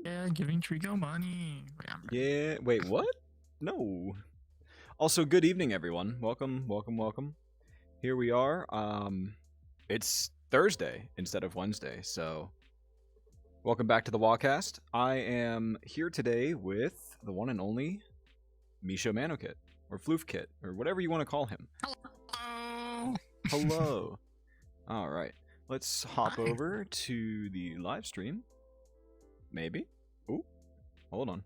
Yeah, giving Trigo money. Wait, I'm ready. Yeah. Wait, what? No. Also, good evening, everyone. Welcome, welcome, welcome. Here we are. It's Thursday instead of Wednesday, so welcome back to the WahCast. I am here today with the one and only MishoManokit, or Floofkit, or whatever you want to call him. Hello. Hello. All right. Let's hop Hi. over to the live stream. Maybe. Ooh, hold on.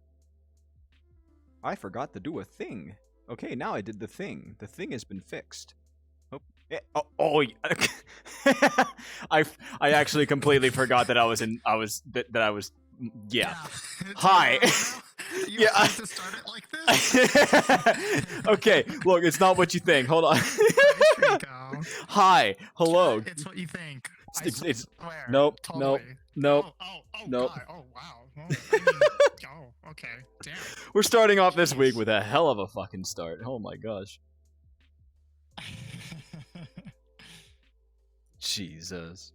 I forgot to do a thing. Okay, now I did the thing. The thing has been fixed. Oh, I actually completely forgot that I was in. That I was. Yeah. Hi. You Yeah, have to start it like this. Okay, look, it's not what you think. Hold on. Hi, Trigo. Hi. Hello. It's what you think. It's Swear. nope, Totally. nope. Oh, Nope. God. Oh, wow. Well, I mean, oh, okay. Damn. We're starting off this week Jeez. with a hell of a fucking start. Oh my gosh. Jesus.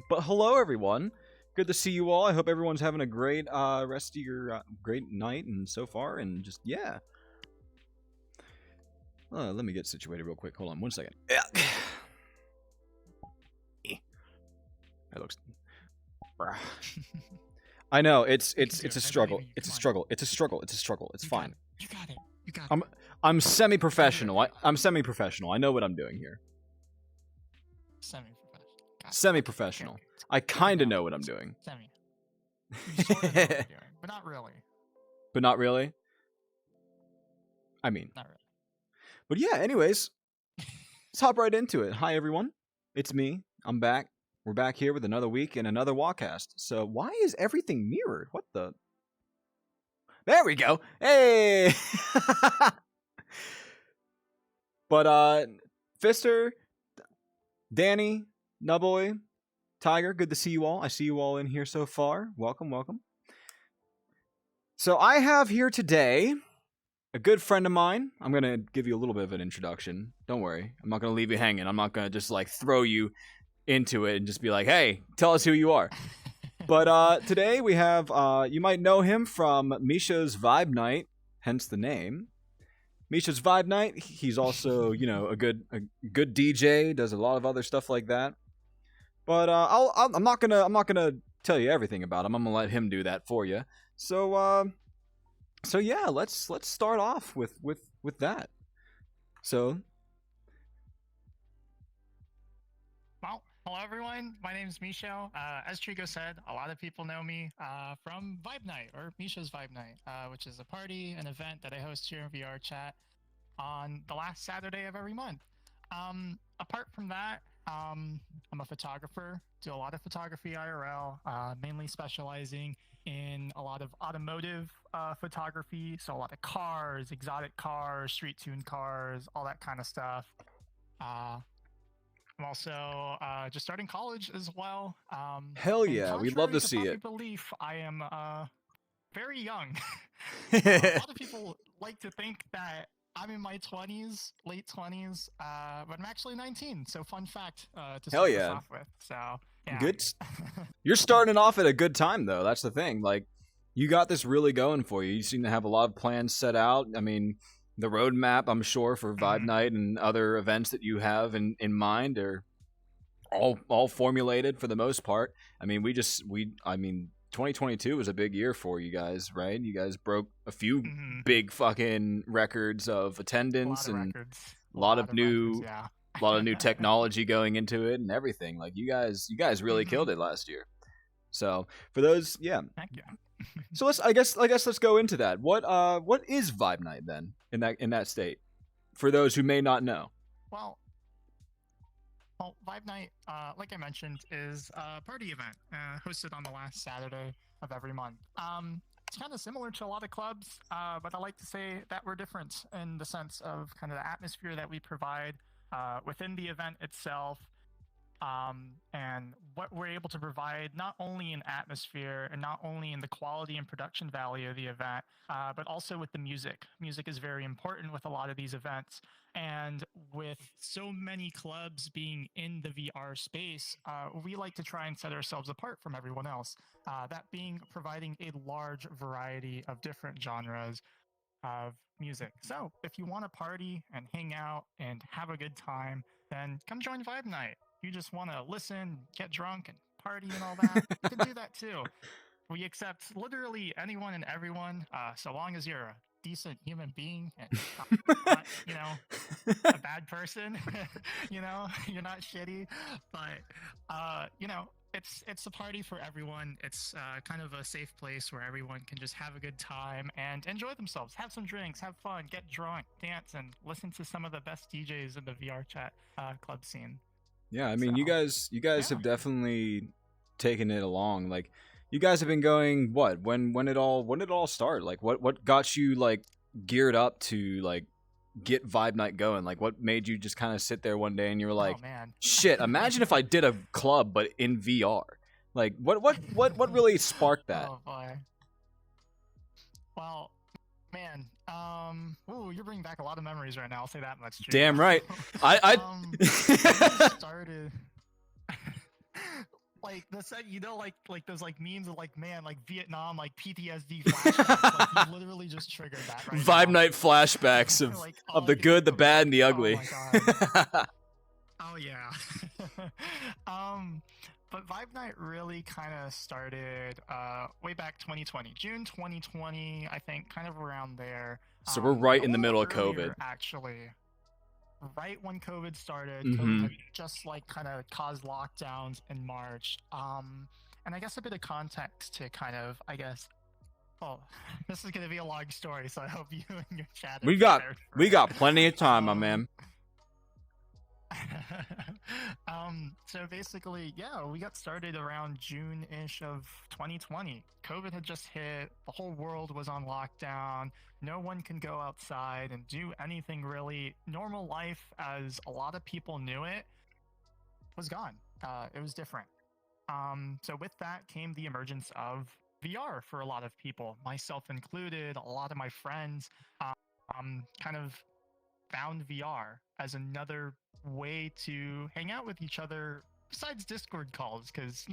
But hello, everyone. Good to see you all. I hope everyone's having a great rest of your great night and so far, and just yeah. Let me get situated real quick. Hold on 1 second. Yeah. That looks. I know it's do it's it. a I struggle. believe in you. It's a Come on. struggle. It's a struggle. It's a struggle. It's You got fine. it. You got it. You got it. I'm semi-professional. I'm semi-professional. I know what I'm doing here. Semi-professional. Got it. Semi-professional. Okay. I kind of know what I'm doing. Semi. You sort of know what you're doing, but not really. But not really. I mean, Not really. but yeah. Anyways, let's hop right into it. Hi everyone, it's me. I'm back. We're back here with another week and another WahCast. So why is everything mirrored? What the? There we go. Hey. But Fister, Danny, Nuboy, Tiger, good to see you all. I see you all in here so far. Welcome, welcome. So I have here today a good friend of mine. I'm going to give you a little bit of an introduction. Don't worry. I'm not going to leave you hanging. I'm not going to just like throw you into it and just be like, hey, tell us who you are. But today we have, you might know him from Misho's Vibe Night, hence the name. Misho's Vibe Night. He's also, you know, a good DJ. Does a lot of other stuff like that. But I'm not gonna tell you everything about him. I'm gonna let him do that for you. So yeah, let's start off with that. So Well, hello everyone. My name is Misho. As Trigo said, a lot of people know me from Vibe Night or Misho's Vibe Night, which is a party, an event that I host here in VR chat on the last Saturday of every month. Apart from that, I'm a photographer. Do a lot of photography IRL, mainly specializing in a lot of automotive photography. So a lot of cars, exotic cars, street tuned cars, all that kind of stuff. I'm also just starting college as well. hell And yeah, we'd love contrary to to see popular it. belief, I am very young. A lot of people like to think that I'm in my 20s, late 20s, but I'm actually 19. So fun fact to Hell start this yeah. off with. So yeah. Good. You're starting off at a good time though. That's the thing. Like, you got this really going for you. You seem to have a lot of plans set out. I mean, the roadmap, I'm sure, for Vibe Mhm. Night and other events that you have in mind are all formulated for the most part. I mean, 2022 was a big year for you guys, right? You guys broke a few Mhm. big fucking records of A attendance lot of and records. a lot of records, new yeah. a lot of new technology going into it and everything. Like, you guys really Mhm. killed it last year. So for those, yeah. Heck yeah. So I guess let's go into that. What is Vibe Night then in that state? For those who may not know. Well, Vibe Night, like I mentioned, is a party event hosted on the last Saturday of every month. It's kind of similar to a lot of clubs, but I like to say that we're different in the sense of kind of the atmosphere that we provide within the event itself. and what we're able to provide not only in atmosphere and not only in the quality and production value of the event, but also with the music. Music is very important with a lot of these events. And with so many clubs being in the VR space, we like to try and set ourselves apart from everyone else. That being providing a large variety of different genres of music. So if you want to party and hang out and have a good time, then come join Vibe Night. If you just want to listen, get drunk, and party and all that, you can do that too. We accept literally anyone and everyone, so long as you're a decent human being and not, a bad person. You're not shitty, but it's a party for everyone. It's kind of a safe place where everyone can just have a good time and enjoy themselves, have some drinks, have fun, get drunk, dance, and listen to some of the best DJs in the VR chat club scene. Yeah, I mean, So, you guys have definitely taken it along. Like, you guys have been going what? When did it all start? Like, what got you like geared up to like get Vibe Night going? Like, what made you just kind of sit there one day and you were like, oh, man. shit, imagine if I did a club but in VR. Like, what really sparked that? Oh boy. Well, man, you're bringing back a lot of memories right now. I'll say that much. Drew. Damn right. I started like like those like memes of like, man, like Vietnam, like PTSD flashbacks. Like, you literally just triggered that right Vibe now. Night flashbacks of like, of the good, the bad, and the ugly. Oh my god. Oh yeah. But Vibe Night really kind of started way back 2020, June 2020, I think, kind of around there. So we're right in the middle of earlier, COVID. Actually, right when COVID started, Mhm. COVID had just like kind of caused lockdowns in March. And I guess a bit of context to kind of, I guess. Oh, this is gonna be a long story, so I hope you and your chat. We got plenty of time, my man. So basically, yeah, we got started around June-ish of 2020. COVID had just hit, the whole world was on lockdown, no one can go outside and do anything really. Normal life, as a lot of people knew it, was gone. It was different. So with that came the emergence of VR for a lot of people, myself included. A lot of my friends kind of found VR as another way to hang out with each other besides Discord calls, because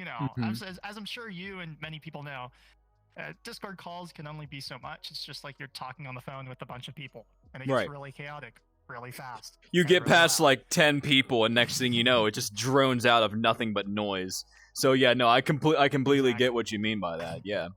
as I'm sure you and many people know, Discord calls can only be so much. It's just like you're talking on the phone with a bunch of people, and it gets really chaotic really fast. You get past like 10 people, and next thing you know, it just drones out of nothing but noise. So yeah, no, I completely get what you mean by that. Yeah.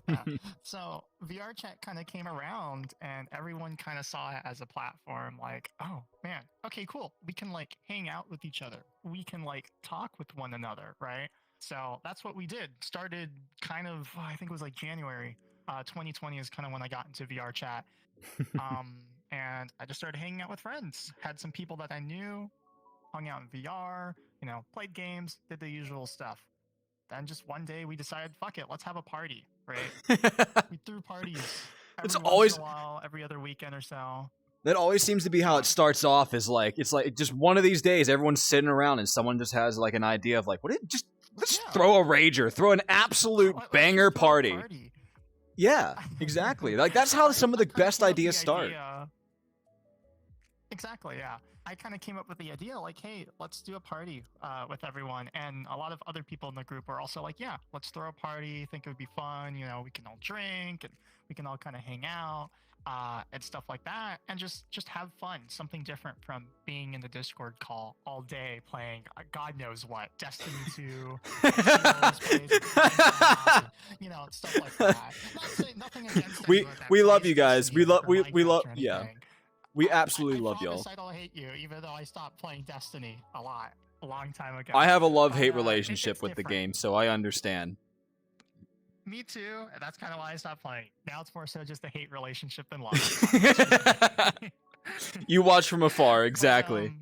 Yeah. So VR chat kind of came around and everyone kind of saw it as a platform like, oh man, okay, cool. We can like hang out with each other. We can like talk with one another, right? So that's what we did. Started kind of, I think it was like January 2020 is kind of when I got into VR chat. And I just started hanging out with friends. Had some people that I knew, hung out in VR, played games, did the usual stuff. Then just one day we decided, fuck it, let's have a party, right? We threw parties once in a while, every other weekend or so. That always seems to be how it starts off. Is like it's like just one of these days, everyone's sitting around and someone just has like an idea of like, let's throw a rager, throw an absolute banger party. Yeah, exactly. Like that's how some of the best ideas start. Exactly, yeah. I kind of came up with the idea like, hey, let's do a party with everyone. And a lot of other people in the group were also like, yeah, let's throw a party. Think it would be fun. We can all drink and we can all kind of hang out and stuff like that. And just have fun. Something different from being in the Discord call all day playing God knows what, Destiny 2, stuff like that. Nothing against we love you guys. We love, yeah. We absolutely love y'all. I don't hate you, even though I stopped playing Destiny a long time ago. I have a love-hate relationship with the game, so I understand. Me too, and that's kind of why I stopped playing. Now it's more so just a hate relationship than love. You watch from afar, exactly.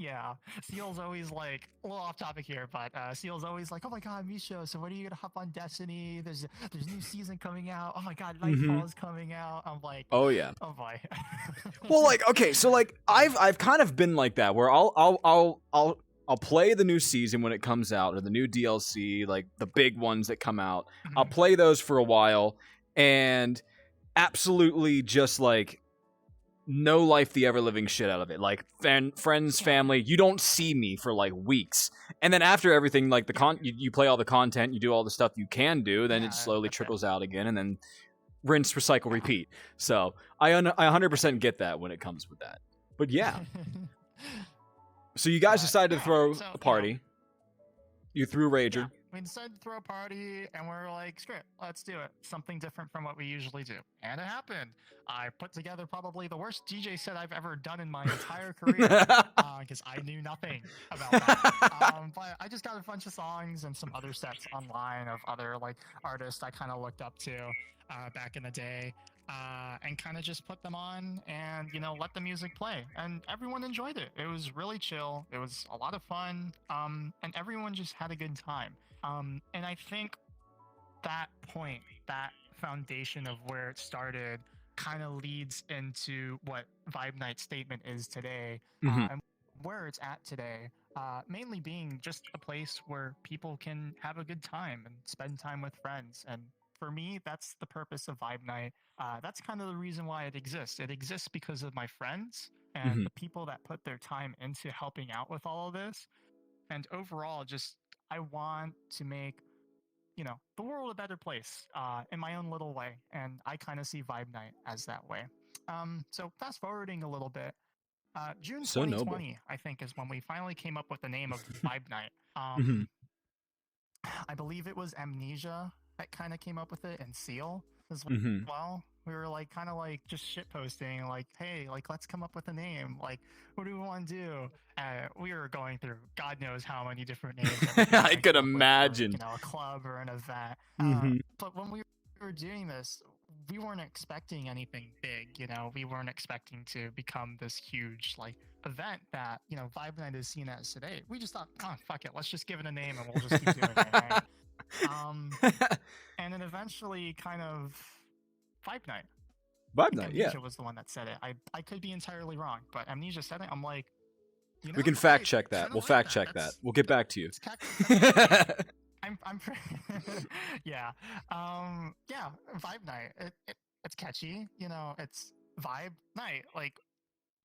Yeah, Seal's always like a little off topic here, but Seal's always like, "Oh my God, Misho! So when are you gonna hop on Destiny? There's new season coming out. Oh my God, Nightfall is coming out." I'm like, Oh yeah. "Oh boy." Well, like, okay, so like I've kind of been like that where I'll play the new season when it comes out or the new DLC, like the big ones that come out. I'll play those for a while and absolutely just like no life the ever living shit out of it. Like friends, family, you don't see me for like weeks. And then after everything, like you play all the content, you do all the stuff you can do, then it slowly trickles out again, and then rinse, recycle, repeat. So I 100% get that when it comes with that. But yeah. So you guys decided to throw a party. You threw Rager. Yeah, we decided to throw a party, and we're like, screw it, let's do it. Something different from what we usually do. And it happened. I put together probably the worst DJ set I've ever done in my entire career, because I knew nothing about that. But I just got a bunch of songs and some other sets online of other like artists I kind of looked up to back in the day. And kind of just put them on and, let the music play. And everyone enjoyed it. It was really chill. It was a lot of fun. And everyone just had a good time. And I think that point, that foundation of where it started kind of leads into what Vibe Night's statement is today, and where it's at today. Mainly being just a place where people can have a good time and spend time with friends. And for me, that's the purpose of Vibe Night. That's kind of the reason why it exists. It exists because of my friends and the people that put their time into helping out with all of this. And overall, just I want to make the world a better place in my own little way. And I kind of see Vibe Night as that way. So fast forwarding a little bit, June 2020, I think, is when we finally came up with the name of Vibe Night. I believe it was Amnesia that kind of came up with it, and Seal as well. We were like kind of like just shit posting, like, hey, like let's come up with a name. Like, what do we want to do? We were going through God knows how many different names. I could imagine. For, a club or an event. But when we were doing this, we weren't expecting anything big. We weren't expecting to become this huge like event that Vibe Night is seen as today. We just thought, oh fuck it, let's just give it a name and we'll just keep doing it. Right? And then eventually kind of Vibe Night. Vibe Night, Amnesia was the one that said it. I could be entirely wrong, but Amnesia said it. I'm like, we can fact check that. We'll fact check that. We'll get back to you. I'm yeah. Yeah, Vibe Night. It's catchy. It's Vibe Night. Like,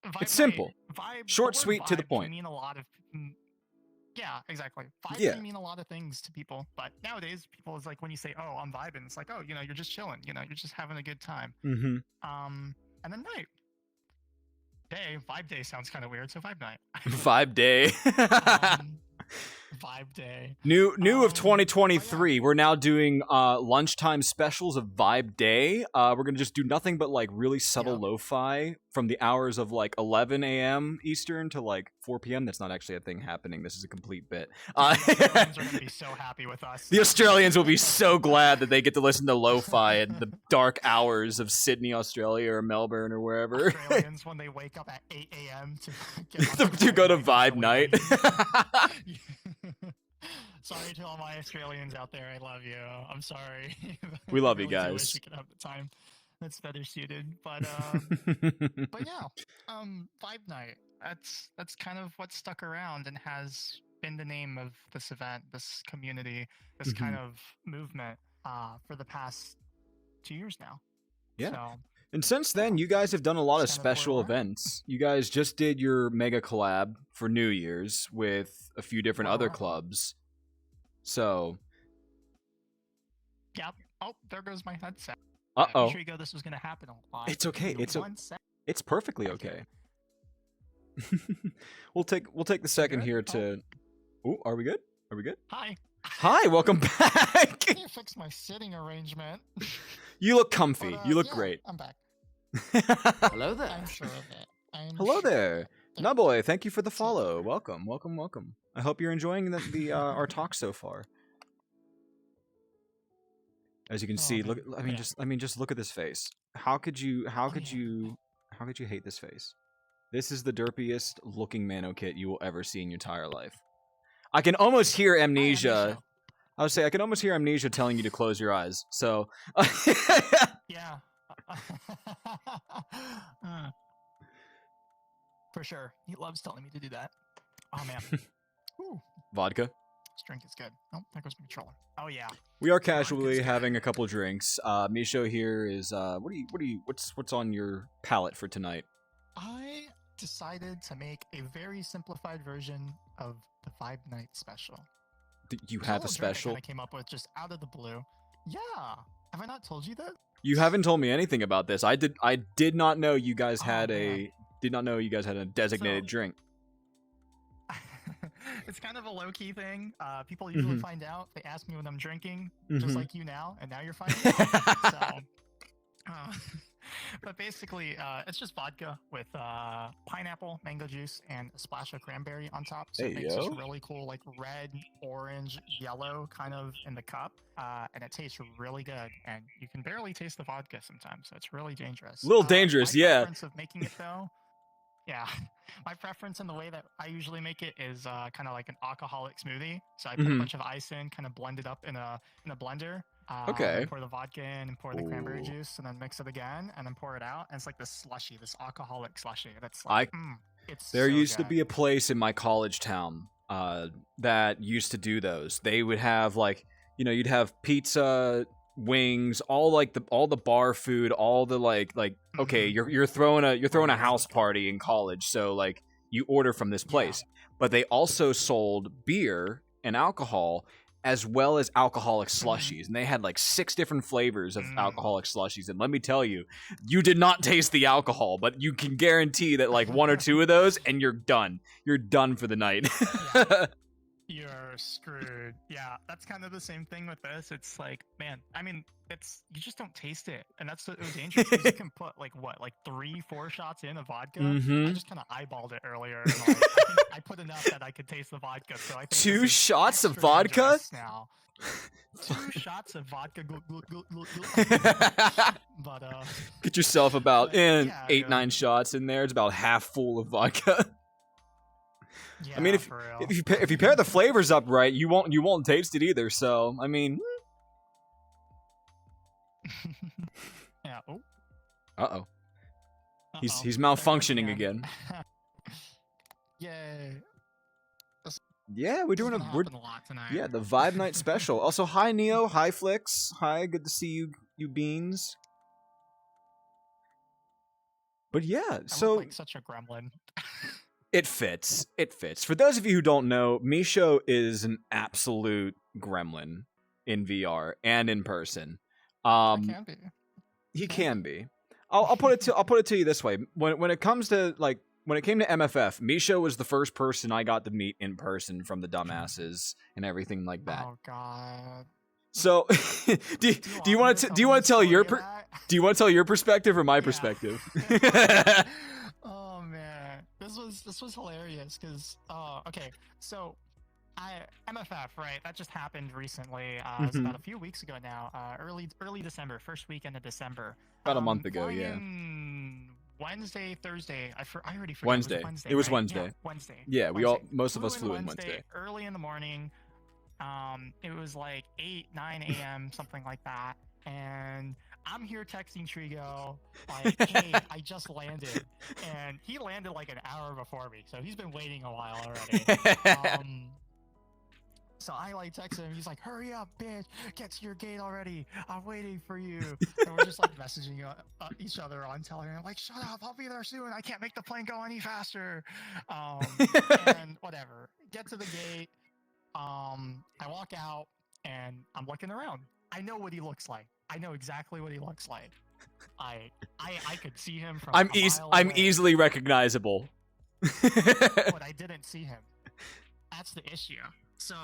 Vibe it's simple. Vibe, short, sweet, to the point. Can mean a lot of. Yeah, exactly. Vibe can mean a lot of things to people, but nowadays people is like when you say, "Oh, I'm vibing," it's like, "Oh, you're just chilling. You're just having a good time." And then night. Vibe day sounds kind of weird, so Vibe Night. Vibe day. Vibe day. New of 2023. We're now doing lunchtime specials of Vibe Day. We're gonna just do nothing but like really subtle lo-fi from the hours of like 11 a.m. Eastern to like 4 p.m. That's not actually a thing happening. This is a complete bit. The Australians are gonna be so happy with us. The Australians will be so glad that they get to listen to lo-fi at the dark hours of Sydney, Australia, or Melbourne, or wherever. Australians when they wake up at 8 a.m. to go to Vibe Night. Sorry to all my Australians out there. I love you. I'm sorry. We love really you guys. Wish we could have the time that's better suited, but yeah. Vibe Night. That's kind of what stuck around and has been the name of this event, this community, this kind of movement for the past 2 years now. Yeah. So, and since then, you guys have done a lot of special events. You guys just did your mega collab for New Year's with a few different other clubs. So. Yep. Oh, there goes my headset. Uh-oh. I'm sure you go, this was going to happen a lot. It's okay. It's perfectly okay. We'll take the second here to. Oh, are we good? Are we good? Hi. Hi, welcome back. I can't fix my sitting arrangement. You look comfy. You look great. I'm back. Hello there. I'm sure of it. Hello there. Nuboy, thank you for the follow. Welcome, welcome, welcome. I hope you're enjoying the our talk so far. As you can see, look. Just look at this face. How could you hate this face? This is the derpiest looking Manokit you will ever see in your entire life. I can almost hear Amnesia. I would say I can almost hear Amnesia telling you to close your eyes. So. Yeah. For sure. He loves telling me to do that. Oh, man. Ooh. Vodka. This drink is good. Oh, there goes my controller. Oh, yeah. We are casually having a couple drinks. Misho here is what's on your palate for tonight? I decided to make a very simplified version of the Vibe Night special. You have a special? I came up with just out of the blue. Yeah. Have I not told you that? You haven't told me anything about this. I did not know you guys had a designated drink. It's kind of a low-key thing. People usually find out. They ask me when I'm drinking, just like you now, and now you're finding out. So, but basically, it's just vodka with pineapple, mango juice, and a splash of cranberry on top. So it makes this really cool, like red, orange, yellow kind of in the cup, and it tastes really good. And you can barely taste the vodka sometimes, so it's really dangerous. A little dangerous, yeah. Preference of making it though. Yeah, my preference in the way that I usually make it is kind of like an alcoholic smoothie. So I put a bunch of ice in, kind of blend it up in a blender. Okay. Pour the vodka in and pour the cranberry juice, and then mix it again, and then pour it out. And it's like this slushy, this alcoholic slushy. That's like, it's there so used good. to be a place in my college town that used to do those. They would have like, you'd have pizza, wings, all the bar food, all the like okay, you're throwing a house party in college, so like you order from this place. But they also sold beer and alcohol as well as alcoholic slushies, and they had like 6 different flavors of alcoholic slushies. And let me tell you, you did not taste the alcohol, but you can guarantee that like 1 or 2 of those and you're done for the night. You're screwed. Yeah, that's kind of the same thing with this. It's like, man, I mean, you just don't taste it, and that's it was dangerous. You can put like 3-4 shots in of vodka. I just kind of eyeballed it earlier. And, like, I put enough that I could taste the vodka. So I think 2 shots of vodka now. 2 shots of vodka. But get yourself about 8-9 shots in there. It's about half full of vodka. Yeah, I mean, if you pair the flavors up right, you won't taste it either. So I mean, yeah. Oh. Uh-oh. He's malfunctioning again. Yay. Yeah, we're doing a lot tonight. Yeah, the Vibe Night special. Also, hi Neo, hi Flix, hi, good to see you beans. But yeah, I so look like such a gremlin. It fits. For those of you who don't know, Misho is an absolute gremlin in VR and in person. Can be. He can be. I'll put it to you this way. When it comes to when it came to MFF, Misho was the first person I got to meet in person from the dumbasses and everything like that. Oh God. So, do you want to tell your perspective or my perspective? Oh man, this was hilarious because okay, so MFF, right? That just happened recently. It was about a few weeks ago now. Early December, first weekend of December. About a month ago, yeah. Wednesday, Thursday. I already forgot. Wednesday. It was Wednesday. Yeah, Wednesday. Yeah, most of us flew in Wednesday. Early in the morning. It was like 9 a.m. something like that, and I'm here texting Trigo like, "Hey, I just landed," and he landed like an hour before me, so he's been waiting a while already. So I like text him. He's like, "Hurry up, bitch! Get to your gate already! I'm waiting for you." And we're just like messaging each other on Telegram, like, "Shut up! I'll be there soon. I can't make the plane go any faster." And whatever. Get to the gate. I walk out and I'm looking around. I know what he looks like. I know exactly what he looks like. I could see him from I'm away. easily recognizable. But I didn't see him. That's the issue. So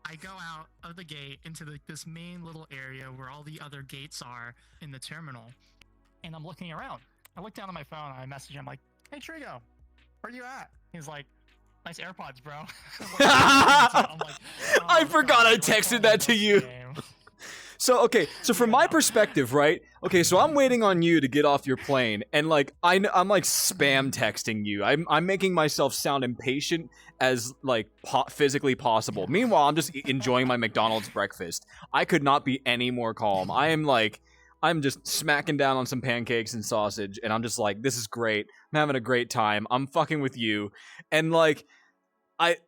I go out of the gate into this main little area where all the other gates are in the terminal, and I'm looking around. I look down at my phone and I message him like, "Hey Trigo, where you at?" He's like, "Nice AirPods, bro." I'm like, I forgot I texted that to you. So from my perspective, right? Okay, so I'm waiting on you to get off your plane, and like I'm like spam texting you. I'm making myself sound impatient as like physically possible. Meanwhile, I'm just enjoying my McDonald's breakfast. I could not be any more calm. I'm just smacking down on some pancakes and sausage, and I'm just like, this is great. I'm having a great time. I'm fucking with you, and like, I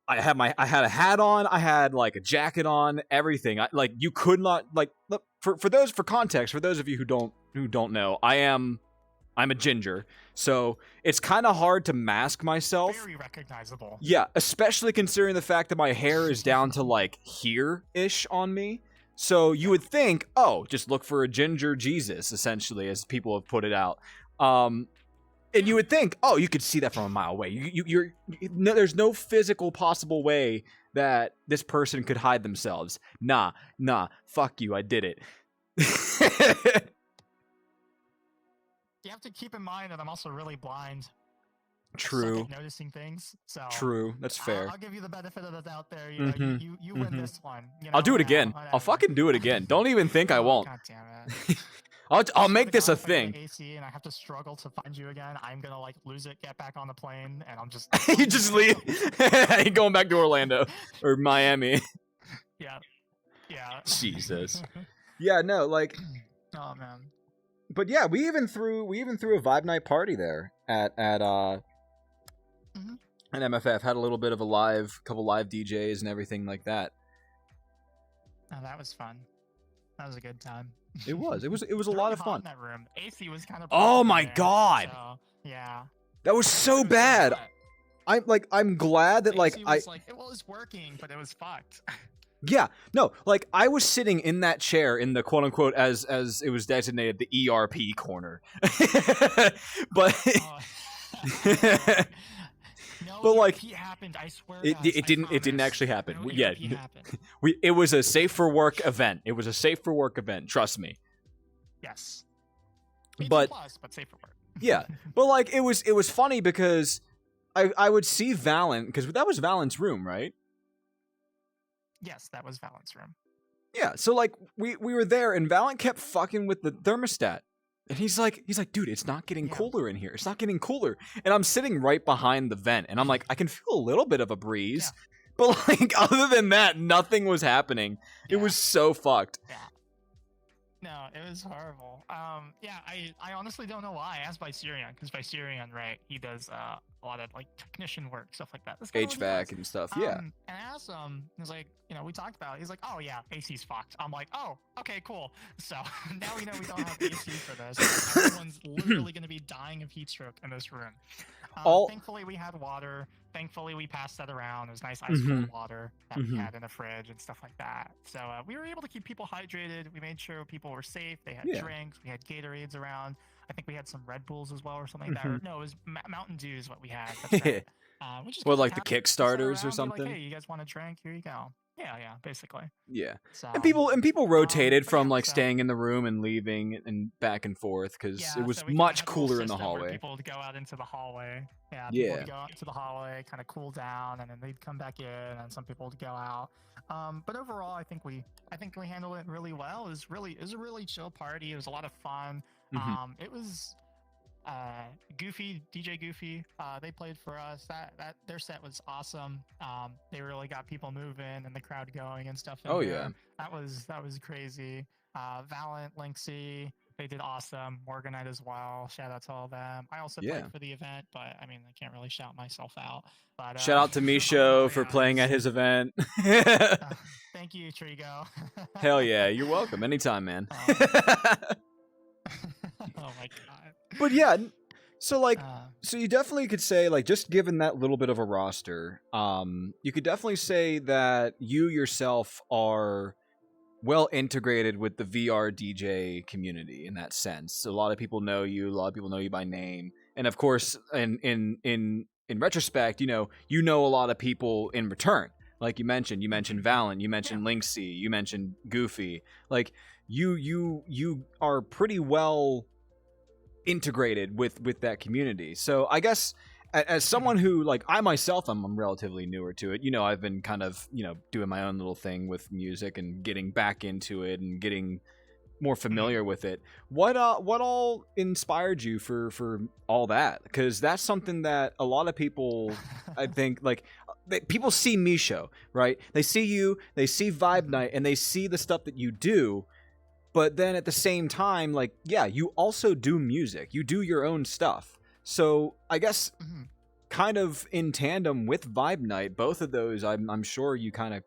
had a hat on, I had like a jacket on, everything. Like you could not like look, for context, for those of you who don't know, I'm a ginger, so it's kind of hard to mask myself. Very recognizable. Yeah, especially considering the fact that my hair is down to like here-ish on me. So you would think, oh, just look for a ginger Jesus, essentially, as people have put it out. And you would think, oh, you could see that from a mile away. There's no physical possible way that this person could hide themselves. Nah, fuck you, I did it. You have to keep in mind that I'm also really blind. True. Noticing things. So true. That's fair. I'll give you the benefit of the doubt there. You know, you win this one. You know, I'll do it again. whatever. I'll fucking do it again. Don't even think I won't. God damn it. I'll make this a thing. AC and I have to struggle to find you again. I'm gonna like lose it, get back on the plane, and I'm just. You just leave. You're going back to Orlando or Miami. Yeah. Jesus. Yeah. No. Like. Oh man. But yeah, we even threw a Vibe Night party there at MFF. Had a little bit of a couple live DJs and everything like that. Oh, that was fun. That was a good time. It was a lot of fun. In that room. AC was kind of. Oh my god. So, yeah. That was so bad. I'm glad that AC was it was working, but it was fucked. Yeah, no, like I was sitting in that chair in the quote unquote as it was designated the ERP corner, but no, but like ERP happened. I swear, it didn't actually happen. No, Yeah, it was a safe for work event. It was a safe for work event. Trust me. Yes, but safe for work. Yeah, but like it was funny because I would see Valen, because that was Valen's room, right? Yes, that was Valen's room. Yeah, so like we were there and Valen kept fucking with the thermostat. And he's like, dude, it's not getting cooler in here. It's not getting cooler. And I'm sitting right behind the vent and I'm like, I can feel a little bit of a breeze. Yeah. But like other than that, nothing was happening. Yeah. It was so fucked. Yeah. No, it was horrible. I honestly don't know why. I asked Viserion, because Viserion, right, he does a lot of like technician work, stuff like that. HVAC and stuff, yeah. And I asked him, he was like, we talked about it. He's like, oh yeah, AC's fucked. I'm like, oh, okay, cool. So now we know we don't have AC for this. Everyone's literally going to be dying of heat stroke in this room. Thankfully, we had water. Thankfully, we passed that around. It was nice ice cold water that we had in the fridge and stuff like that. So we were able to keep people hydrated. We made sure people were safe. They had drinks. We had Gatorades around. I think we had some Red Bulls as well or something like that. Or, no, it was Mountain Dew is what we had. That's right. Well, like the Kickstarters or something? Like, hey, you guys want a drink? Here you go. Yeah, basically. Yeah. So, and people rotated from like staying in the room and leaving and back and forth because it was much cooler in the hallway. People would go out into the hallway. People would go out into the hallway, kind of cool down, and then they'd come back in, and some people would go out. But overall, I think we handled it really well. It was a really chill party. It was a lot of fun. It was Goofy, DJ Goofy, they played for us. That their set was awesome. They really got people moving and the crowd going and stuff. Yeah, that was crazy. Valent, Linksy, they did awesome. Morganite as well. Shout out to all of them. I also played for the event, but I mean, I can't really shout myself out. But shout out to Misho for playing at his event. Thank you, Trigo. Hell yeah, you're welcome. Anytime, man. Oh my god. But yeah, so like, so you definitely could say, like, just given that little bit of a roster, you could definitely say that you yourself are well integrated with the VR DJ community in that sense. So a lot of people know you. A lot of people know you by name, and of course, in retrospect, you know a lot of people in return. Like you mentioned Valen, you mentioned Linksy, you mentioned Goofy. Like you are pretty well integrated with that community. So I guess as someone who, like, I myself, I'm relatively newer to it. I've been kind of, doing my own little thing with music and getting back into it and getting more familiar with it. What all inspired you for all that? Because that's something that a lot of people, I think, like, people see Misho, right? They see you, they see Vibe Night, and they see the stuff that you do. But then at the same time, like, yeah, you also do music. You do your own stuff. So I guess kind of in tandem with Vibe Night, both of those, I'm sure you kind of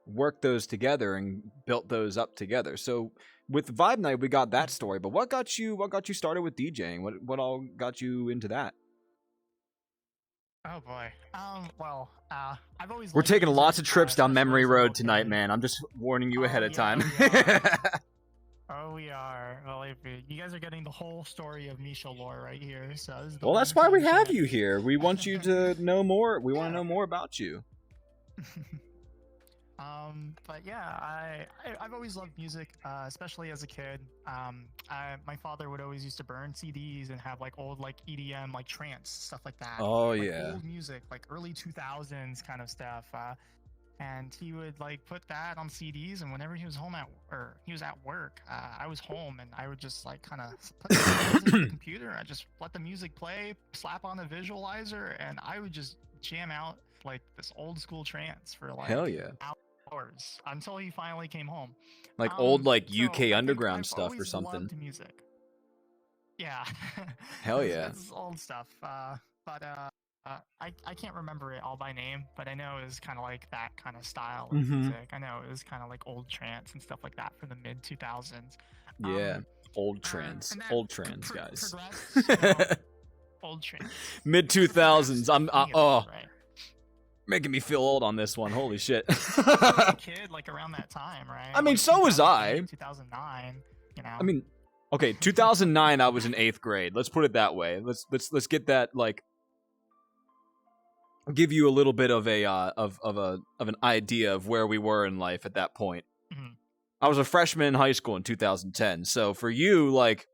worked those together and built those up together. So with Vibe Night, we got that story. But what got you started with DJing? What all got you into that? Oh boy. Well, I've always. We're liked taking music, lots of trips down especially memory as a little road tonight, kid. man. I'm just warning you ahead of yeah, time. we are. Oh, we are. Well, if you guys are getting the whole story of Misho lore right here, so this is the Well, that's why we one-time have shit. you here. We want you to know more. We want to Yeah. know more about you. But yeah, I've always loved music, especially as a kid. My father would always used to burn CDs and have like old like EDM, like trance stuff like that. Oh, like, yeah. old music, like early 2000s kind of stuff. And he would like put that on CDs, and whenever he was he was at work, I was home, and I would just like kind of put the CDs into the computer. I just let the music play, slap on the visualizer, and I would just jam out like this old school trance for like Hell yeah. hours until he finally came home. Like old like So I UK think underground I've stuff or always something. loved music. Yeah. Hell It's- yeah. It's old stuff. But I can't remember it all by name, but I know it was kind of like that kind of style of music. I know it was kind of like old trance and stuff like that from the mid 2000s. Yeah. Old trans. and that Old trans, guys. progressed, old trance. Mid 2000s. I'm Right. making me feel old on this one. Holy shit. I was a kid like around that time, right? I mean, Like, so was I. 2009. You know. I mean, okay, 2009 I was in 8th grade. Let's put it that way. Let's get that, like, give you a little bit of a of an idea of where we were in life at that point. I was a freshman in high school in 2010. So for you, like,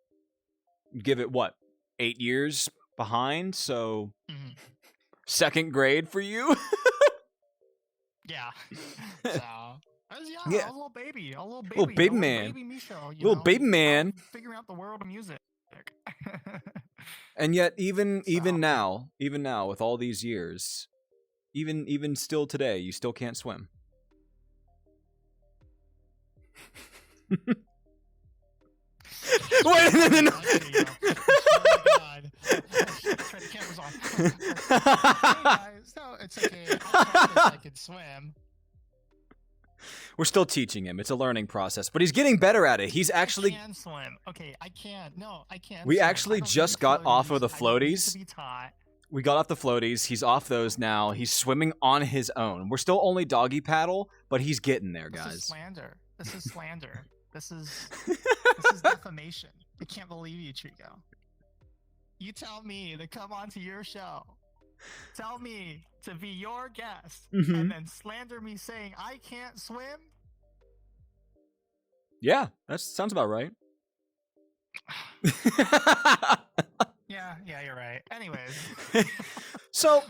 give it what, 8 years behind? So 2nd grade for you? Yeah. So I was young. Yeah. I was a little baby. A little baby. Little baby a man. Baby Misho, Little baby man. Figuring out the world of music. And yet, even now, with all these years, even still today, you still can't swim. Wait, no. Oh my god. Turn the cameras off. Hey guys, no, it's okay. I could swim. We're still teaching him. It's a learning process, but he's getting better at it. He's actually. I can swim. Okay, I can't. No, I can't. We swim. actually I don't just need got off of the I need floaties. to be taught. We got off the floaties. He's off those now. He's swimming on his own. We're still only doggy paddle, but he's getting there, This is guys. slander. This is slander. This is defamation. I can't believe you, Trico. You tell me to come onto your show. Tell me to be your guest, and then slander me saying I can't swim? Yeah, that sounds about right. Yeah, you're right. Anyways. So,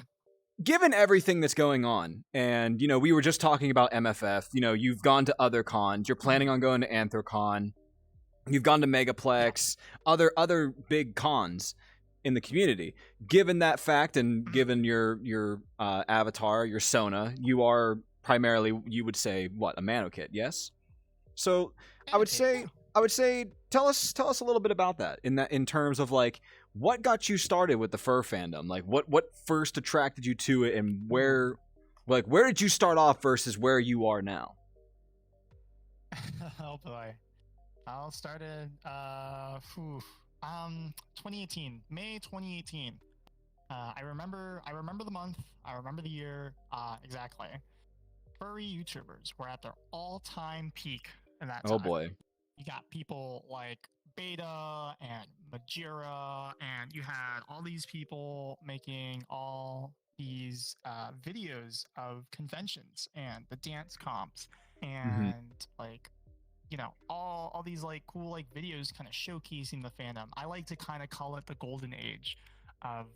given everything that's going on, and, we were just talking about MFF, you've gone to other cons, you're planning on going to Anthrocon, you've gone to Megaplex, other big cons in the community. Given that fact, and given your avatar, your Sona, you are primarily, you would say, what, a Manokit, yes? So, I would say, tell us a little bit about that in terms of, like, what got you started with the fur fandom? Like, what first attracted you to it, and where did you start off versus where you are now? Oh boy. I started 2018, May 2018. I remember the month, I remember the year, exactly. Furry YouTubers were at their all-time peak in that time. Oh boy. You got people like Beta and Majira, and you had all these people making all these videos of conventions and the dance comps and like, all these like cool like videos kind of showcasing the fandom. I like to kind of call it the golden age of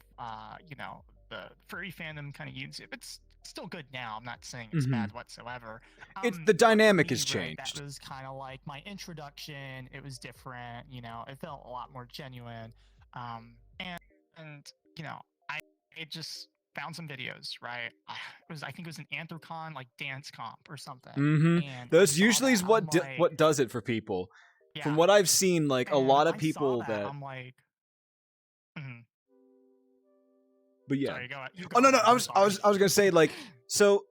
the furry fandom kind of YouTube. It's still good now. I'm not saying it's bad whatsoever. It's the dynamic for me, has right, changed. that was kind of like my introduction. It was different, you know. It felt a lot more genuine. And you know, I just found some videos, right? I think it was an Anthrocon like dance comp or something. And I Those saw usually is that, what I'm like, what does it for people. From yeah. what I've seen, like a And lot of I saw people that. I'm like, mhm. But yeah. Sorry, go ahead. You Oh go no, no, ahead. I I'm was sorry. gonna say like so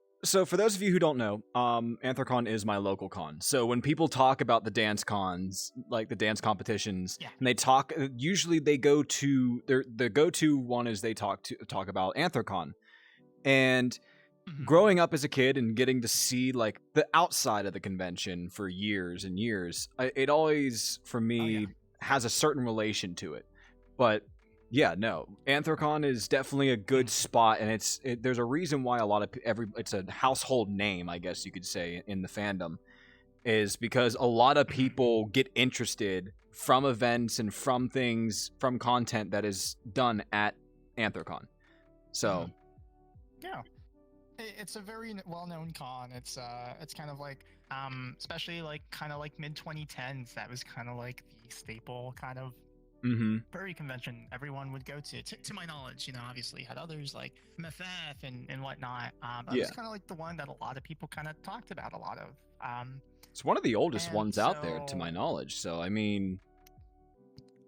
for those of you who don't know, Anthrocon is my local con. So when people talk about the dance cons, like the dance competitions, Yeah. and they talk, usually they go to the go-to one is they talk about Anthrocon. And growing up as a kid and getting to see like the outside of the convention for years and years, it always for me has a certain relation to it. But yeah, no, Anthrocon is definitely a good spot, and there's a reason why a lot of it's a household name, I guess you could say, in the fandom, is because a lot of people get interested from events and from things, from content that is done at Anthrocon. So yeah, it's a very well-known con. It's kind of like especially like kind of like mid 2010s. That was kind of like the staple kind of furry convention everyone would go to my knowledge. You know, obviously had others like MFF and whatnot. That was kind of like the one that a lot of people kind of talked about a lot of. It's one of the oldest and ones out there, to my knowledge. So I mean,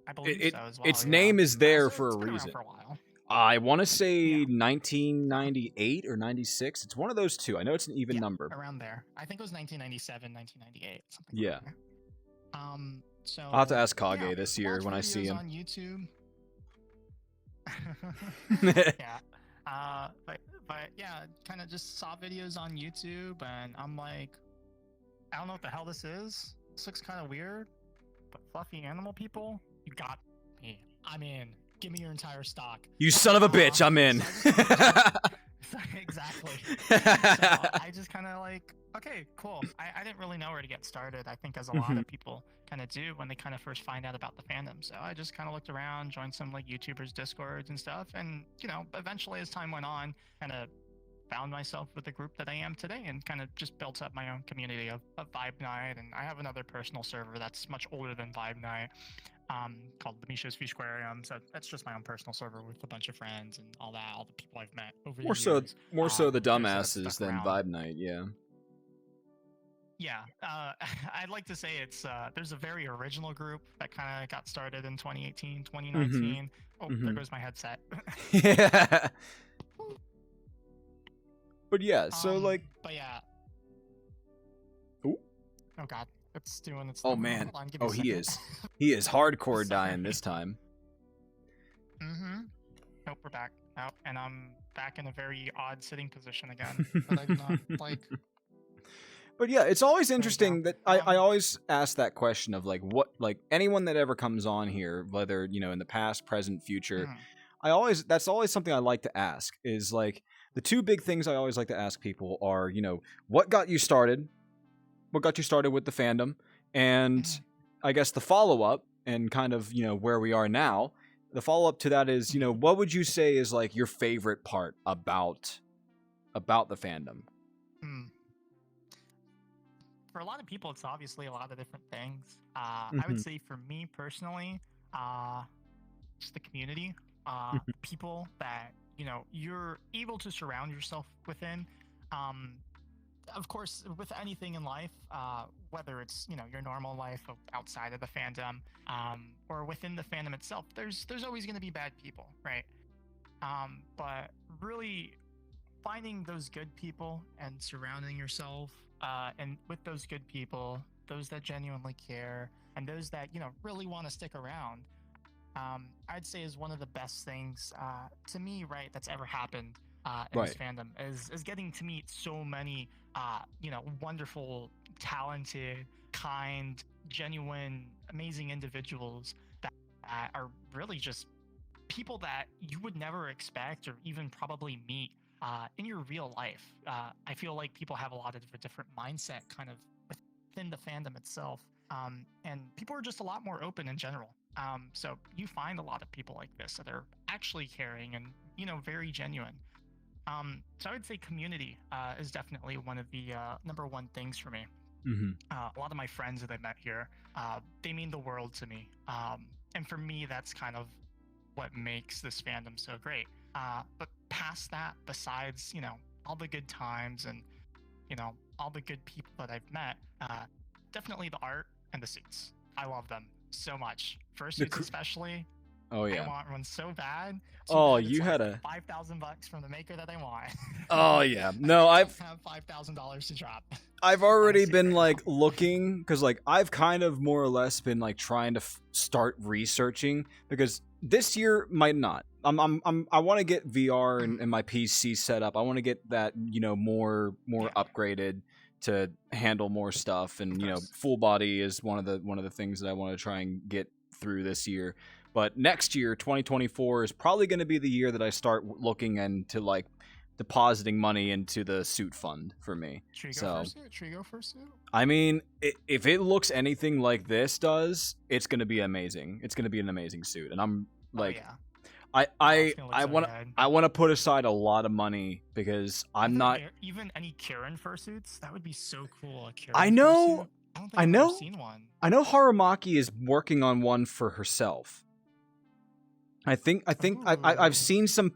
I believe so as well. its name is there for it's a been reason. around for a while. I want to say 1998 or 96. It's one of those two. I know it's an even number. Around there. I think it was 1997, 1998, something Yeah. like that. So I'll have to ask Kage this year when I see him. On YouTube. Yeah. But yeah, kind of just saw videos on YouTube, and I'm like, I don't know what the hell this is. This looks kind of weird, but fluffy animal people, you got me. I'm in. Give me your entire stock. You son of a bitch, I'm in. Exactly. So I just kind of like, okay, cool. I didn't really know where to get started. I think as a lot of people kind of do when they kind of first find out about the fandom. So I just kind of looked around, joined some like YouTubers, Discords and stuff. And, you know, eventually as time went on, kind of found myself with the group that I am today and kind of just built up my own community of Vibe Night. And I have another personal server that's much older than Vibe Night. Called the Misho's Fish Aquarium. So that's just my own personal server with a bunch of friends and all that, all the people I've met over the years. More so the dumbasses than Vibe Night, yeah. Yeah, I'd like to say it's there's a very original group that kind of got started in 2018, 2019. There goes my headset. Yeah. But yeah, so like. But yeah. Ooh. Oh god. It's doing its thing. Oh man. Oh, he is. He is hardcore dying this time. Nope, we're back. Oh, and I'm back in a very odd sitting position again. But I do not like. But yeah, it's always interesting that I always ask that question of like what, like anyone that ever comes on here, whether, you know, in the past, present, future, that's always something I like to ask is like the two big things I always like to ask people are, you know, what got you started with the fandom, and I guess the follow-up and kind of, you know, where we are now, the follow-up to that is, you know, what would you say is like your favorite part about the fandom? For a lot of people, it's obviously a lot of different things. I would say for me personally, just the community, people that, you know, you're able to surround yourself within. Of course, with anything in life, whether it's, you know, your normal life outside of the fandom, or within the fandom itself, there's always going to be bad people, right? But really finding those good people and surrounding yourself and with those good people, those that genuinely care, and those that, you know, really want to stick around, I'd say is one of the best things to me, right, that's ever happened in this fandom is getting to meet so many, you know, wonderful, talented, kind, genuine, amazing individuals that are really just people that you would never expect or even probably meet in your real life. I feel like people have a lot of different mindset kind of within the fandom itself. And people are just a lot more open in general. So you find a lot of people like this that are actually caring and, very genuine. So I would say community is definitely one of the number one things for me. Mm-hmm. A lot of my friends that I met here, they mean the world to me. And for me, that's kind of what makes this fandom so great. But past that, besides, all the good times and, all the good people that I've met, definitely the art and the suits. I love them so much. Fursuits especially. Oh yeah. I want one so bad. You had a $5,000 from the maker that I want. Oh yeah. No, I've have $5,000 to drop. I've already been like looking because like I've kind of more or less been like trying to start researching because this year might not. I want to get VR and my PC set up. I want to get that more upgraded to handle more stuff, and full body is one of the things that I want to try and get through this year. But next year, 2024, is probably going to be the year that I start looking into like depositing money into the suit fund for me. Trigo fursuit. I mean, if it looks anything like this does, it's going to be amazing. It's going to be an amazing suit, and I'm like, I want to put aside a lot of money because I'm not even any Karen fursuits. That would be so cool. I know. Fursuit. I don't think I've ever seen one. I know Harumaki is working on one for herself. I think I've seen some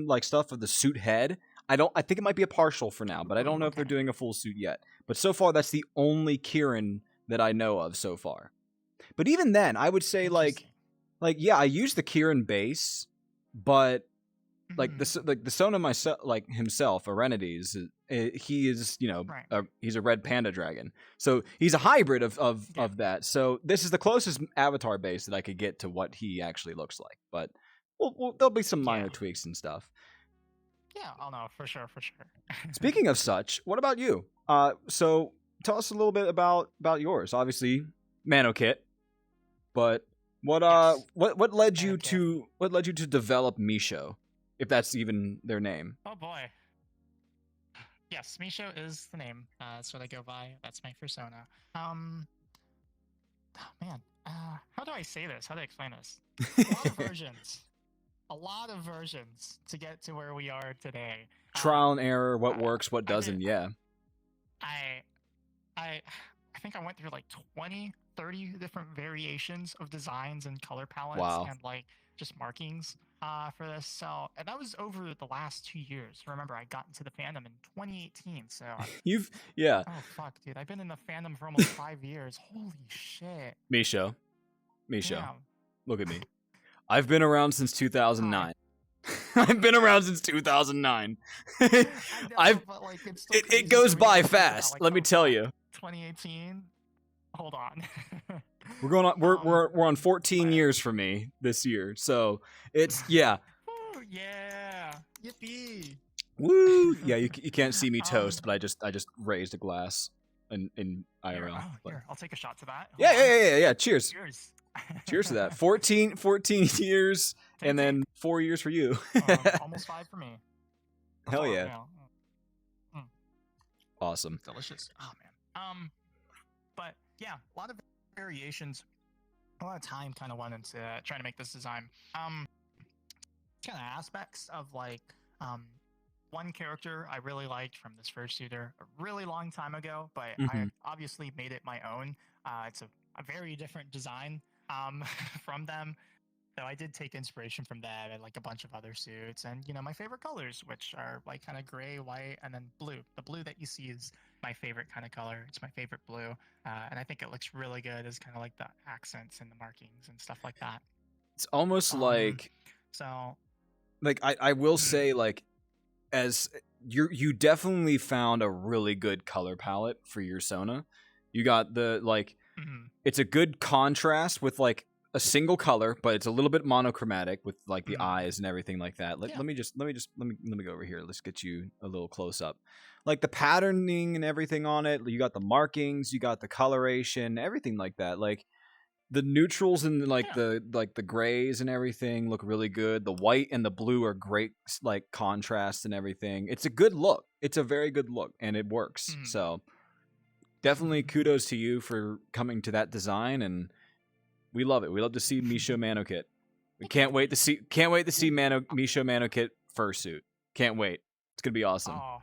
like stuff of the suit head. I think it might be a partial for now, but I don't know if they're doing a full suit yet. But so far, that's the only Kirin that I know of so far. But even then, I would say like yeah, I use the Kirin base, but like the Sona myself, like himself, Arenides, he is he's a red panda dragon, so he's a hybrid of that. So this is the closest avatar base that I could get to what he actually looks like. But there'll be some minor tweaks and stuff. Yeah, I'll know for sure. Speaking of such, what about you? So tell us a little bit about yours. Obviously, Manokit, but what led you to develop Misho? If that's even their name. Oh boy. Yes, Misho is the name. That's what I go by. That's my persona. Oh man. How do I say this? How do I explain this? A lot of versions to get to where we are today. Trial and error, what works, what doesn't, yeah. I think I went through like 20, 30 different variations of designs and color palettes and like just markings. For this, and that was over the last 2 years. Remember, I got into the fandom in 2018, so Oh fuck, dude, I've been in the fandom for almost 5 years. Holy shit, Misho, Damn. Look at me. I've been around since 2009. I've been around since 2009. It goes by fast. Let me tell you. 2018. Hold on. We're on 14 years for me this year, so it's yeah. Woo, yeah, yippee! Woo! Yeah, you can't see me toast, but I just raised a glass in IRL. Here, I'll take a shot to that. Yeah. Cheers. Cheers to that. 14 years, and then 4 years for you. Almost 5 for me. Hell yeah! Awesome. Delicious. Oh man. But yeah, a lot of variations. A lot of time kind of went into trying to make this design. Kind of aspects of like one character I really liked from this fursuiter a really long time ago, but I obviously made it my own. It's a very different design from them. So I did take inspiration from that and like a bunch of other suits and my favorite colors, which are like kind of gray, white, and then blue. The blue that you see is my favorite kind of color. It's my favorite blue. And I think it looks really good as kind of like the accents and the markings and stuff like that. It's almost like I will say like as you definitely found a really good color palette for your Sona. You got the like it's a good contrast with like a single color, but it's a little bit monochromatic with like the eyes and everything like that. Let me go over here. Let's get you a little close up. Like the patterning and everything on it. You got the markings, you got the coloration, everything like that. Like the neutrals and like the grays and everything look really good. The white and the blue are great like contrast and everything. It's a good look. It's a very good look and it works. So definitely kudos to you for coming to that design and We love it. We love to see MishoManokit. We can't wait to see MishoManokit fursuit. Can't wait. It's gonna be awesome. Oh,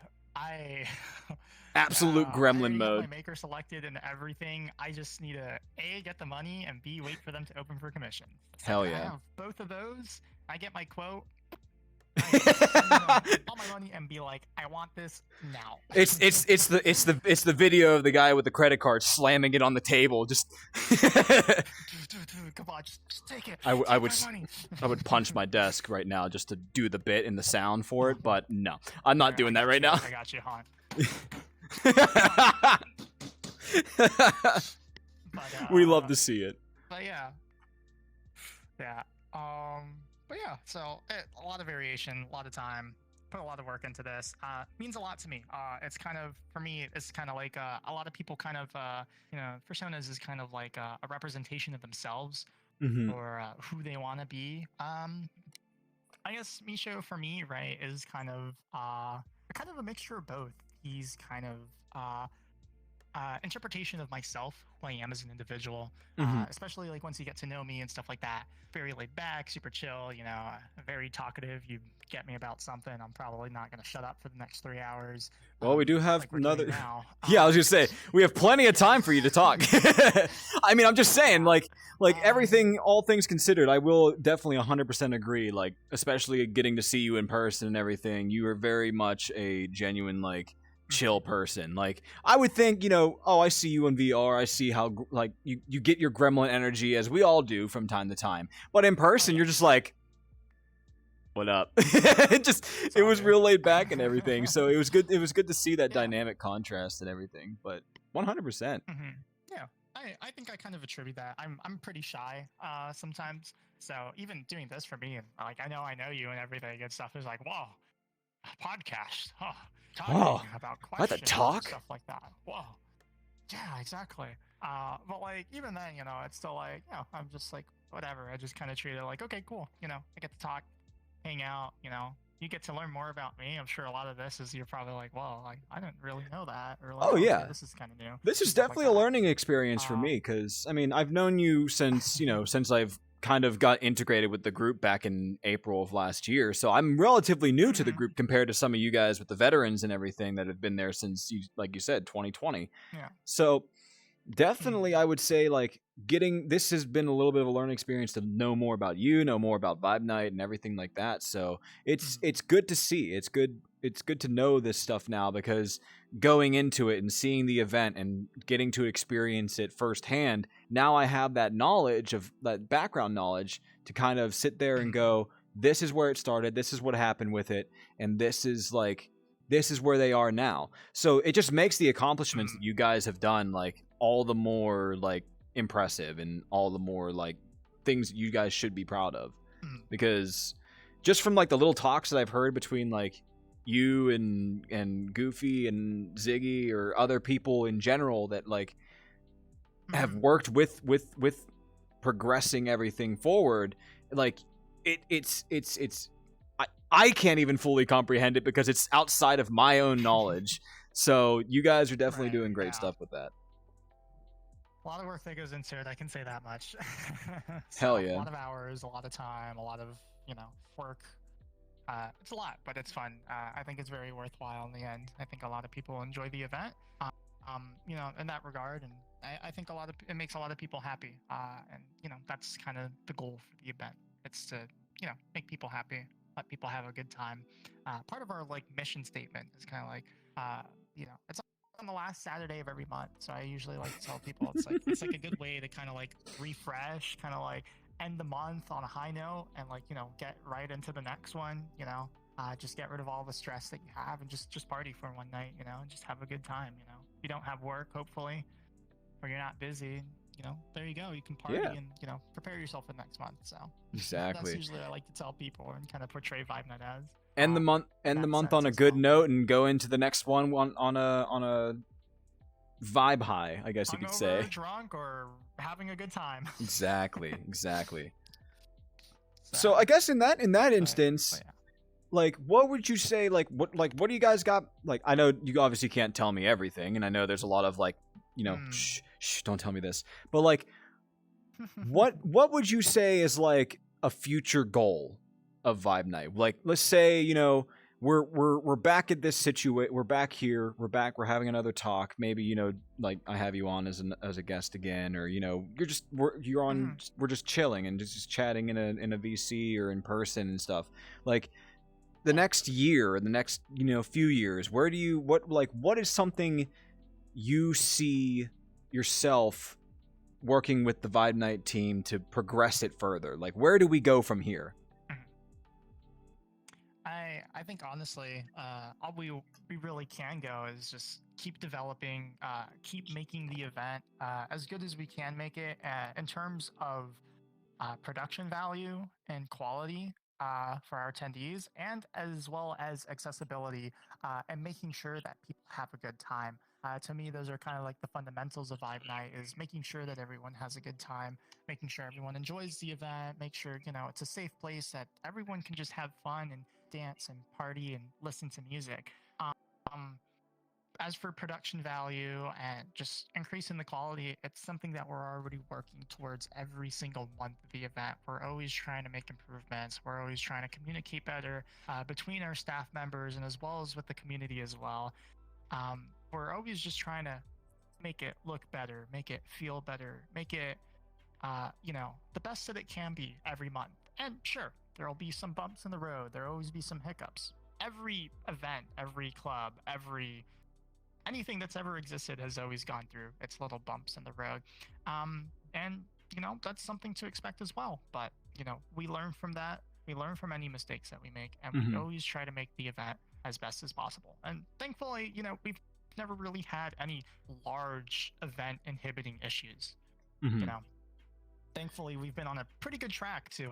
Absolute gremlin I mode. have my maker selected and everything. I just need to A, get the money, and B, wait for them to open for commission. Hell yeah. I have both of those. I get my quote. I send them all my money and be like, I want this now. It's the video of the guy with the credit card slamming it on the table. Just Come on, just take it. I would Take my money. I would punch my desk right now just to do the bit and the sound for it, but no, I'm not doing that right now. I got you, Han. We love to see it. But yeah. But yeah, so a lot of variation, a lot of time, put a lot of work into this. Means a lot to me. It's kind of, for me, it's kind of like a lot of people kind of, personas is kind of like a representation of themselves or who they want to be. I guess Misho for me, right, is kind of a mixture of both. He's kind of interpretation of myself, who I am as an individual, especially like once you get to know me and stuff like that. Very laid back, super chill, very talkative. You get me about something, I'm probably not going to shut up for the next 3 hours. Well, we do have like another. Now. Yeah, I was gonna say we have plenty of time for you to talk. I mean, I'm just saying, like everything, all things considered, I will definitely 100% agree. Like, especially getting to see you in person and everything, you are very much a genuine chill person. Like, I would think, I see you in VR, I see how you get your gremlin energy, as we all do from time to time, but in person you're just like, what up? It was real laid back and everything, so it was good to see that dynamic contrast and everything. But 100%. Yeah, I think I kind of attribute that. I'm pretty shy sometimes, so even doing this for me, and like I know you and everything and stuff is like, whoa, a podcast, talking about questions and stuff like that. Whoa. Yeah, exactly. But like even then, it's still like, I'm just like whatever. I just kind of treat it like, okay, cool. I get to talk, hang out. You get to learn more about me. I'm sure a lot of this is you're probably like, well, I didn't really know that. Or like, okay, this is kind of new. This is definitely a learning experience for me because I mean I've known you since since I've kind of got integrated with the group back in April of last year. So I'm relatively new to the group compared to some of you guys with the veterans and everything that have been there since, like you said, 2020. Yeah. So definitely I would say this has been a little bit of a learning experience to know more about you, know more about Vibe Night and everything like that. So it's good to see. It's good to know this stuff now, because going into it and seeing the event and getting to experience it firsthand, now I have that knowledge, of that background knowledge, to kind of sit there and go, this is where it started, this is what happened with it, and this is where they are now. So it just makes the accomplishments that you guys have done all the more impressive, and all the more things you guys should be proud of. Because just from the little talks that I've heard between you and Goofy and Ziggy, or other people in general that have worked with progressing everything forward, I can't even fully comprehend it because it's outside of my own knowledge. So you guys are definitely doing great stuff with that. A lot of work that goes into it, I can say that much. Hell yeah. A lot of hours, a lot of time, a lot of, work. It's a lot, but it's fun. I think it's very worthwhile in the end. I think a lot of people enjoy the event, in that regard, and I think it makes a lot of people happy. And that's kind of the goal for the event. It's to, make people happy, let people have a good time. Part of our mission statement is kind of it's on the last Saturday of every month. So I usually like to tell people it's a good way to kind of refresh, kind of end the month on a high note, and get right into the next one. Just get rid of all the stress that you have, and just party for one night. And just have a good time. If you don't have work, hopefully, or you're not busy, there you go. You can party and prepare yourself for next month. So exactly. That's usually what I like to tell people and kind of portray Vibe Night as. End the month on a good note, and go into the next one on a vibe high, I guess you could say. Drunk or having a good time. Exactly. So I guess in that instance, what would you say? What do you guys got? I know you obviously can't tell me everything, and I know there's a lot of shh, don't tell me this. But what would you say is like a future goal of Vibe Night? Like, let's say, you know, we're back at this situation. We're back here. We're back. We're having another talk. Maybe, you know, like I have you on as a guest again, or you know, you're on. We're just chilling and just chatting in a VC or in person and stuff. Like the next year, the next, you know, few years. Where do you what is something you see yourself working with the Vibe Night team to progress it further? Like, where do we go from here? I think honestly, all we really can go is just keep developing, keep making the event as good as we can make it in terms of production value and quality for our attendees, and as well as accessibility and making sure that people have a good time. To me, those are kind of like the fundamentals of Vibe Night: is making sure that everyone has a good time, making sure everyone enjoys the event, make sure, you know, it's a safe place that everyone can just have fun and dance and party and listen to music. Um, as for production value and just increasing the quality, it's something that we're already working towards every single month of the event. We're always trying to make improvements. We're always trying to communicate better between our staff members and as well as with the community as well. We're always just trying to make it look better, make it feel better, make it, you know, the best that it can be every month. And sure, there will be some bumps in the road. There will always be some hiccups. Every event, every club, anything that's ever existed has always gone through its little bumps in the road. And, you know, that's something to expect as well. But, you know, we learn from that. We learn from any mistakes that we make, and we always try to make the event as best as possible. And thankfully, you know, we've never really had any large event inhibiting issues. You know, thankfully, we've been on a pretty good track to,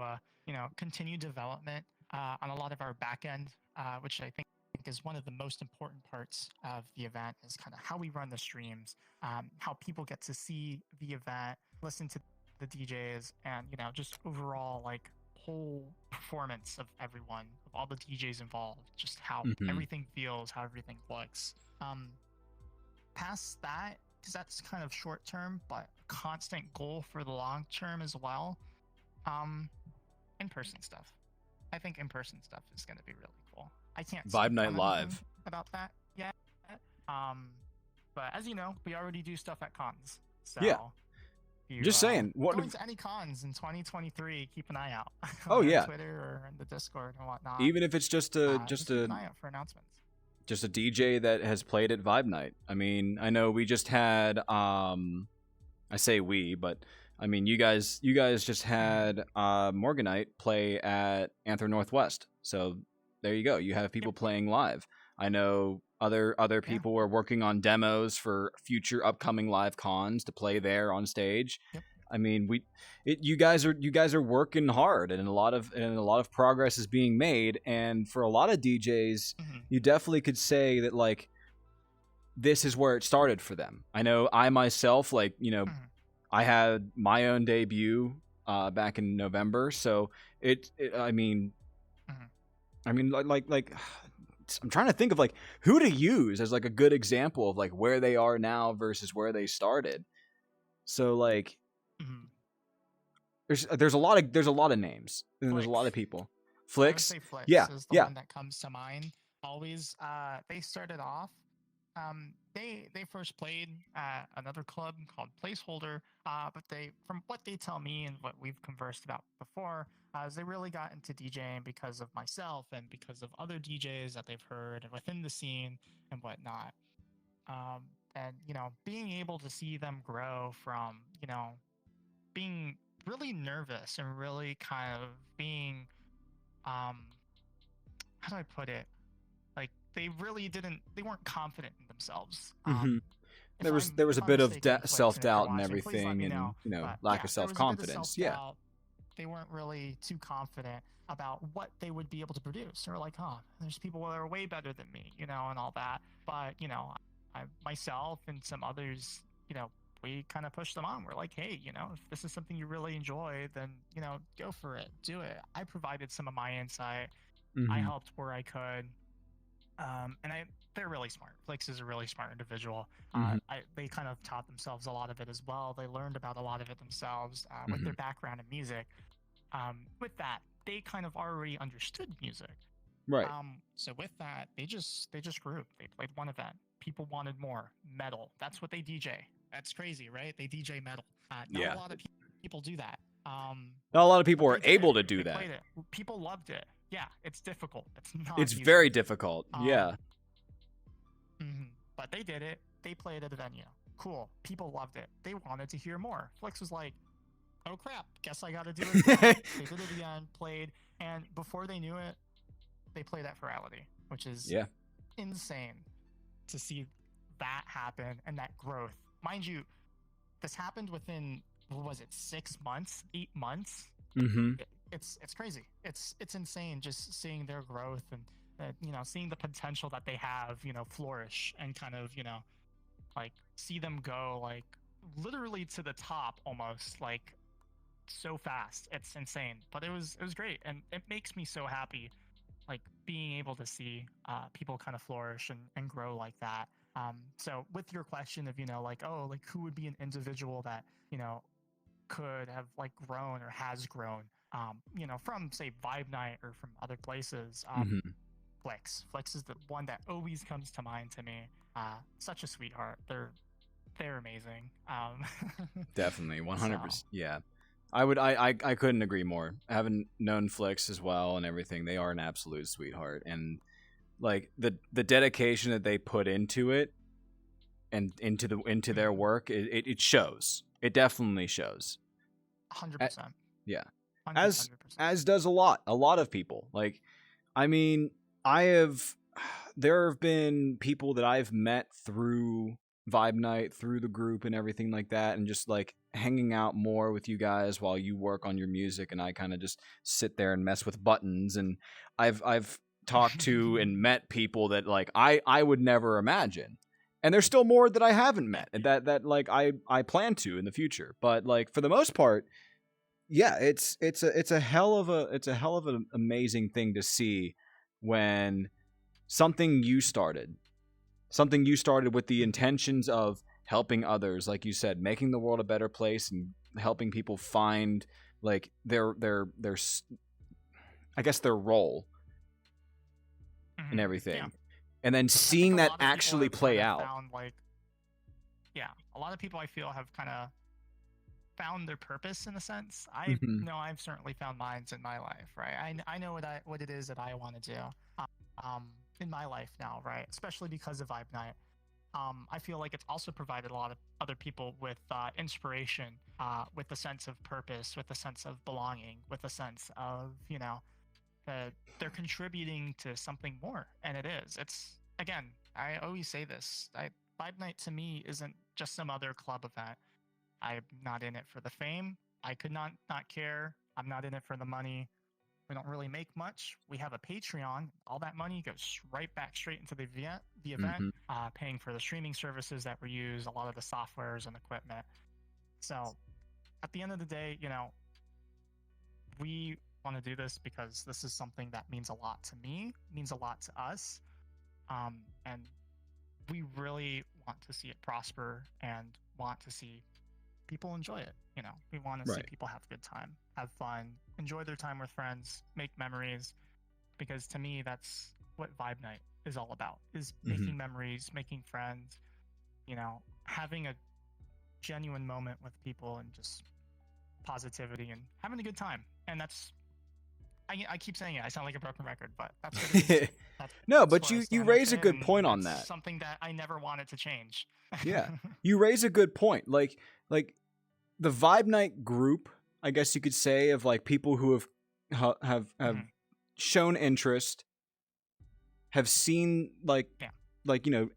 you know, continue development on a lot of our back end, which I think is one of the most important parts of the event, is kind of how we run the streams, how people get to see the event, listen to the DJs, and, you know, just overall like whole performance of everyone, of all the DJs involved, just how everything feels, how everything looks. Past that, because that's kind of short term, but a constant goal for the long term as well. In-person stuff. I think in-person stuff is going to be really cool. I can't Vibe Night Live about that yet. But as you know, we already do stuff at cons. So yeah. Just saying, what going to any cons in 2023? Keep an eye out. Oh yeah, Twitter or in the Discord and whatnot. Even if it's just keep an eye out for announcements. Just a DJ that has played at Vibe Night. I mean, I know we just had I say we, but I mean you guys just had Morganite play at Anther Northwest. So there you go. You have people playing live. I know other people are working on demos for future upcoming live cons to play there on stage. Yep. I mean, you guys are working hard, and a lot of progress is being made. And for a lot of DJs, you definitely could say that like this is where it started for them. I know I myself, like, you know, I had my own debut back in November, so I mean, like I'm trying to think of like who to use as like a good example of like where they are now versus where they started. So like, there's a lot of names and there's a lot of people. Flix, I would say Flix is the one that comes to mind. Always, they started off. They first played at another club called Placeholder, but from what they tell me and what we've conversed about before, is they really got into DJing because of myself and because of other DJs that they've heard and within the scene and whatnot. And, you know, being able to see them grow from, you know, being really nervous and really kind of being, how do I put it? Like they weren't confident in themselves. There was a bit of self-doubt and everything, and you know, lack of self-confidence. Yeah, they weren't really too confident about what they would be able to produce. They were like, "Oh, there's people that are way better than me," you know, and all that. But you know, myself and some others, you know, we kind of pushed them on. We're like, "Hey, you know, if this is something you really enjoy, then you know, go for it, do it." I provided some of my insight. I helped where I could. They're really smart. Flix is a really smart individual. Mhm. They kind of taught themselves a lot of it as well. They learned about a lot of it themselves with their background in music. With that, they kind of already understood music. Right. So with that, they just grew. They played one event. People wanted more metal. That's what they DJ. That's crazy, right? They DJ metal. Not Yeah. a lot of people do that. Not a lot of people But are they did able it. to do They that. played it. People loved it. Yeah, it's difficult. It's not It's easy. very difficult. Yeah. But they did it. They played at the venue. Cool. People loved it. They wanted to hear more. Flix was like, oh crap, guess I got to do it again. They did it again, played, and before they knew it, they played at Virality, which is insane to see that happen and that growth. Mind you, this happened within, what was it, 6 months, 8 months? It's crazy. It's insane just seeing their growth and seeing the potential that they have, flourish and kind of, like see them go like literally to the top almost, like so fast. It's insane. But it was great, and it makes me so happy, like being able to see people kind of flourish and grow like that. So with your question of like, oh, like who would be an individual that could have like grown or has grown from say Vibe Night or from other places, Flix is the one that always comes to mind to me. Such a sweetheart. They're amazing. Definitely 100%. Yeah. I couldn't agree more. Having known Flix as well and everything, they are an absolute sweetheart, and like the dedication that they put into it and into their work, it shows. It definitely shows. 100%. Yeah. 100%. As does a lot of people. Like, I mean, there have been people that I've met through Vibe Night, through the group and everything like that, and just like hanging out more with you guys while you work on your music, and I kind of just sit there and mess with buttons. And I've talked to and met people that like I would never imagine. And there's still more that I haven't met, and that like I plan to in the future. But like for the most part, yeah, it's a hell of an amazing thing to see when something you started with the intentions of helping others, like you said, making the world a better place and helping people find like their I guess their role and everything. Yeah. And then seeing that actually play out. Found, like, yeah, a lot of people I feel have kind of found their purpose in a sense. I know I've certainly found mine in my life, right? I know what it is that I want to do in my life now, right? Especially because of Vibe Night. I feel like it's also provided a lot of other people with inspiration, with a sense of purpose, with a sense of belonging, with a sense of, they're contributing to something more. And it is. It's, again, I always say this. Vibe Night to me isn't just some other club event. I'm not in it for the fame. I could not care. I'm not in it for the money. We don't really make much. We have a Patreon. All that money goes right back straight into the event, paying for the streaming services that we use, a lot of the softwares and equipment. So at the end of the day, we want to do this because this is something that means a lot to me, means a lot to us. And we really want to see it prosper and want to see people enjoy it. We want to see people have a good time, have fun, enjoy their time with friends, make memories, because to me that's what Vibe Night is all about, is making memories, making friends, having a genuine moment with people and just positivity and having a good time. And that's, I keep saying it, I sound like a broken record, but that's what it is. No, but you raise a good point on that. Something that I never wanted to change. Yeah, you raise a good point. Like the Vibe Night group, I guess you could say, of like people who have shown interest, have seen like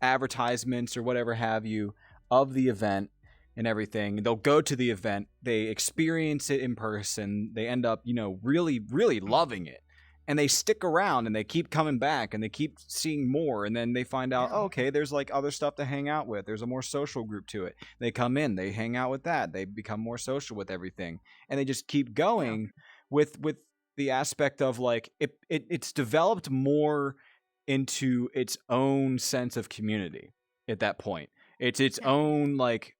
advertisements or whatever have you of the event and everything. They'll go to the event, they experience it in person, they end up really really loving it, and they stick around and they keep coming back and they keep seeing more, and then they find out, okay, there's like other stuff to hang out with, there's a more social group to it. They come in, they hang out with that, they become more social with everything, and they just keep going with the aspect of like it's developed more into its own sense of community at that point. It's its own like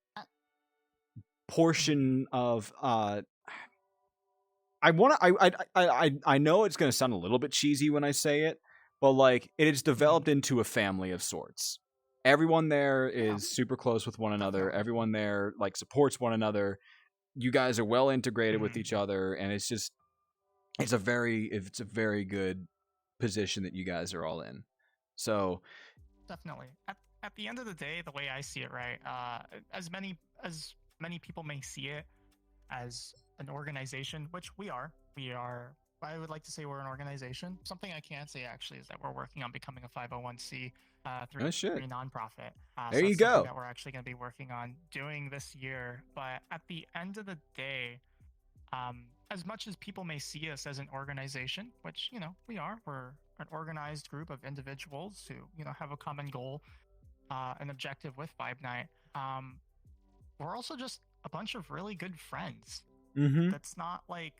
portion of I know it's going to sound a little bit cheesy when I say it, but like it is developed into a family of sorts. Everyone there is super close with one another. Everyone there like supports one another. You guys are well integrated with each other, and it's a very good position that you guys are all in. So definitely at the end of the day, the way I see it, right? As many people may see it as an organization, which we are. I would like to say we're an organization. Something I can say actually is that we're working on becoming a 501c through a nonprofit. There so you it's go. something that we're actually going to be working on doing this year. But at the end of the day, as much as people may see us as an organization, which we are, we're an organized group of individuals who have a common goal, an objective with Vibe Night. We're also just a bunch of really good friends. That's not like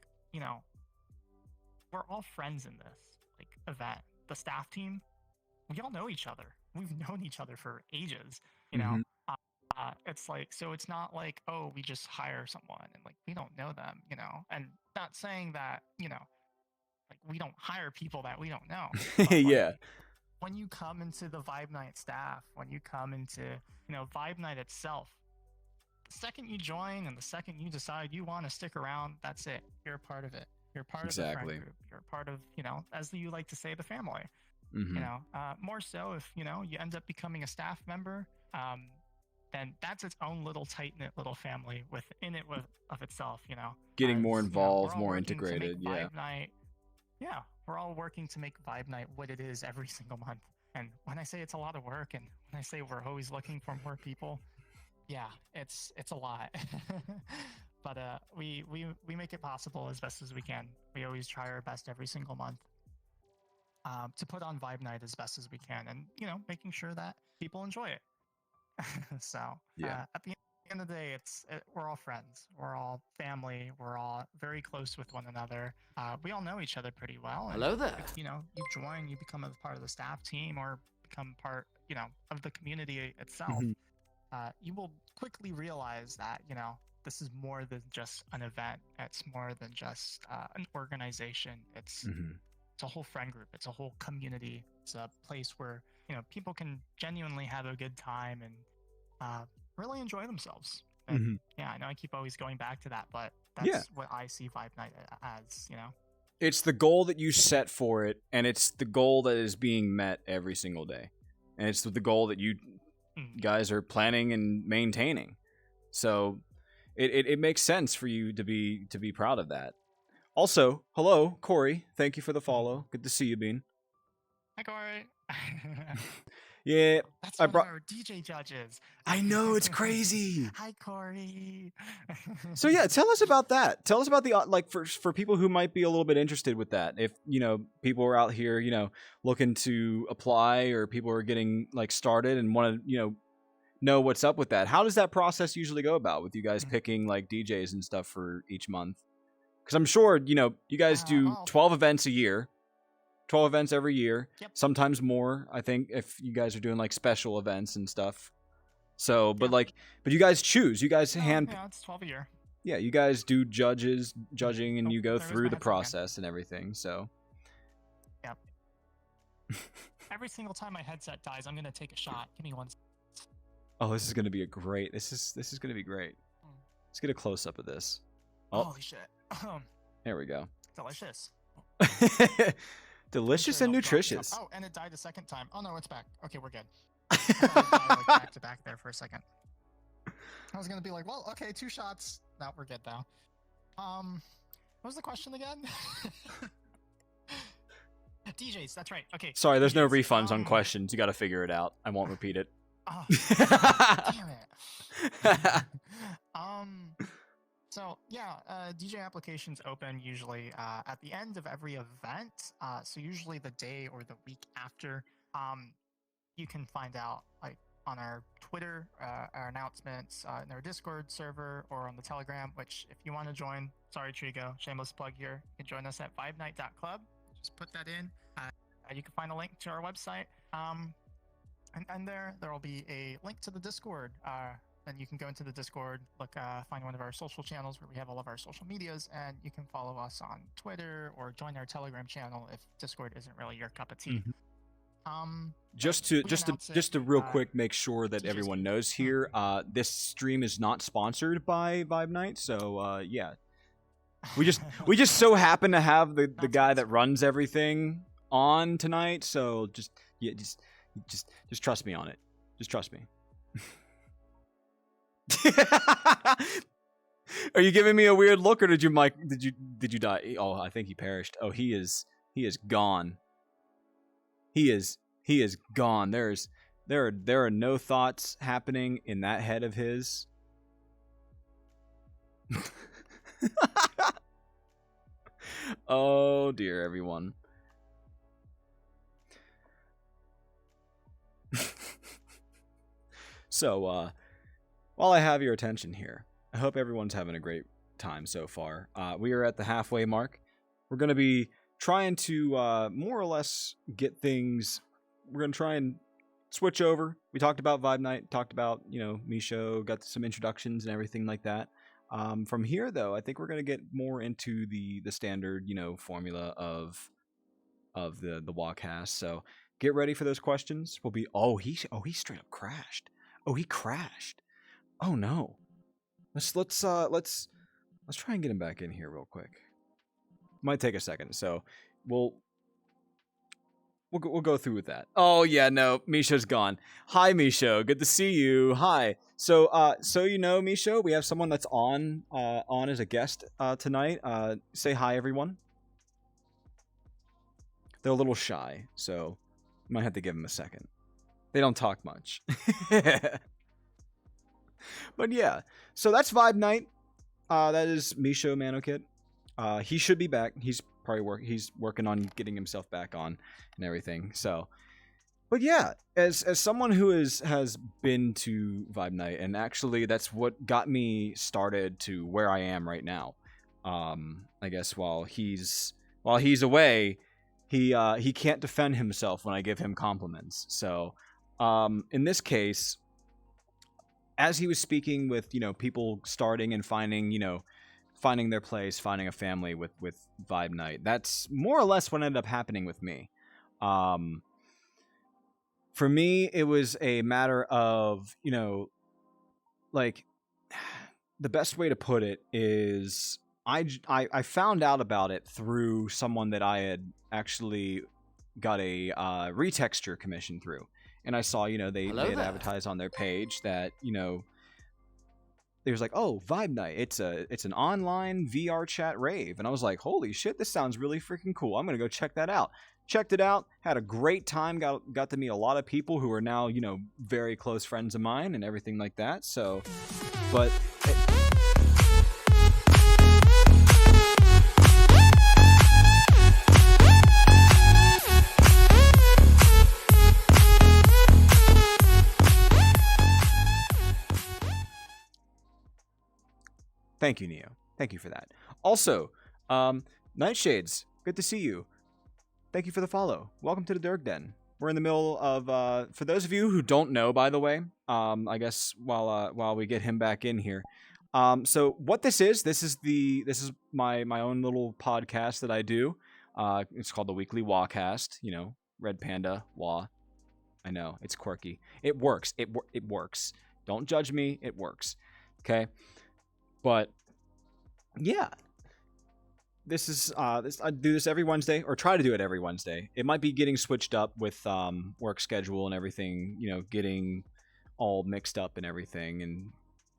we're all friends in this like event. The staff team, we all know each other. We've known each other for ages. It's like, so it's not like, oh, we just hire someone and like we don't know them. And not saying that like we don't hire people that we don't know. But, like, when you come into the Vibe Night staff, when you come into Vibe Night itself, the second you join and the second you decide you want to stick around, that's it. You're a part of it. You're part of the friend group. You're part of, as you like to say, the family. More so if, you end up becoming a staff member, then that's its own little tight-knit little family within it of itself, Getting more involved, more integrated. Vibe Night, we're all working to make Vibe Night what it is every single month. And when I say it's a lot of work, and when I say we're always looking for more people, it's a lot. But we make it possible as best as we can. We always try our best every single month to put on Vibe Night as best as we can, and making sure that people enjoy it. So at the end of the day, we're all friends, we're all family, we're all very close with one another. We all know each other pretty well. And Hello there. if, you join, you become a part of the staff team or become part of the community itself. You will quickly realize that this is more than just an event. It's more than just an organization. It's a whole friend group. It's a whole community. It's a place where people can genuinely have a good time and really enjoy themselves. And I know I keep always going back to that, but that's what I see Vibe Night as. It's the goal that you set for it, and it's the goal that is being met every single day, and it's the goal that you guys are planning and maintaining. So it makes sense for you to be proud of that. Also, hello, Corey. Thank you for the follow. Good to see you, Bean. Hi, Corey. Yeah, that's one of our DJ judges. I know, it's crazy. Hi, Corey. So yeah, tell us about that. Tell us about the like for people who might be a little bit interested with that. If people are out here, looking to apply, or people are getting like started and want to know what's up with that. How does that process usually go about with you guys picking like DJs and stuff for each month? Because I'm sure you guys do 12 events a year. 12 events every year, sometimes more, I think, if you guys are doing like special events and stuff. So, but you guys choose. You guys it's 12 a year. Yeah, you guys do judging, and you go through the process and everything. So, yep. Every single time my headset dies, I'm gonna take a shot. Give me one. Oh, this is gonna be great. This is gonna be great. Let's get a close up of this. Oh. Holy shit! There we go. Delicious. Delicious and nutritious. Oh, and it died a second time. Oh no, it's back. Okay, we're good. I thought it died, like, back to back there for a second. I was gonna be like, well, okay, 2 shots. No, we're good though. What was the question again? DJs, that's right. Okay. Sorry, there's no refunds on questions. You got to figure it out. I won't repeat it. Oh, damn it. So yeah, DJ applications open usually at the end of every event. So usually the day or the week after. You can find out like on our Twitter, our announcements in our Discord server, or on the Telegram. Which, if you want to join, sorry Trigo, shameless plug here. You can join us at vibenight.club. Just put that in. you can find a link to our website. And there will be a link to the Discord. And you can go into the Discord, find one of our social channels where we have all of our social medias, and you can follow us on Twitter or join our Telegram channel if Discord isn't really your cup of tea. Just to real quick make sure that everyone knows here, this stream is not sponsored by Vibe Night, so yeah. We just so happen to have the guy that runs everything on tonight, so just trust me on it. Just trust me. Are you giving me a weird look, or did you die? Oh, I think he perished. Oh, he is gone. He is gone. There are no thoughts happening in that head of his. Oh dear, everyone. So, while I have your attention here, I hope everyone's having a great time so far. We are at the halfway mark. We're going to be trying to more or less get things. We're going to try and switch over. We talked about Vibe Night, talked about, Misho, got some introductions and everything like that. From here, though, I think we're going to get more into the standard, formula of the WahCast. So get ready for those questions. We'll be he straight up crashed. Oh, he crashed. Oh no. Let's try and get him back in here real quick. Might take a second, so we'll go through with that. Oh yeah, no, Misho's gone. Hi Misho, good to see you. Hi. So Misho, we have someone that's on as a guest tonight. Say hi everyone. They're a little shy, so might have to give them a second. They don't talk much. But yeah, so that's Vibe Night. That is MishoManokit. He should be back. He's working on getting himself back on and everything. So, but yeah, as someone who has been to Vibe Night, and actually that's what got me started to where I am right now. I guess while he's away, he can't defend himself when I give him compliments. So, in this case, as he was speaking with, people starting and finding their place, finding a family with Vibe Night, that's more or less what ended up happening with me. For me, it was a matter of, the best way to put it is I found out about it through someone that I had actually got a retexture commission through. And I saw, they had advertised on their page that, they was like, oh, Vibe Night, it's an online VR chat rave. And I was like, holy shit, this sounds really freaking cool. I'm going to go check that out. Checked it out, had a great time, got to meet a lot of people who are now, very close friends of mine and everything like that. So, but... Thank you, Neo. Thank you for that. Also, Nightshades, good to see you. Thank you for the follow. Welcome to the Dirk Den. We're in the middle of, for those of you who don't know, by the way, I guess while we get him back in here. So what this is my own little podcast that I do. It's called the Weekly WahCast. Red Panda Wah. I know it's quirky. It works. It works. Don't judge me. It works. Okay. But yeah, this is I do this every Wednesday, or try to do it every Wednesday. It might be getting switched up with work schedule and everything, getting all mixed up and everything.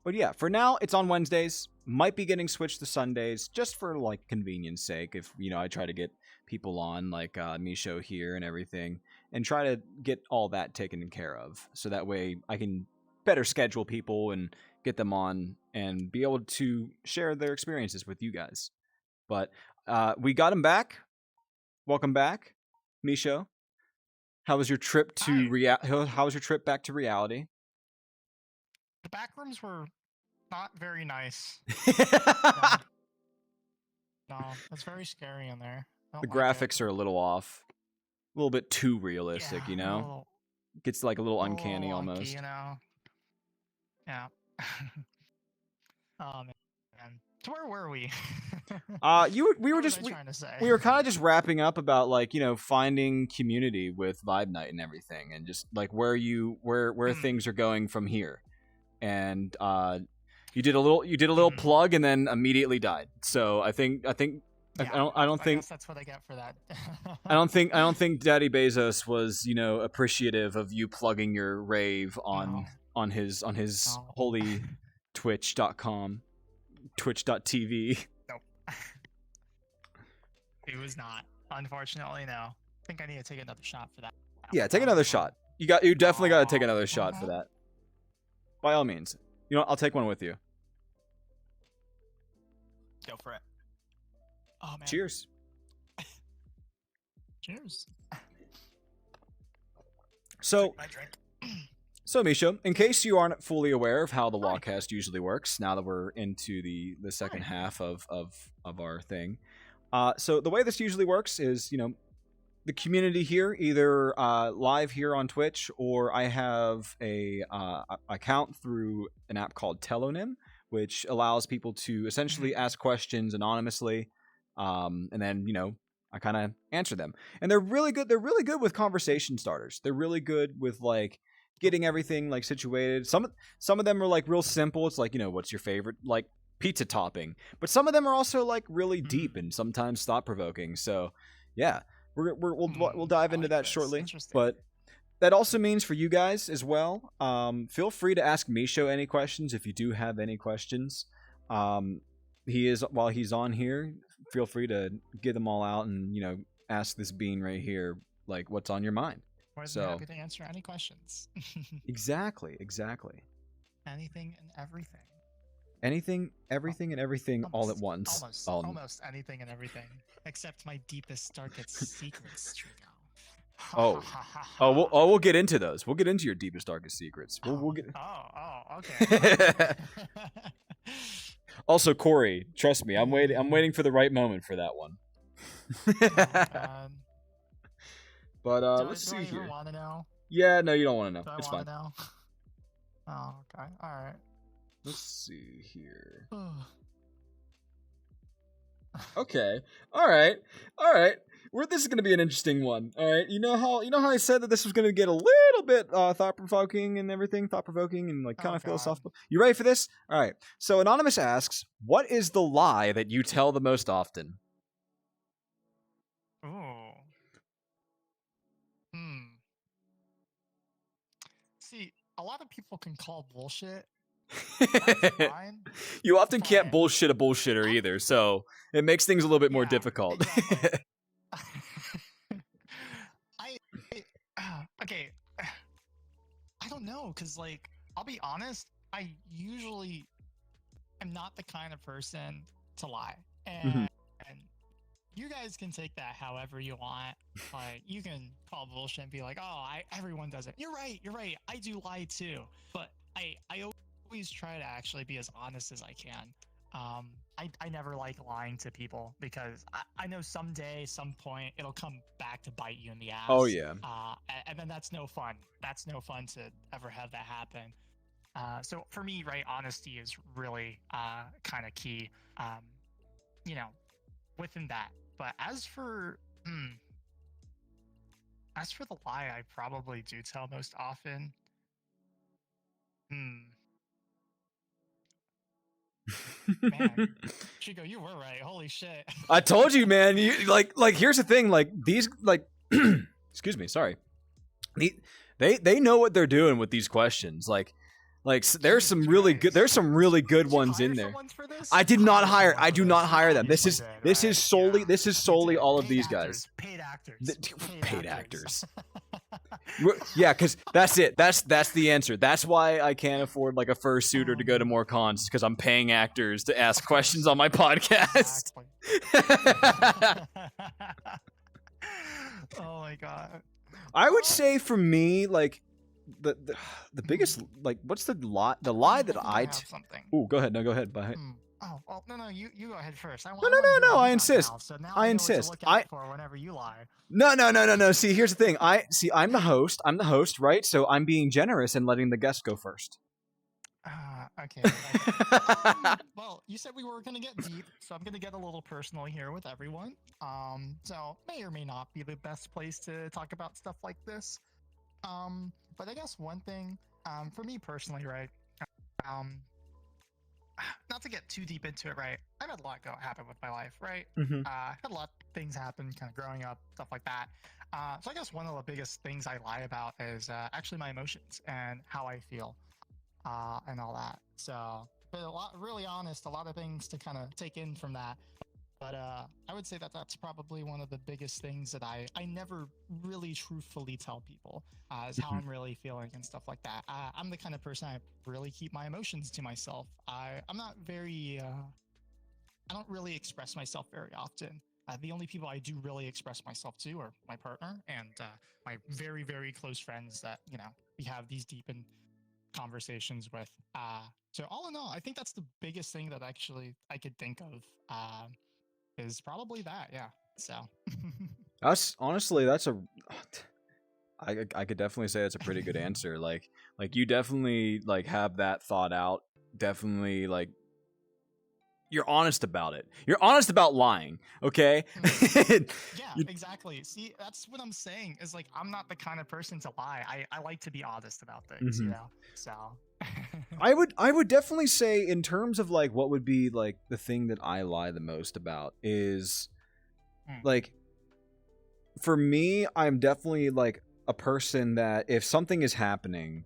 But yeah, for now it's on Wednesdays. Might be getting switched to Sundays just for convenience sake. If I try to get people on like Misho here and everything, and try to get all that taken care of, so that way I can better schedule people and get them on and be able to share their experiences with you guys. But we got him back. Welcome back, Misho. How was your trip to How was your trip back to reality? The back rooms were not very nice. No, it's very scary in there. The graphics are a little off. little bit too realistic, Yeah, you a know? little- Gets like a little a uncanny little wonky, almost. you know. Yeah. Oh man. So where were we? We were What was just I trying to say? we were kind of just wrapping up about like, you know, finding community with Vibe Night and everything, and just like where things are going from here. And you did a little plug and then immediately died. So I think Yeah, I don't I think guess that's what I get for that. I don't think Daddy Bezos was, you know, appreciative of you plugging your rave on his No. holy twitch.com, twitch.tv. Nope. It was not. Unfortunately, no. I think I need to take another shot for that. Yeah, take another shot. You definitely got to take another shot for that. By all means. You know what? I'll take one with you. Go for it. Oh man. Cheers. Cheers. So, My drink. Misho, in case you aren't fully aware of how the WahCast usually works, now that we're into the second half of our thing, so the way this usually works is, you know, the community here, either live here on Twitch, or I have a account through an app called Telonym, which allows people to essentially ask questions anonymously, and then, you know, I kind of answer them. And they're really good. They're really good with conversation starters. They're really good with like getting everything like situated. Some of them are like real simple. It's like, you know, what's your favorite like pizza topping? But some of them are also like really deep and sometimes thought provoking. So yeah, we'll dive into that shortly. But that also means for you guys as well, feel free to ask Misho any questions if you do have any questions. While he's on here, feel free to get them all out and, you know, ask this bean right here, like, what's on your mind. More than happy to answer any questions. Exactly. Anything and everything. Anything, everything, and everything all at once. Almost anything and everything, except my deepest, darkest secrets, Oh, Trico. we'll get into those. We'll get into your deepest, darkest secrets. We'll get. Okay. Also, Corey, trust me, I'm waiting for the right moment for that one. But let's see here. Do I want to know? Yeah, no, you don't want to know. Do I it's fine. Know? Oh, okay. All right. Let's see here. Okay. All right. This is going to be an interesting one. All right. You know how I said that this was going to get a little bit thought-provoking and everything, thought-provoking and like kind of philosophical. You ready for this? All right. So Anonymous asks, "What is the lie that you tell the most often?" Ooh. See, a lot of people can call bullshit. That's fine. You often can't bullshit a bullshitter either, so it makes things a little bit more difficult. Exactly. Okay. I don't know, because, like, I'll be honest, I usually am not the kind of person to lie. And you guys can take that however you want. Like, you can call bullshit and be like, oh, everyone does it. You're right. I do lie too. But I always try to actually be as honest as I can. I never like lying to people because I know someday, some point, it'll come back to bite you in the ass. Oh, yeah. And then that's no fun. That's no fun to ever have that happen. So for me, right, honesty is really kind of key, you know, within that. But as for the lie I probably do tell most often, man, Chico, you were right. Holy shit. I told you, man. You like here's the thing, like these like excuse me, sorry. They know what they're doing with these questions. Like there's some really good ones in there. I do not hire them. This is solely all of these guys. Paid actors. Yeah, because that's it. That's the answer. That's why I can't afford like a fursuit to go to more cons, because I'm paying actors to ask questions on my podcast. Oh my god. I would say for me, like the biggest, like, what's the lie that I have something. Ooh, go ahead. No, go ahead. Oh, well, no, you go ahead first. I No, want to hear what I you got insist. now, so now I I know what to insist. look out for whenever you lie. No. See, here's the thing. I'm the host. I'm the host, right? So I'm being generous and letting the guest go first. Okay. Well, you said we were gonna get deep, so I'm gonna get a little personal here with everyone. So may or may not be the best place to talk about stuff like this. But I guess one thing, for me personally, right? Um, not to get too deep into it, right? I've had a lot happen with my life, right? Mm-hmm. Had a lot of things happen, kind of growing up, stuff like that. So I guess one of the biggest things I lie about is actually my emotions and how I feel, and all that. So, but really honest, a lot of things to kind of take in from that. But I would say that that's probably one of the biggest things that I never really truthfully tell people, is how I'm really feeling and stuff like that. I'm the kind of person I really keep my emotions to myself. I'm not very I don't really express myself very often. The only people I do really express myself to are my partner and my very, very close friends that, we have these deep and conversations with. So all in all, I think that's the biggest thing that actually I could think of, is probably that. Yeah. So That's honestly, I could definitely say it's a pretty good answer. Like you definitely like have that thought out. Definitely like you're honest about it. You're honest about lying, okay? yeah, exactly. See, that's what I'm saying is like I'm not the kind of person to lie. I like to be honest about things, So I would definitely say in terms of like what would be like the thing that I lie the most about is like for me, I'm definitely like a person that if something is happening,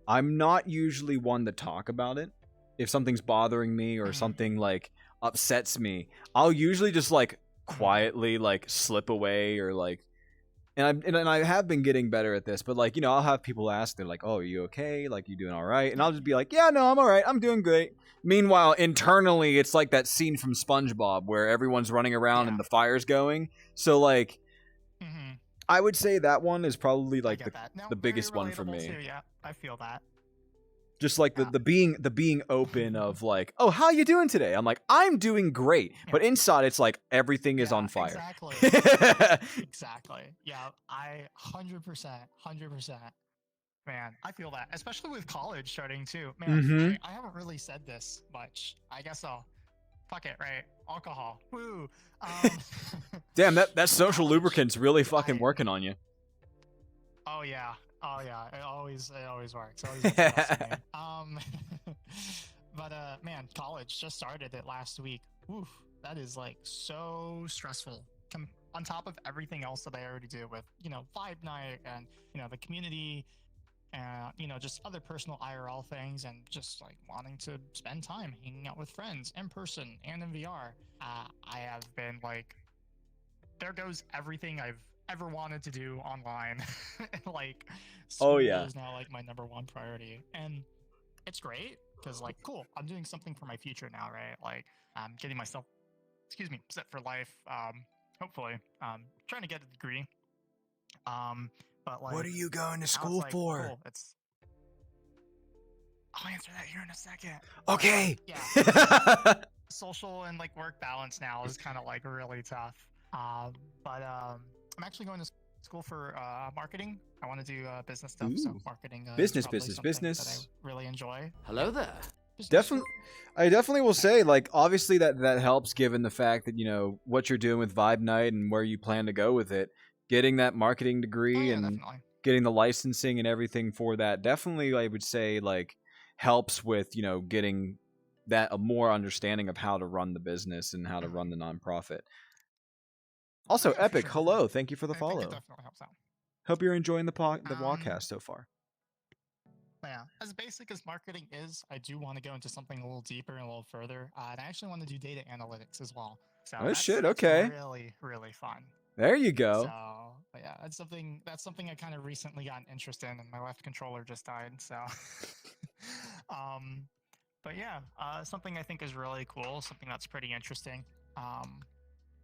I'm not usually one to talk about it. If something's bothering me or something like upsets me, I'll usually just like quietly like slip away or like and I have been getting better at this, but like, I'll have people ask, they're like, "Oh, are you okay? Like, you doing all right?" And I'll just be like, "Yeah, no, I'm all right. I'm doing great." Meanwhile, internally, it's like that scene from SpongeBob where everyone's running around and the fire's going. So like, I would say that one is probably like the biggest one for me. Too, yeah, I feel that. Just like the being open of like, "Oh, how you doing today?" I'm like, "I'm doing great," but inside it's like everything is on fire. Exactly. Exactly. Yeah, I 100%. Man, I feel that, especially with college starting too. Man, I haven't really said this much. I guess I'll fuck it, right? Alcohol. Woo. Damn, that social lubricant's really fucking working on you. Oh yeah. It always works. It always works for me. But man, college just started it last week. Oof, that is like so stressful. On top of everything else that I already do with, Vibe Night and, the community and, just other personal IRL things and just like wanting to spend time hanging out with friends in person and in VR. I have been like, there goes everything I've ever wanted to do online. Like, school is now like my number one priority. And it's great because like, cool, I'm doing something for my future now, right? Like, I'm getting myself, set for life. Hopefully, trying to get a degree. But like, what are you going to school for? Cool, I'll answer that here in a second. Okay. Yeah. Social and like work balance now is kind of like really tough. But I'm actually going to school for marketing. I want to do business stuff. Ooh. So marketing, business that I really enjoy. Hello there. Definitely, I definitely will say, like, obviously that helps given the fact that what you're doing with Vibe Night and where you plan to go with it. Getting that marketing degree and definitely. Getting the licensing and everything for that definitely, I would say, like, helps with getting that a more understanding of how to run the business and how to run the nonprofit. Also, Epic, hello, thank you for the follow. I think it definitely helps out. Hope you're enjoying the WahCast so far. Yeah, as basic as marketing is, I do want to go into something a little deeper and a little further. And I actually want to do data analytics as well. So that's okay. Really, really fun. There you go. So yeah, that's something I kind of recently got an interest in, and my left controller just died. So, but yeah, something I think is really cool, something that's pretty interesting.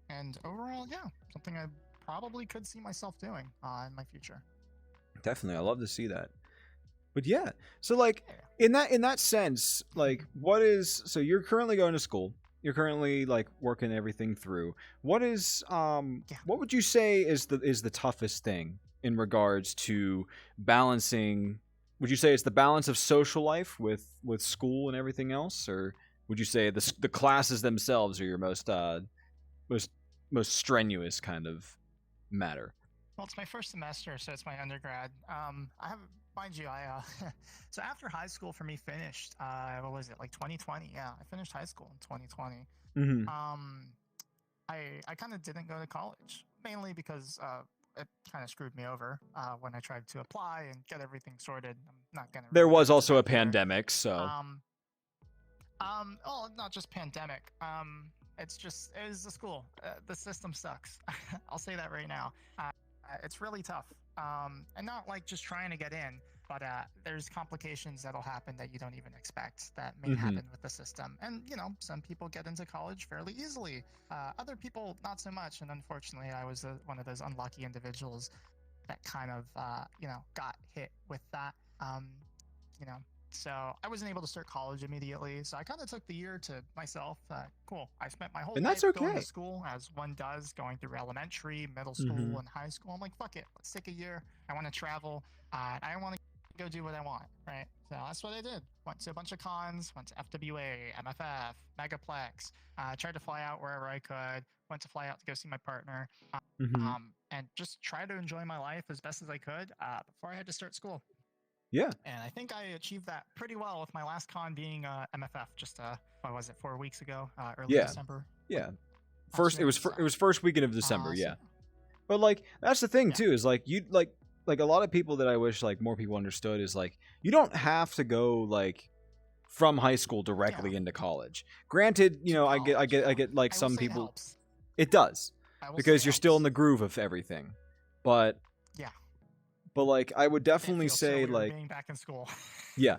And overall, yeah, something I probably could see myself doing in my future. Definitely, I love to see that. But yeah, so like in that sense, like so you're currently going to school. You're currently like working everything through. What is what would you say is the toughest thing in regards to balancing? Would you say it's the balance of social life with school and everything else, or would you say the classes themselves are your most most strenuous kind of matter? Well, it's my first semester, so it's my undergrad. I have, mind you, so after high school for me finished, what was it, like 2020? Yeah, I finished high school in 2020. Mm-hmm. I kind of didn't go to college, mainly because it kind of screwed me over when I tried to apply and get everything sorted. I'm not gonna. There Really was get into also a that here. pandemic, so. Oh, not just pandemic. It's just it was the school. The system sucks. I'll say that right now. It's really tough. And not like just trying to get in, but there's complications that'll happen that you don't even expect that may happen with the system. And some people get into college fairly easily. Other people not so much. And unfortunately, I was one of those unlucky individuals that kind of got hit with that. So I wasn't able to start college immediately. So I kind of took the year to myself. Cool. I spent my whole life going to school, as one does, going through elementary, middle school, and high school. I'm like, fuck it. Let's take a year. I want to travel. I want to go do what I want, right? So that's what I did. Went to a bunch of cons, went to FWA, MFF, Megaplex, tried to fly out wherever I could, went to fly out to go see my partner, and just try to enjoy my life as best as I could before I had to start school. Yeah. And I think I achieved that pretty well with my last con being MFF just what was it, 4 weeks ago, early December. Yeah. It was first weekend of December, yeah. But like that's the thing too, is like you like a lot of people that I wish like more people understood is like you don't have to go like from high school directly into college. Granted, I get like some people it does. Because you're still in the groove of everything. But But like I would definitely say like being back in school. Yeah.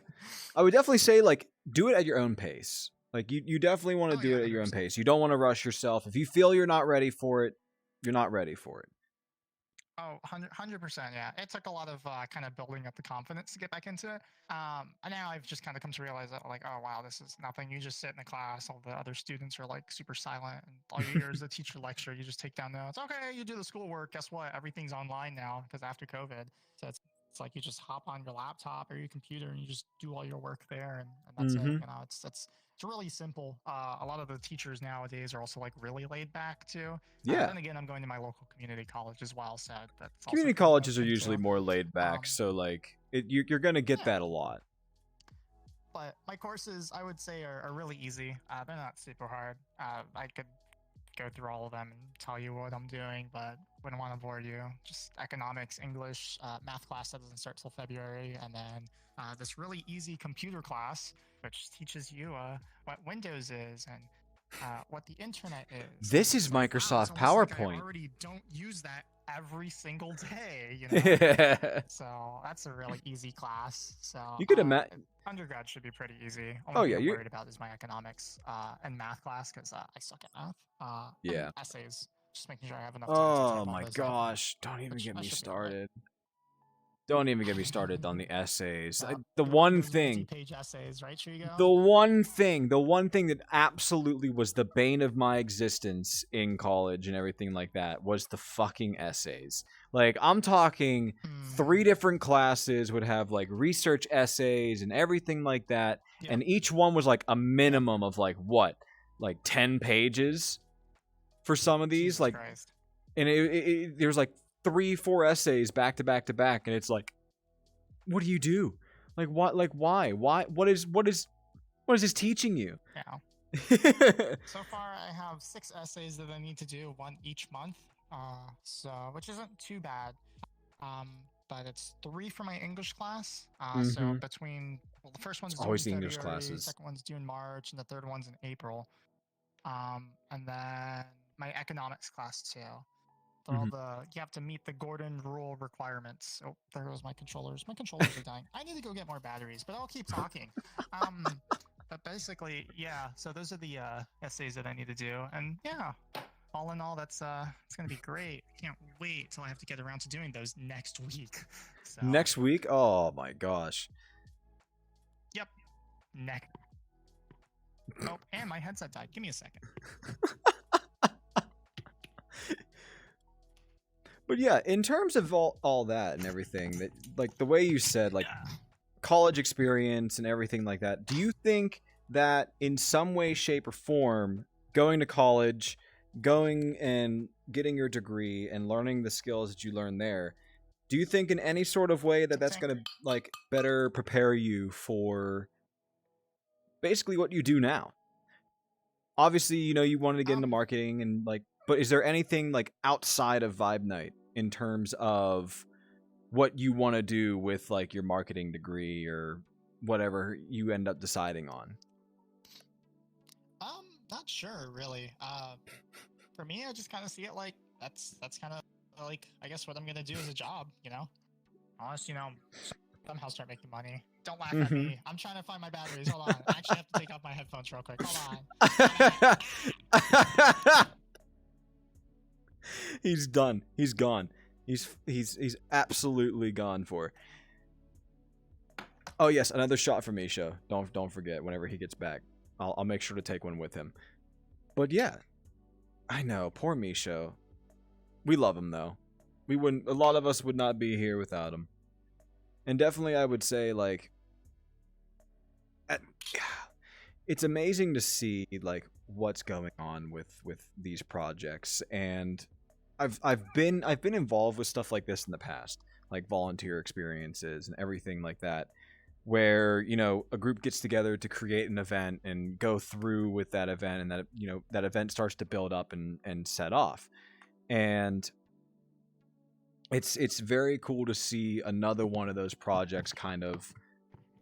I would definitely say like do it at your own pace. Like you definitely want to do it at your own pace. You don't want to rush yourself. If you feel you're not ready for it, you're not ready for it. Oh, 100%, yeah. It took a lot of kind of building up the confidence to get back into it. And now I've just kind of come to realize that, like, oh, wow, this is nothing. You just sit in a class. All the other students are, like, super silent. And all you hear is the teacher lecture. You just take down notes. Okay, you do the schoolwork. Guess what? Everything's online now because after COVID. So it's like you just hop on your laptop or your computer and you just do all your work there. And that's it. It's really simple. A lot of the teachers nowadays are also like really laid back too. Yeah. Then again, I'm going to my local community college as well, so that's community colleges are usually more laid back. So like you're gonna get that a lot. But my courses, I would say, are really easy. They're not super hard. I could go through all of them and tell you what I'm doing, but wouldn't want to bore you. Just economics, English, math class that doesn't start till February, and then this really easy computer class, which teaches you what Windows is and what the internet is. This is Microsoft PowerPoint. Like I already don't use that every single day, So that's a really easy class. So you could imagine undergrad should be pretty easy. Only thing I'm worried about is my economics and math class because I suck at math. And essays. Just making sure I have enough time. Oh my gosh! Don't even get me started. Don't even get me started on the essays. The one thing, essays, right, the one thing that absolutely was the bane of my existence in college and everything like that was the fucking essays. Like, I'm talking 3 different classes would have like research essays and everything like that, and each one was like a minimum of like 10 pages for some of these. Jesus Christ. And there's like 3-4 essays back to back to back, and it's like, what do you do? Like what? Like why? What is this teaching you? Yeah. So far, I have 6 essays that I need to do, 1 each month. Which isn't too bad. But it's 3 for my English class. So between the first one's always due in the English February, classes. Second one's due in March, and the third one's in April. And then my economics class too. You have to meet the Gordon rule requirements. Oh, there goes my controllers. My controllers are dying. I need to go get more batteries, but I'll keep talking. But basically, yeah. So those are the essays that I need to do, and yeah, all in all, that's it's gonna be great. I can't wait till I have to get around to doing those next week. So, Next week? Oh my gosh. yep, next. Oh, and my headset died. Give me a second. But yeah, in terms of all that and everything, that like the way you said, like college experience and everything like that, do you think that in some way, shape, or form, going to college, going and getting your degree and learning the skills that you learn there, do you think in any sort of way that that's going to like better prepare you for basically what you do now? Obviously, you know, you wanted to get into marketing and like, but is there anything like outside of Vibe Night in terms of what you want to do with like your marketing degree or whatever you end up deciding on? Not sure really. For me, I just kind of see it like that's kind of like I guess what I'm gonna do as a job, you know. Unless somehow start making money. Don't laugh at me. I'm trying to find my batteries. Hold on. I actually have to take off my headphones real quick. Hold on. He's done. He's gone. He's absolutely gone for. Oh yes, another shot for Misho. Don't forget whenever he gets back. I'll make sure to take one with him. But yeah, I know, poor Misho. We love him though. We wouldn't. A lot of us would not be here without him. And definitely, I would say like, it's amazing to see like what's going on with these projects. And I've been involved with stuff like this in the past, like volunteer experiences and everything like that, where you know a group gets together to create an event and go through with that event, and that you know that event starts to build up and set off, and it's very cool to see another one of those projects kind of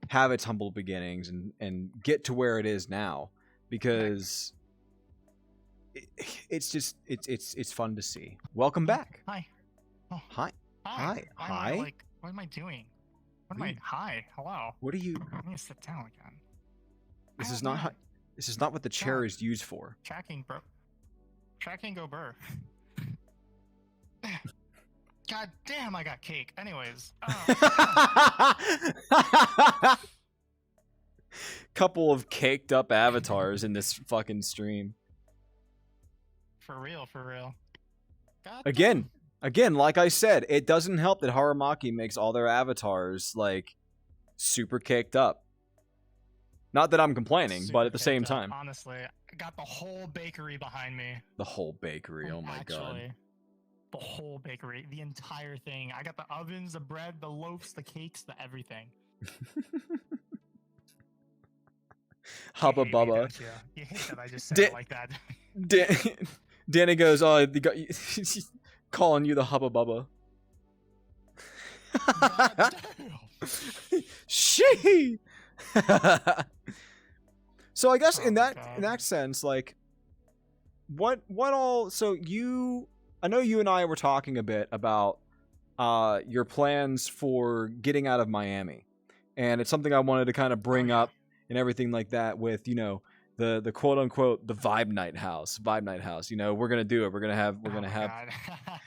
have its humble beginnings and get to where it is now, because it's just it's fun to see. Welcome back. Hi. Oh. Hi. Hi. Hi. Like, what am I doing? What am I? Hi. Hello. What are you? I need to sit down again. This is not how, this is not what the chair is used for. Tracking, bro. Tracking, go burr. God damn, I got cake. Anyways. Couple of caked up avatars in this fucking stream. For real, for real. God Again, like I said, it doesn't help that Haramaki makes all their avatars like super caked up. Not that I'm complaining, but at the same time. Honestly, I got the whole bakery behind me. The whole bakery, oh my god. The whole bakery, the entire thing. I got the ovens, the bread, the loaves, the cakes, the everything. Hubba Bubba. You hate that I just said it like that. Danny goes, oh, calling you the Hubba Bubba. She. So I guess in that sense, like, what all? So I know you and I were talking a bit about your plans for getting out of Miami, and it's something I wanted to kind of bring up and everything like that with, you know, the quote unquote the Vibe Night house. You know, we're gonna do it. We're gonna have.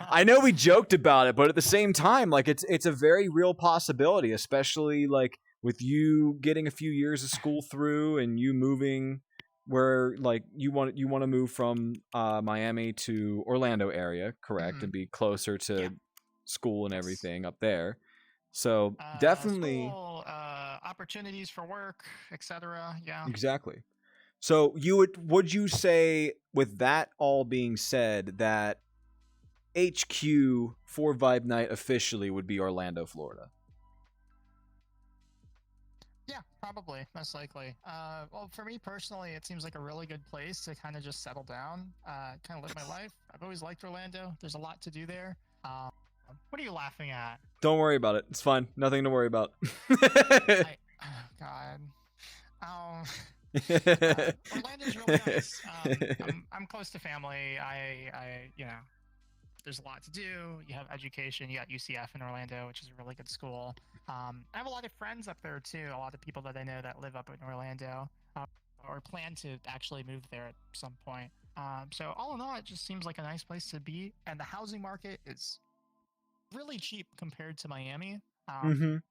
I know we joked about it, but at the same time, like it's a very real possibility, especially like with you getting a few years of school through and you moving where like you want to move from Miami to Orlando area, correct, and be closer to school and everything up there. So definitely school, opportunities for work, etc. Yeah, exactly. So would you say, with that all being said, that HQ for Vibe Night officially would be Orlando, Florida? Yeah, probably, most likely. Well, for me personally, it seems like a really good place to kind of just settle down, kind of live my life. I've always liked Orlando. There's a lot to do there. What are you laughing at? Don't worry about it. It's fine. Nothing to worry about. Oh, God. Orlando's really nice. I'm close to family. I you know, there's a lot to do. You have education. You got UCF in Orlando, which is a really good school. I have a lot of friends up there too. A lot of people that I know that live up in Orlando. or plan to actually move there at some point. So all in all, it just seems like a nice place to be, and the housing market is really cheap compared to Miami. It's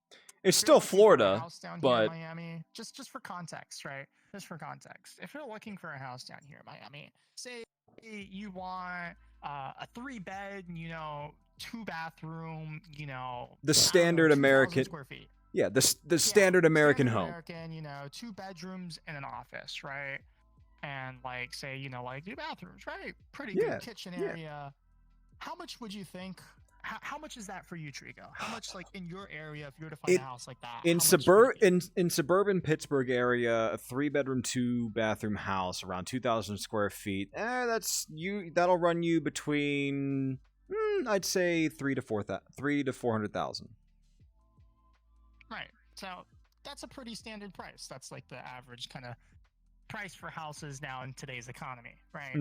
If you're still looking for a Florida, house down here in but Miami, just for context, right? Just for context, if you're looking for a house down here in Miami, say you want a 3-bed, 2-bathroom, the I don't know, standard 2,000 American, square feet. yeah, the standard American home. American, 2 bedrooms and an office, right? And like say, like 2 bathrooms, right? Pretty good kitchen area. How much would you think? How much is that for you, Trigo? How much, like in your area, if you were to find a house like that? In suburban Pittsburgh area, a 3-bedroom, 2-bathroom house around 2,000 square feet. That'll run you between I'd say 300,000 to 400,000. Right. So that's a pretty standard price. That's like the average kind of price for houses now in today's economy, right?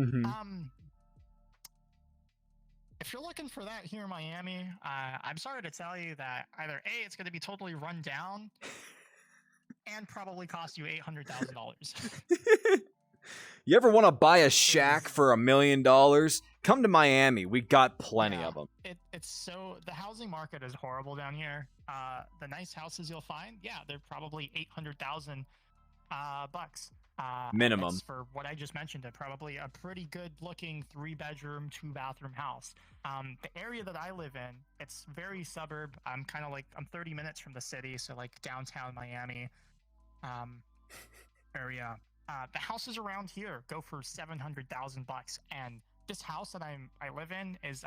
If you're looking for that here in Miami, I'm sorry to tell you that either A, it's going to be totally run down and probably cost you $800,000. You ever want to buy a shack for $1 million? Come to Miami. We got plenty of them. The housing market is horrible down here. The nice houses you'll find, they're probably $800,000 bucks. Minimum. For what I just mentioned, probably a pretty good looking 3-bedroom, 2-bathroom house. The area that I live in, it's very suburb. I'm 30 minutes from the city, so like downtown Miami area. The houses around here go for $700,000 bucks, and this house that I live in is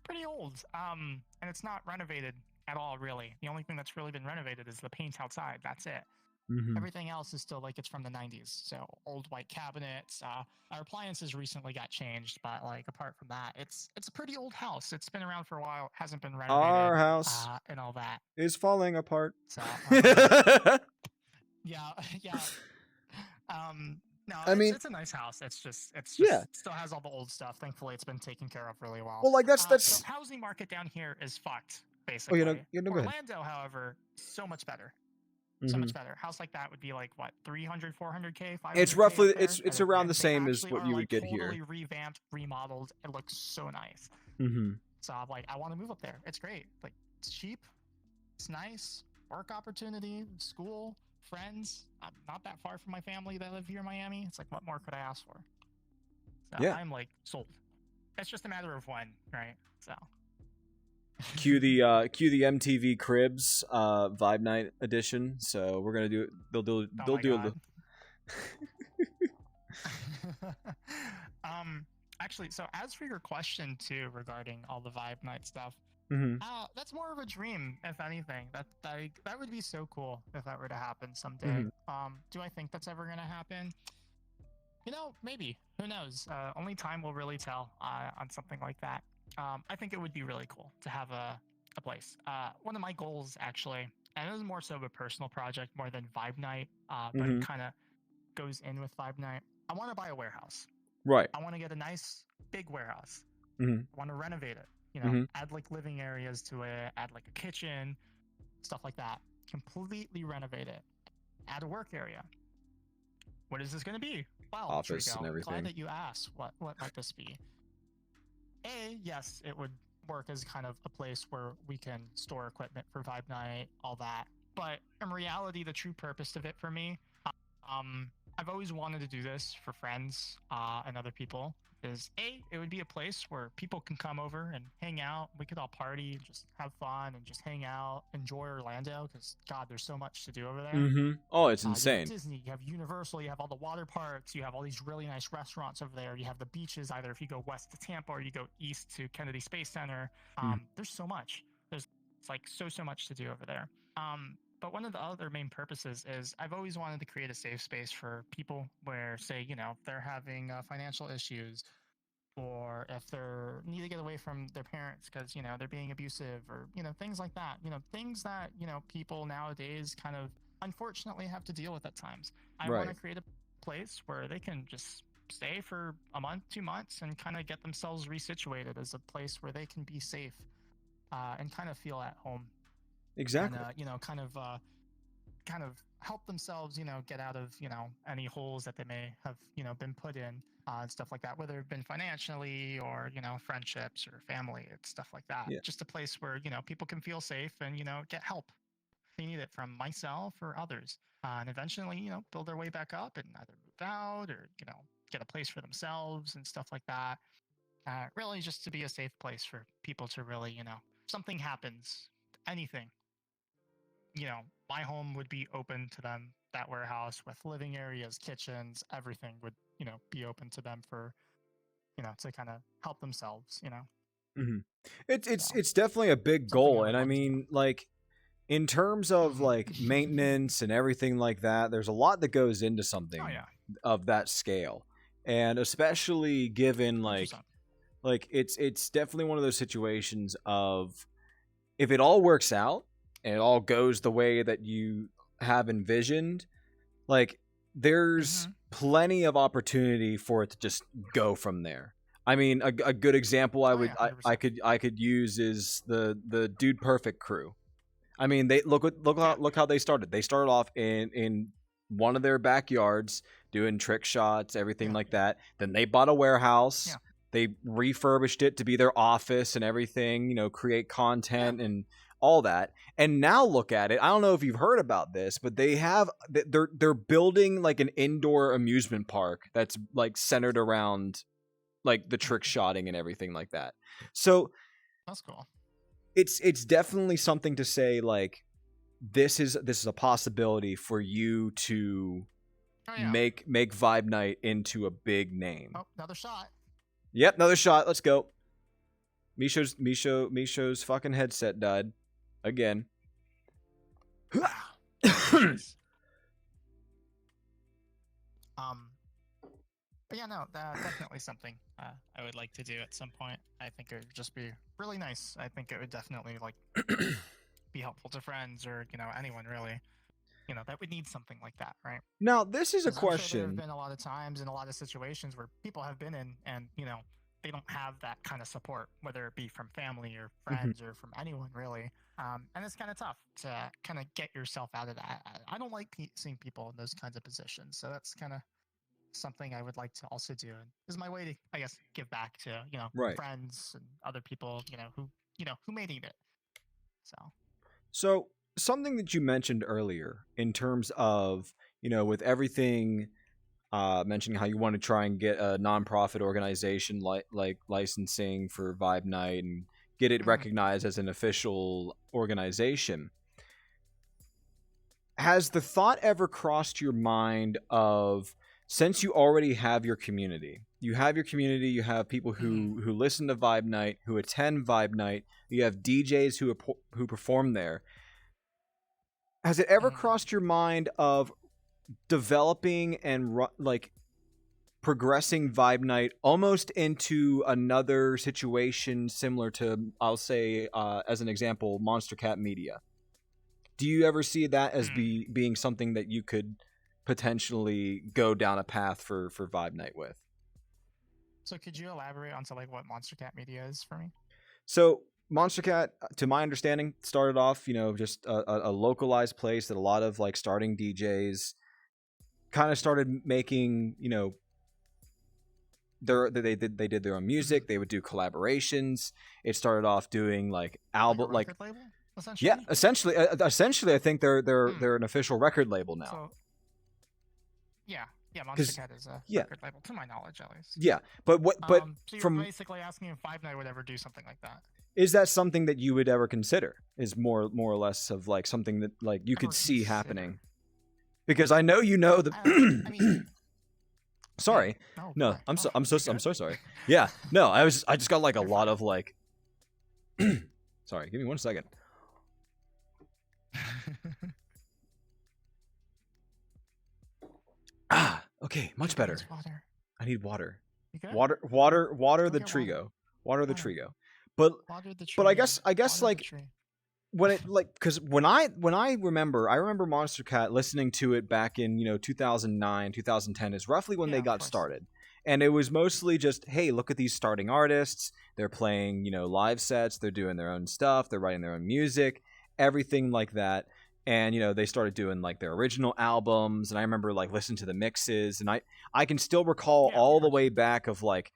pretty old. And it's not renovated at all, really. The only thing that's really been renovated is the paint outside. That's it. Everything else is still like it's from the 90s. So old white cabinets. Our appliances recently got changed, but like apart from that, it's a pretty old house. It's been around for a while. Hasn't been renovated. Our house and all that is falling apart. So yeah. No, it's a nice house. It's just still has all the old stuff. Thankfully, it's been taken care of really well. Well, like that's the housing market down here is fucked. Basically, go ahead. Orlando, however, so much better. So much better. House like that would be like what, 300, 400K, 500K. It's roughly it's around the same as what you would get totally here. Revamped, remodeled. It looks so nice. So I'm like, I want to move up there. It's great. Like it's cheap, it's nice, work opportunity, school, friends. I'm not that far from my family that live here in Miami. It's like, what more could I ask for? So I'm like sold. It's just a matter of when, right? So. Cue the MTV Cribs Vibe Night edition. So we're gonna do. They'll do it. Actually, so as for your question too regarding all the Vibe Night stuff, that's more of a dream, if anything. That would be so cool if that were to happen someday. Do I think that's ever gonna happen? Maybe. Who knows? Only time will really tell on something like that. I think it would be really cool to have a place. One of my goals, actually, and it was more so of a personal project more than Vibe Night, but it kind of goes in with Vibe Night. I want to buy a warehouse. Right. I want to get a nice big warehouse. I want to renovate it. Add like living areas to it, add like a kitchen, stuff like that. Completely renovate it. Add a work area. What is this going to be? Well, office Trigo, and everything. Glad that you asked. What might this be? Yes, it would work as kind of a place where we can store equipment for Vibe Night, all that. But in reality, the true purpose of it for me, I've always wanted to do this for friends and other people. It would be a place where people can come over and hang out. We could all party, just have fun, and just hang out, enjoy Orlando. Because God, there's so much to do over there. Oh, it's insane. You have Disney, you have Universal, you have all the water parks, you have all these really nice restaurants over there. You have the beaches. Either if you go west to Tampa or you go east to Kennedy Space Center. There's so much. There's like so much to do over there. But one of the other main purposes is I've always wanted to create a safe space for people where, say, they're having financial issues, or if they need to get away from their parents because, they're being abusive, or, things like that. Things that, people nowadays kind of unfortunately have to deal with at times. I want to create a place where they can just stay for a month, 2 months, and kind of get themselves resituated as a place where they can be safe and kind of feel at home. Exactly. And, kind of help themselves, get out of, any holes that they may have, been put in, and stuff like that, whether it been financially or, friendships or family and stuff like that. Yeah. Just a place where, people can feel safe and, get help if they need it from myself or others. And eventually, build their way back up and either move out or, get a place for themselves and stuff like that. Really just to be a safe place for people to really, something happens, anything, my home would be open to them. That warehouse with living areas, kitchens, everything would, be open to them for, to kind of help themselves, Mm-hmm. It's So, it's definitely a big something goal, I would and I love to do. mean, like, in terms of Mhm. like maintenance and everything like that, there's a lot that goes into something Oh yeah, of that scale, and especially given 100%. like it's definitely one of those situations of, if it all works out and it all goes the way that you have envisioned, like, there's Mm-hmm. plenty of opportunity for it to just go from there. I mean, a good example Oh yeah, 100%. I could use is the Dude Perfect crew. I mean, they Yeah. look how they started. They started off in one of their backyards doing trick shots, everything Yeah. like that. Then they bought a warehouse. Yeah. They refurbished it to be their office and everything, create content and all that. And now look at it. I don't know if you've heard about this, but they're building like an indoor amusement park that's like centered around like the trick shotting and everything like that. So That's cool. it's definitely something to say, like, this is a possibility for you to Oh yeah. make Vibe Night into a big name. Oh, another shot. Yep, another shot. Let's go. Misho's fucking headset died again. Jeez. But yeah, no, definitely something I would like to do at some point. I think it would just be really nice. I think it would definitely like be helpful to friends or anyone really, that would need something like that, right? Now, this is a 'Cause I'm sure there have question. been a lot of times in a lot of situations where people have been in and they don't have that kind of support, whether it be from family or friends or from anyone really. And it's kind of tough to kind of get yourself out of that. I don't like seeing people in those kinds of positions, so that's kind of something I would like to also do. And this is my way to, I guess, give back to Right. friends and other people who may need it. So, something that you mentioned earlier in terms of, with everything, mentioning how you want to try and get a nonprofit organization like licensing for Vibe Night and get it recognized as an official organization. Has the thought ever crossed your mind of, since you already have your community, you have people who listen to Vibe Night, who attend Vibe Night, you have DJs who perform there. Has it ever crossed your mind of developing and like progressing Vibe Night almost into another situation similar to, I'll say, as an example, Monster Cat Media? Do you ever see that as being something that you could potentially go down a path for Vibe Night with? So could you elaborate onto like what Monster Cat Media is for me? So Monster Cat, to my understanding, started off, just a localized place that a lot of like starting DJs kind of started making, they did their own music. They would do collaborations. It started off doing like album, like a record label, essentially? Yeah, essentially, I think they're an official record label now. So, yeah, Monster Cat is a record label, to my knowledge, at least. Yeah, but so you're basically asking if Vibe Night would ever do something like that. Is that something that you would ever consider? Is more or less of like something that like you could see happening? Because I know the. I mean, sorry, no, I'm so sorry. Yeah, no, I just got like a lot of like. Sorry, give me 1 second. Okay, much better. I need water. Water the Trigo. Water the Trigo. But I guess like when it like, because when I remember Monster Cat listening to it back in 2009 2010 is roughly when they got started, and it was mostly just, hey, look at these starting artists, they're playing live sets, they're doing their own stuff, they're writing their own music, everything like that. and they started doing like their original albums, and I remember like listening to the mixes, and I can still recall all the way back of like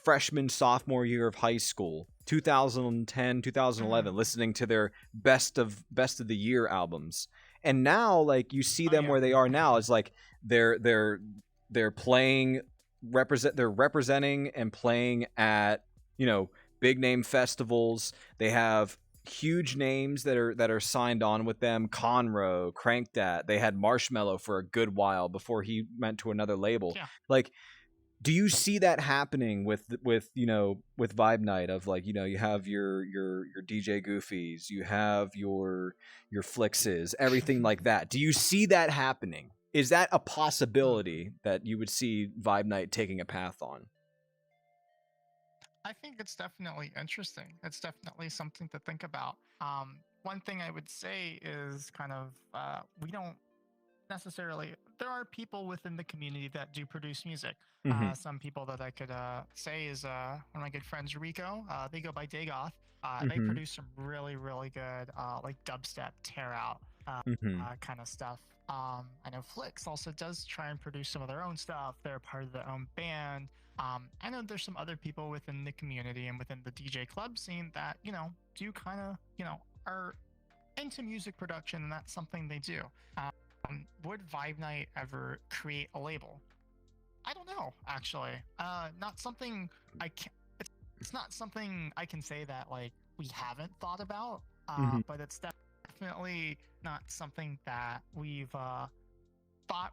freshman sophomore year of high school, 2010 2011, listening to their best of the year albums. And now like you see them where they are now is like they're playing they're representing and playing at big name festivals. They have huge names that are signed on with them. Conroe, Crank That. They had Marshmello for a good while before he went to another label. Yeah. Like, do you see that happening with Vibe Night? Of like, you have your DJ Goofies, you have your Flixes, everything like that. Do you see that happening? Is that a possibility that you would see Vibe Night taking a path on? I think it's definitely interesting. It's definitely something to think about. One thing I would say is kind of we don't necessarily. There are people within the community that do produce music. Mm-hmm. Some people that I could say is one of my good friends, Rico. They go by Dagoth. Mm-hmm. They produce some really, really good like dubstep, tear out kind of stuff. I know Flix also does try and produce some of their own stuff. They're part of their own band. I know there's some other people within the community and within the DJ club scene that do kind of are into music production, and that's something they do. Would Vibe Night ever create a label? I don't know, actually. Not something I can. It's not something I can say that like we haven't thought about. But it's definitely not something that we've thought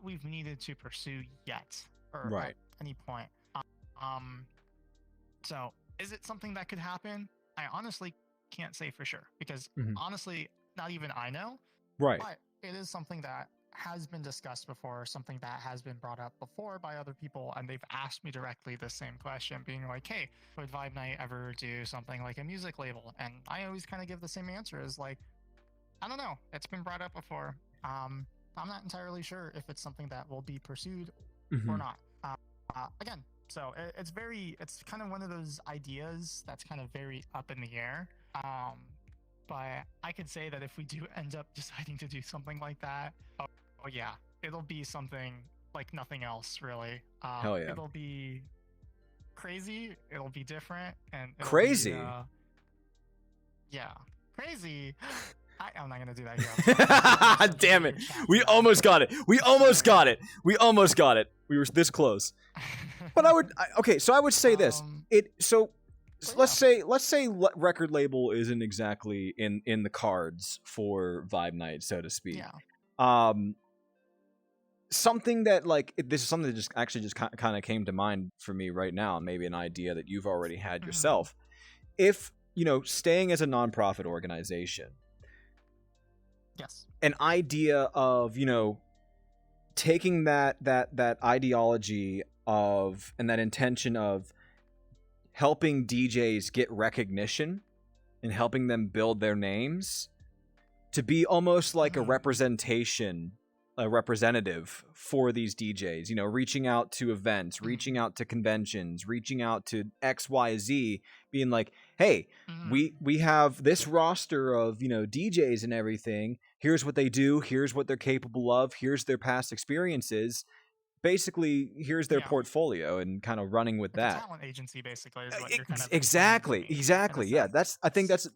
we've needed to pursue yet, or right. at any point. So is it something that could happen? I honestly can't say for sure, because honestly, not even I know. Right. But it is something that has been discussed before, something that has been brought up before by other people, and they've asked me directly the same question, being like, hey, would Vibe Night ever do something like a music label? And I always kind of give the same answer, is like, I don't know. It's been brought up before. I'm not entirely sure if it's something that will be pursued or not. Again, so it's kind of one of those ideas that's kind of very up in the air. But I could say that if we do end up deciding to do something like that, oh yeah, it'll be something like nothing else, really. Hell yeah. It'll be crazy. It'll be different, and crazy. Yeah, crazy. I'm not gonna do that here. Damn it! We almost got it. We almost got it. We were this close. But I would say this. Let's say record label isn't exactly in the cards for Vibe Night, so to speak. Yeah. Something that this is something that just kind of came to mind for me right now. Maybe an idea that you've already had yourself. If staying as a nonprofit organization. Yes. An idea of taking that ideology of and that intention of helping DJs get recognition and helping them build their names to be almost like a representative for these DJs, reaching out to events, reaching out to conventions, reaching out to XYZ, being like, hey, we have this roster of, DJs and everything. Here's what they do. Here's what they're capable of. Here's their past experiences. Basically, here's their portfolio, and kind of running with that. A talent agency, basically, is what you're kind of exactly. Yeah, I think that's.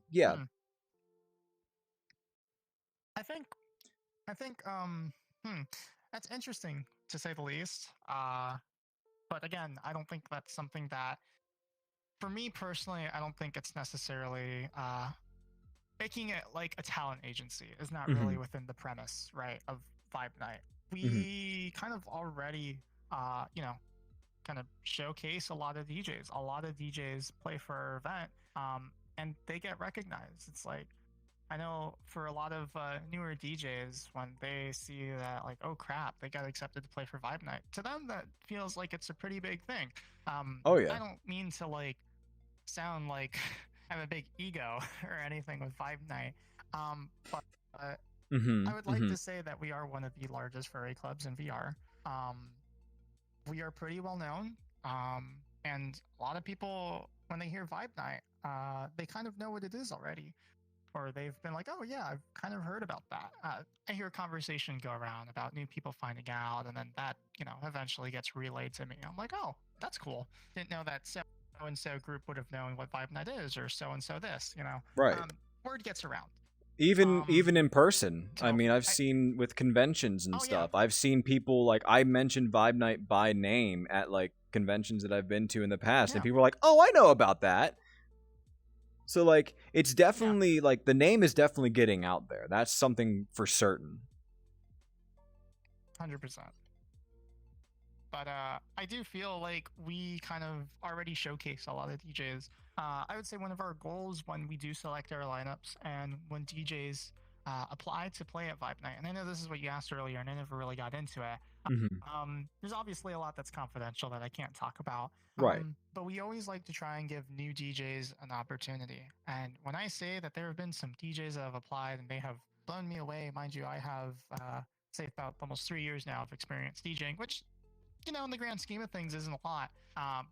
I think that's interesting, to say the least. But again, I don't think that's something that, for me personally, I don't think it's necessarily making it like a talent agency is not really within the premise, right, of Vibe Night. We kind of already, kind of showcase a lot of DJs. A lot of DJs play for our event, and they get recognized. It's like, I know for a lot of newer DJs, when they see that, like, oh crap, they got accepted to play for Vibe Night, to them that feels like it's a pretty big thing. Oh yeah. I don't mean to sound like I have a big ego or anything with Vibe Night, but I would like to say that we are one of the largest furry clubs in VR. We are pretty well known, and a lot of people, when they hear Vibe Night, they kind of know what it is already. or they've been like, oh yeah, I've kind of heard about that. I hear a conversation go around about new people finding out, and then that, eventually gets relayed to me. I'm like, oh, that's cool. Didn't know that so and so group would have known what Vibe Night is, or so and so this. Right. Word gets around. Even in person. So I mean, I've seen with conventions and stuff. I've seen people like I mentioned Vibe Night by name at like conventions that I've been to in the past, and people are like, "Oh, I know about that." So like, it's definitely like the name is definitely getting out there. That's something for certain. 100%. But I do feel like we kind of already showcase a lot of DJs. I would say one of our goals when we do select our lineups and when DJs apply to play at Vibe Night, and I know this is what you asked earlier, and I never really got into it. There's obviously a lot that's confidential that I can't talk about. Right. But we always like to try and give new DJs an opportunity. And when I say that there have been some DJs that have applied and they have blown me away, mind you, I have, say, about almost 3 years now of experience DJing, which in the grand scheme of things isn't a lot,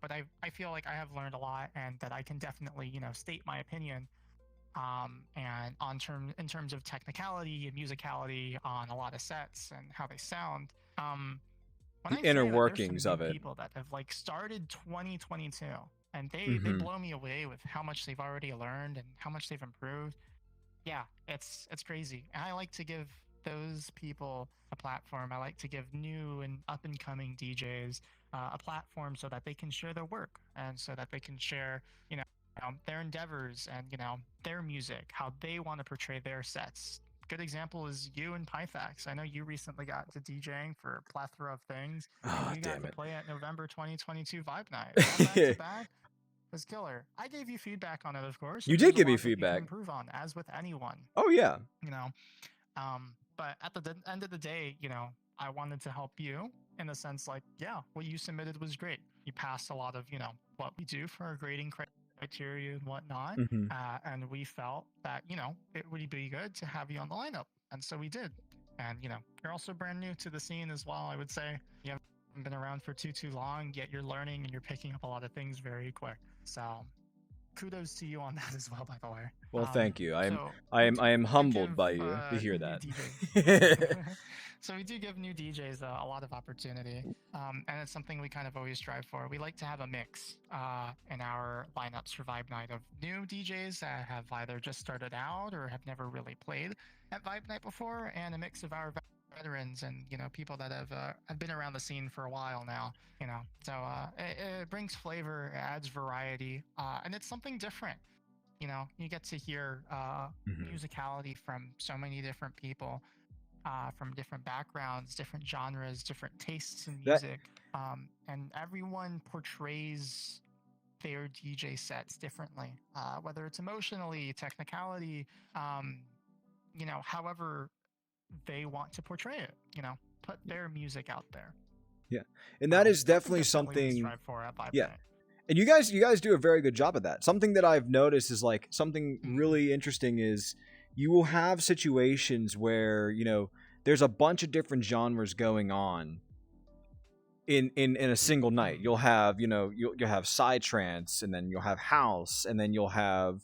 but I feel like I have learned a lot and that I can definitely state my opinion, and in terms of technicality and musicality on a lot of sets and how they sound. When the inner workings of it, people that have like started 2022 and they blow me away with how much they've already learned and how much they've improved. Yeah, it's crazy, and I like to give those people a platform. I like to give new and up and coming DJs a platform so that they can share their work and so that they can share, their endeavors and, their music, how they want to portray their sets. Good example is you and Pythax. I know you recently got to DJing for a plethora of things. And you got to play at November 2022 Vibe Night. Back to back was killer. I gave you feedback on it, of course. You did give me feedback. You can improve on, as with anyone. Oh yeah. But at the end of the day, I wanted to help you in the sense like, yeah, what you submitted was great. You passed a lot of, what we do for our grading criteria and whatnot. And we felt that, it would be good to have you on the lineup. And so we did. And, you're also brand new to the scene as well, I would say. You haven't been around for too long, yet you're learning and you're picking up a lot of things very quick. So kudos to you on that as well, by the way. Well, thank you. I am humbled by you to hear that. So we do give new DJs a lot of opportunity, and it's something we kind of always strive for. We like to have a mix in our lineups for Vibe Night of new DJs that have either just started out or have never really played at Vibe Night before, and a mix of our veterans and people that have been around the scene for a while now. So it brings flavor, it adds variety, and it's something different. You get to hear musicality from so many different people, from different backgrounds, different genres, different tastes in music, and everyone portrays their DJ sets differently, whether it's emotionally, technicality, however they want to portray it, put their music out there. Yeah. And that is definitely something. Yeah. And you guys do a very good job of that. Something that I've noticed is like something really interesting is you will have situations where, there's a bunch of different genres going on in a single night. You'll have, you'll have psytrance, and then you'll have house, and then you'll have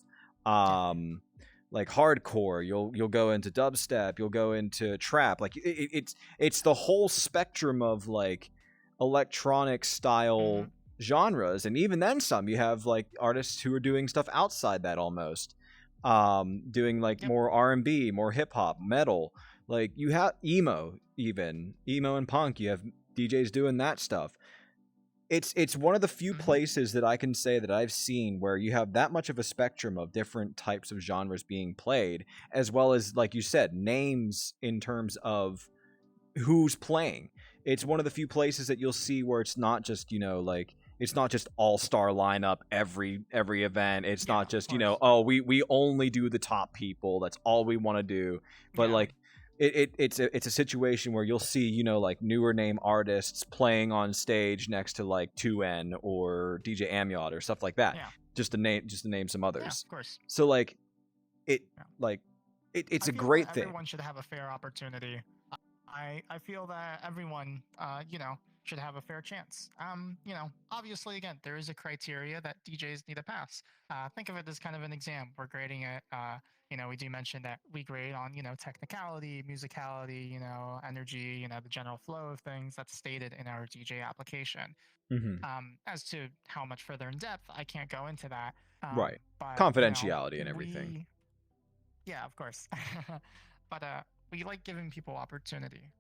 like hardcore, you'll go into dubstep, you'll go into trap. Like it's the whole spectrum of like electronic style genres, and even then some. You have like artists who are doing stuff outside that almost, doing like more R&B, more hip hop, metal. Like you have emo and punk. You have DJs doing that stuff. It's one of the few places that I can say that I've seen where you have that much of a spectrum of different types of genres being played, as well as, like you said, names in terms of who's playing. It's one of the few places that you'll see where it's not just, like, it's not just all-star lineup every event. It's not just, we only do the top people. That's all we want to do. But like it's a situation where you'll see, like newer name artists playing on stage next to like 2N or DJ Amyot or stuff like that. Yeah. Just to name some others. Yeah, of course. So like it's a great thing. Everyone should have a fair opportunity. I feel that everyone, should have a fair chance. You know, obviously, again, there is a criteria that DJs need to pass. Think of it as kind of an exam. We're grading it. You know, we do mention that we grade on, you know, technicality, musicality, you know, energy, you know, the general flow of things that's stated in our DJ application. Mm-hmm. As to how much further in depth, I can't go into that. Right. But, Confidentiality you know, and everything. yeah, of course. But we like giving people opportunity.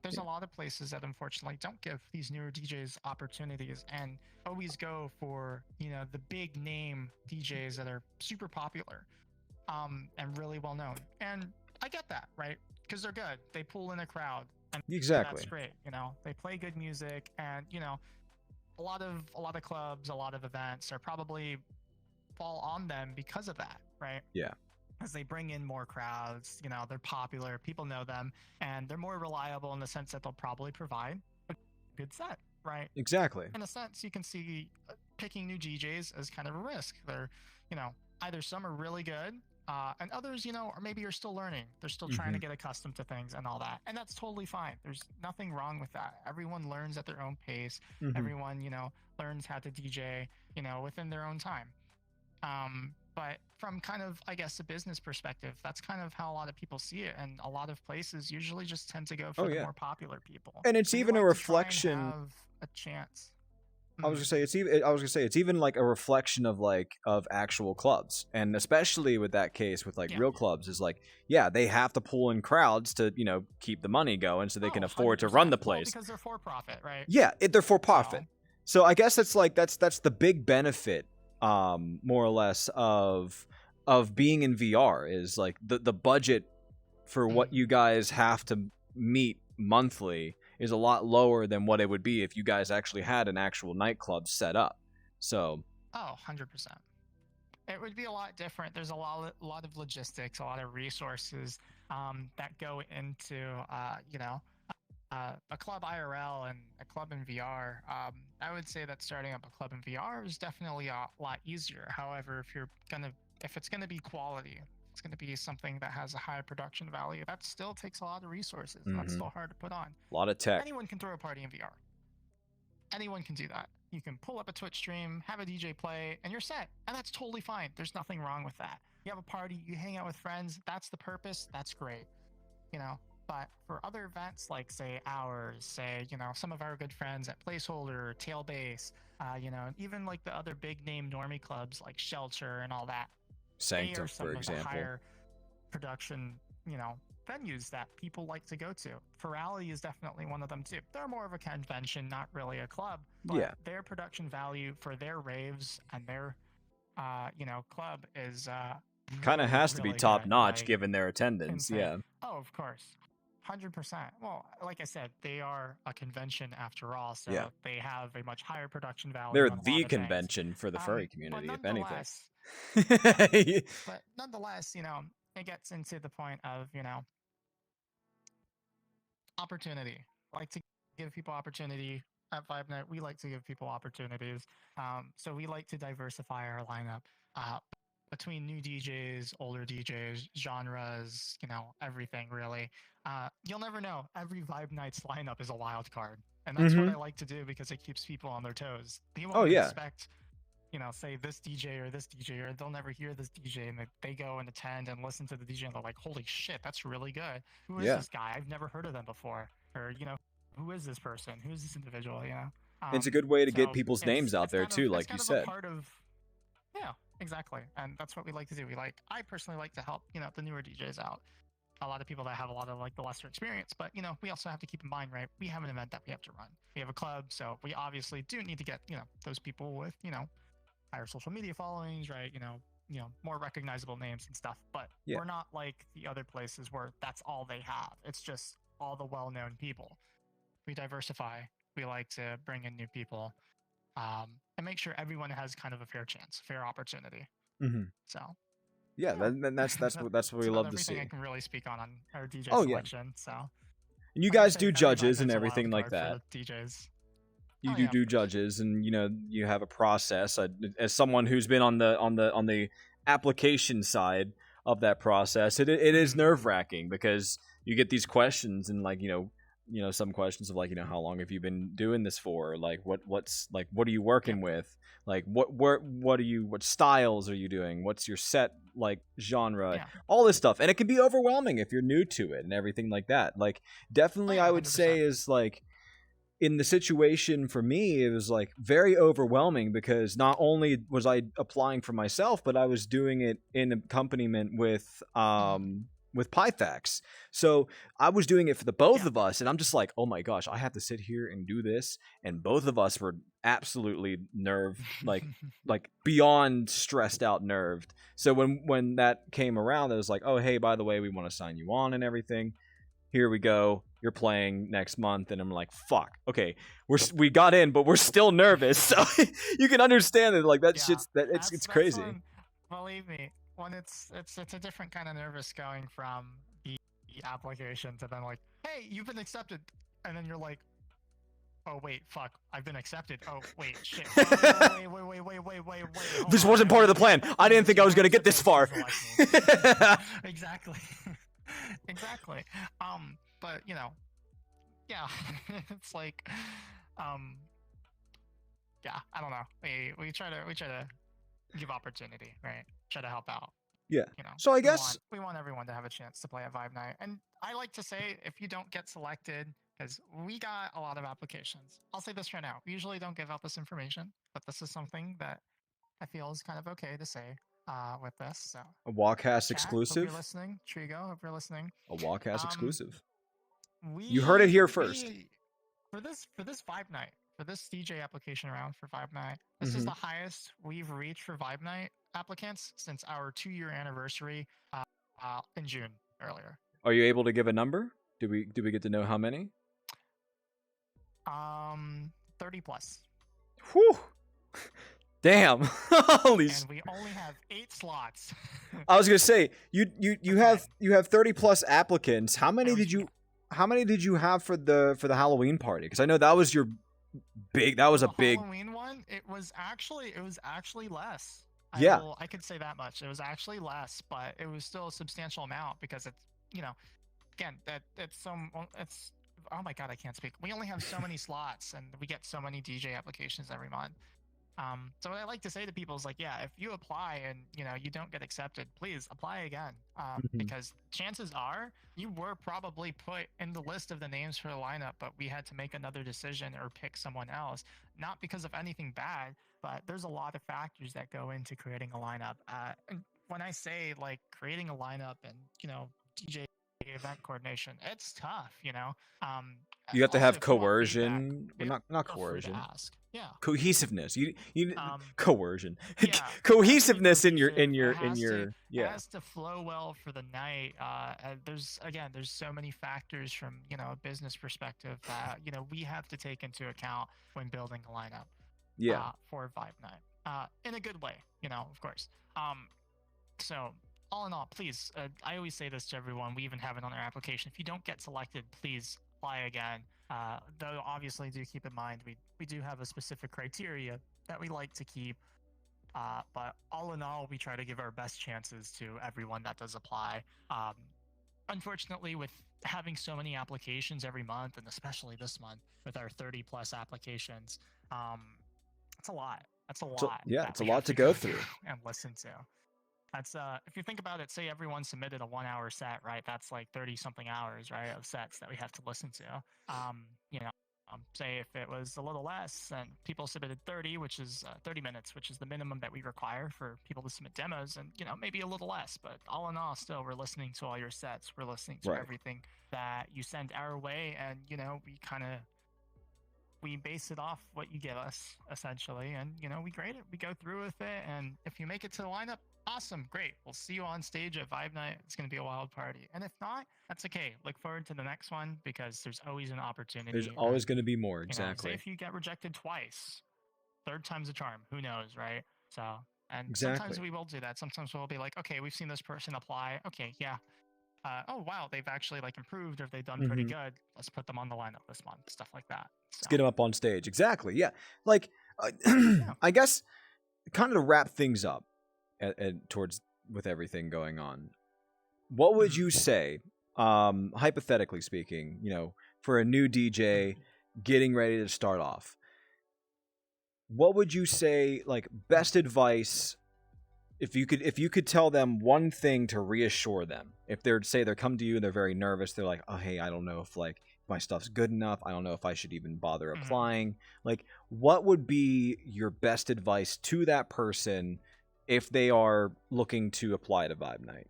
There's a lot of places that unfortunately don't give these newer DJs opportunities and always go for, you know, the big name DJs that are super popular and really well known. And I get that, right? Because they're good. They pull in a crowd. And Exactly. that's great. You know, they play good music, and you know, a lot of clubs, a lot of events are probably fall on them because of that, right? Yeah. As they bring in more crowds, you know, they're popular, people know them, and they're more reliable in the sense that they'll probably provide a good set, right? Exactly. In a sense, you can see picking new DJs as kind of a risk. They're, you know, either some are really good, and others, you know, or maybe you're still learning. They're still trying to get accustomed to things and all that, and that's totally fine. There's nothing wrong with that. Everyone learns at their own pace. Everyone, you know, learns how to DJ, you know, within their own time. But from kind of, I guess, a business perspective, that's kind of how a lot of people see it, and a lot of places usually just tend to go for the more popular people. And it's So we even like a to try and reflection. have a chance. I was gonna say it's even like a reflection of actual clubs, and especially with that case with like real clubs is like, yeah, they have to pull in crowds to, you know, keep the money going so they can afford to run the place. Well, because they're for profit, right? Yeah, they're for profit. So I guess that's the big benefit, more or less, of being in VR is like the budget for what you guys have to meet monthly is a lot lower than what it would be if you guys actually had an actual nightclub set up. So 100%. It would be a lot different. There's a lot of logistics, a lot of resources that go into you know, a club IRL and a club in VR. I would say that starting up a club in VR is definitely a lot easier. However, if it's gonna be quality, it's going to be something that has a high production value, that still takes a lot of resources. That's still hard to put on. A lot of tech. Anyone can throw a party in VR. Anyone can do that. You can pull up a Twitch stream, have a DJ play, and you're set. And that's totally fine. There's nothing wrong with that. You have a party, you hang out with friends, that's the purpose, that's great. You know, but for other events like, say, ours, say, you know, some of our good friends at Placeholder, Tailbase, you know, even like the other big name normie clubs like Shelter and all that, Sanctum, for example. The higher production, you know, venues that people like to go to. Ferrari is definitely one of them too. They're more of a convention, not really a club. But their production value for their raves and their, you know, club is kind of has to be top good, notch, like, given their attendance. insane. Yeah. Oh, of course. 100%. Well, like I said, they are a convention after all, so they have a much higher production value. They're the convention for the furry community, if anything. But nonetheless, you know, it gets into the point of, you know, opportunity. Like to give people opportunity at Vibe Night. We like to give people opportunities. So we like to diversify our lineup between new DJs, older DJs, genres, you know, everything really. You'll never know. Every Vibe Night's lineup is a wild card. And that's what I like to do because it keeps people on their toes. They won't expect, you know, say this DJ or this DJ, or they'll never hear this DJ, and they go and attend and listen to the DJ and they're like, holy shit, that's really good. Who is this guy? I've never heard of them before. Or, you know, who is this person? Who is this individual, you know? It's a good way to get people's names out there too, like you said. Yeah, exactly. And that's what we like to do. I personally like to help, you know, the newer DJs out. A lot of people that have a lot of like the lesser experience, but you know, we also have to keep in mind, right? We have an event that we have to run. We have a club, so we obviously do need to get, you know, those people with, you know, higher social media followings, right? You know, more recognizable names and stuff. But we're not like the other places where that's all they have. It's just all the well-known people. We diversify. We like to bring in new people, and make sure everyone has kind of a fair chance, fair opportunity. So. Yeah, that's what we love to see. I can really speak on our DJ selection. So. And you guys do judges and everything like that. DJs. You do judges, and you know you have a process. As someone who's been on the application side of that process, it is nerve-wracking because you get these questions and, like, you know, some questions of like, how long have you been doing this for? Like, what's like, what are you working with? Like, what styles are you doing? What's your set like genre? Yeah. All this stuff, and it can be overwhelming if you're new to it and everything like that. Like, definitely, I would 100%. say is like. In the situation for me, it was like very overwhelming because not only was I applying for myself, but I was doing it in accompaniment with Pythax. So I was doing it for the both of us, and I'm just like, oh my gosh, I have to sit here and do this, and both of us were absolutely like beyond stressed out, nerved. So when that came around, it was like, oh hey, by the way, we want to sign you on and everything. Here we go. You're playing next month, and I'm like, fuck. Okay, we got in, but we're still nervous. So you can understand it. Like that shit's it's crazy. When, believe me, when it's a different kind of nervous going from the application to then like, hey, you've been accepted, and then you're like, oh wait, fuck, I've been accepted. Oh wait, shit. Wait. This wasn't part of the plan. I didn't think I was gonna get this far. Exactly. Exactly. But yeah, it's like, yeah, I don't know. We try to give opportunity, right? Try to help out. Yeah. So I guess we want everyone to have a chance to play at Vibe Night, and I like to say if you don't get selected, because we got a lot of applications. I'll say this right now: we usually don't give out this information, but this is something that I feel is kind of okay to say. With this, so a WahCast Chat, exclusive. Hope you're listening, Trigo. Hope you're listening. A WahCast exclusive. You heard it here first. For this Vibe Night, for this DJ application round for Vibe Night, this is the highest we've reached for Vibe Night applicants since our 2-year anniversary in June earlier. Are you able to give a number? Do we get to know how many? 30 plus. Whew. Damn. Holy. And we only have 8 slots. I was gonna say you have 30 plus applicants. How many did you have for the Halloween party? Because I know that was your big. That was a big Halloween one. It was actually less. Yeah, I could say that much. It was actually less, but it was still a substantial amount because it's again it's oh my god, I can't speak. We only have so many slots, and we get so many DJ applications every month. So what I like to say to people is like, yeah, if you apply and you don't get accepted, please apply again, because chances are you were probably put in the list of the names for the lineup, but we had to make another decision or pick someone else, not because of anything bad, but there's a lot of factors that go into creating a lineup. And when I say like creating a lineup and DJ event coordination, it's tough. You have to have coercion, not coercion. Yeah. Cohesiveness. You coercion. Yeah. Cohesiveness in your It has to flow well for the night. There's so many factors from a business perspective that we have to take into account when building a lineup. Yeah. For Vibe Night. In a good way, of course. So all in all, please, I always say this to everyone. We even have it on our application. If you don't get selected, please apply again. Though obviously do keep in mind we do have a specific criteria that we like to keep. But all in all, we try to give our best chances to everyone that does apply. Unfortunately, with having so many applications every month, and especially this month with our 30 plus applications, it's a lot. That's a lot. It's a lot to go through and listen to. That's if you think about it, say everyone submitted a 1-hour set, right? That's like 30 something hours, right, of sets that we have to listen to. Say if it was a little less and people submitted 30, which is 30 minutes, which is the minimum that we require for people to submit demos, and maybe a little less, but all in all, still we're listening to all your sets, we're listening to everything that you send our way, and we base it off what you give us essentially, and we grade it, we go through with it, and if you make it to the lineup, awesome, great. We'll see you on stage at Vibe Night. It's going to be a wild party. And if not, that's okay. Look forward to the next one because there's always an opportunity. There's always going to be more, exactly. Say if you get rejected twice, third time's a charm. Who knows, right? So, and sometimes we will do that. Sometimes we'll be like, okay, we've seen this person apply. Okay, yeah. Oh, wow, they've actually improved, or they've done pretty good. Let's put them on the lineup this month. Stuff like that. So. Let's get them up on stage. Exactly, yeah. I guess kind of to wrap things up, towards with everything going on, what would you say, hypothetically speaking, for a new DJ getting ready to start off, what would you say, like, best advice, if you could tell them one thing to reassure them, if they're come to you and they're very nervous, they're like, oh hey, I don't know if like my stuff's good enough, I don't know if I should even bother applying, like, what would be your best advice to that person if they are looking to apply to Vibe Night?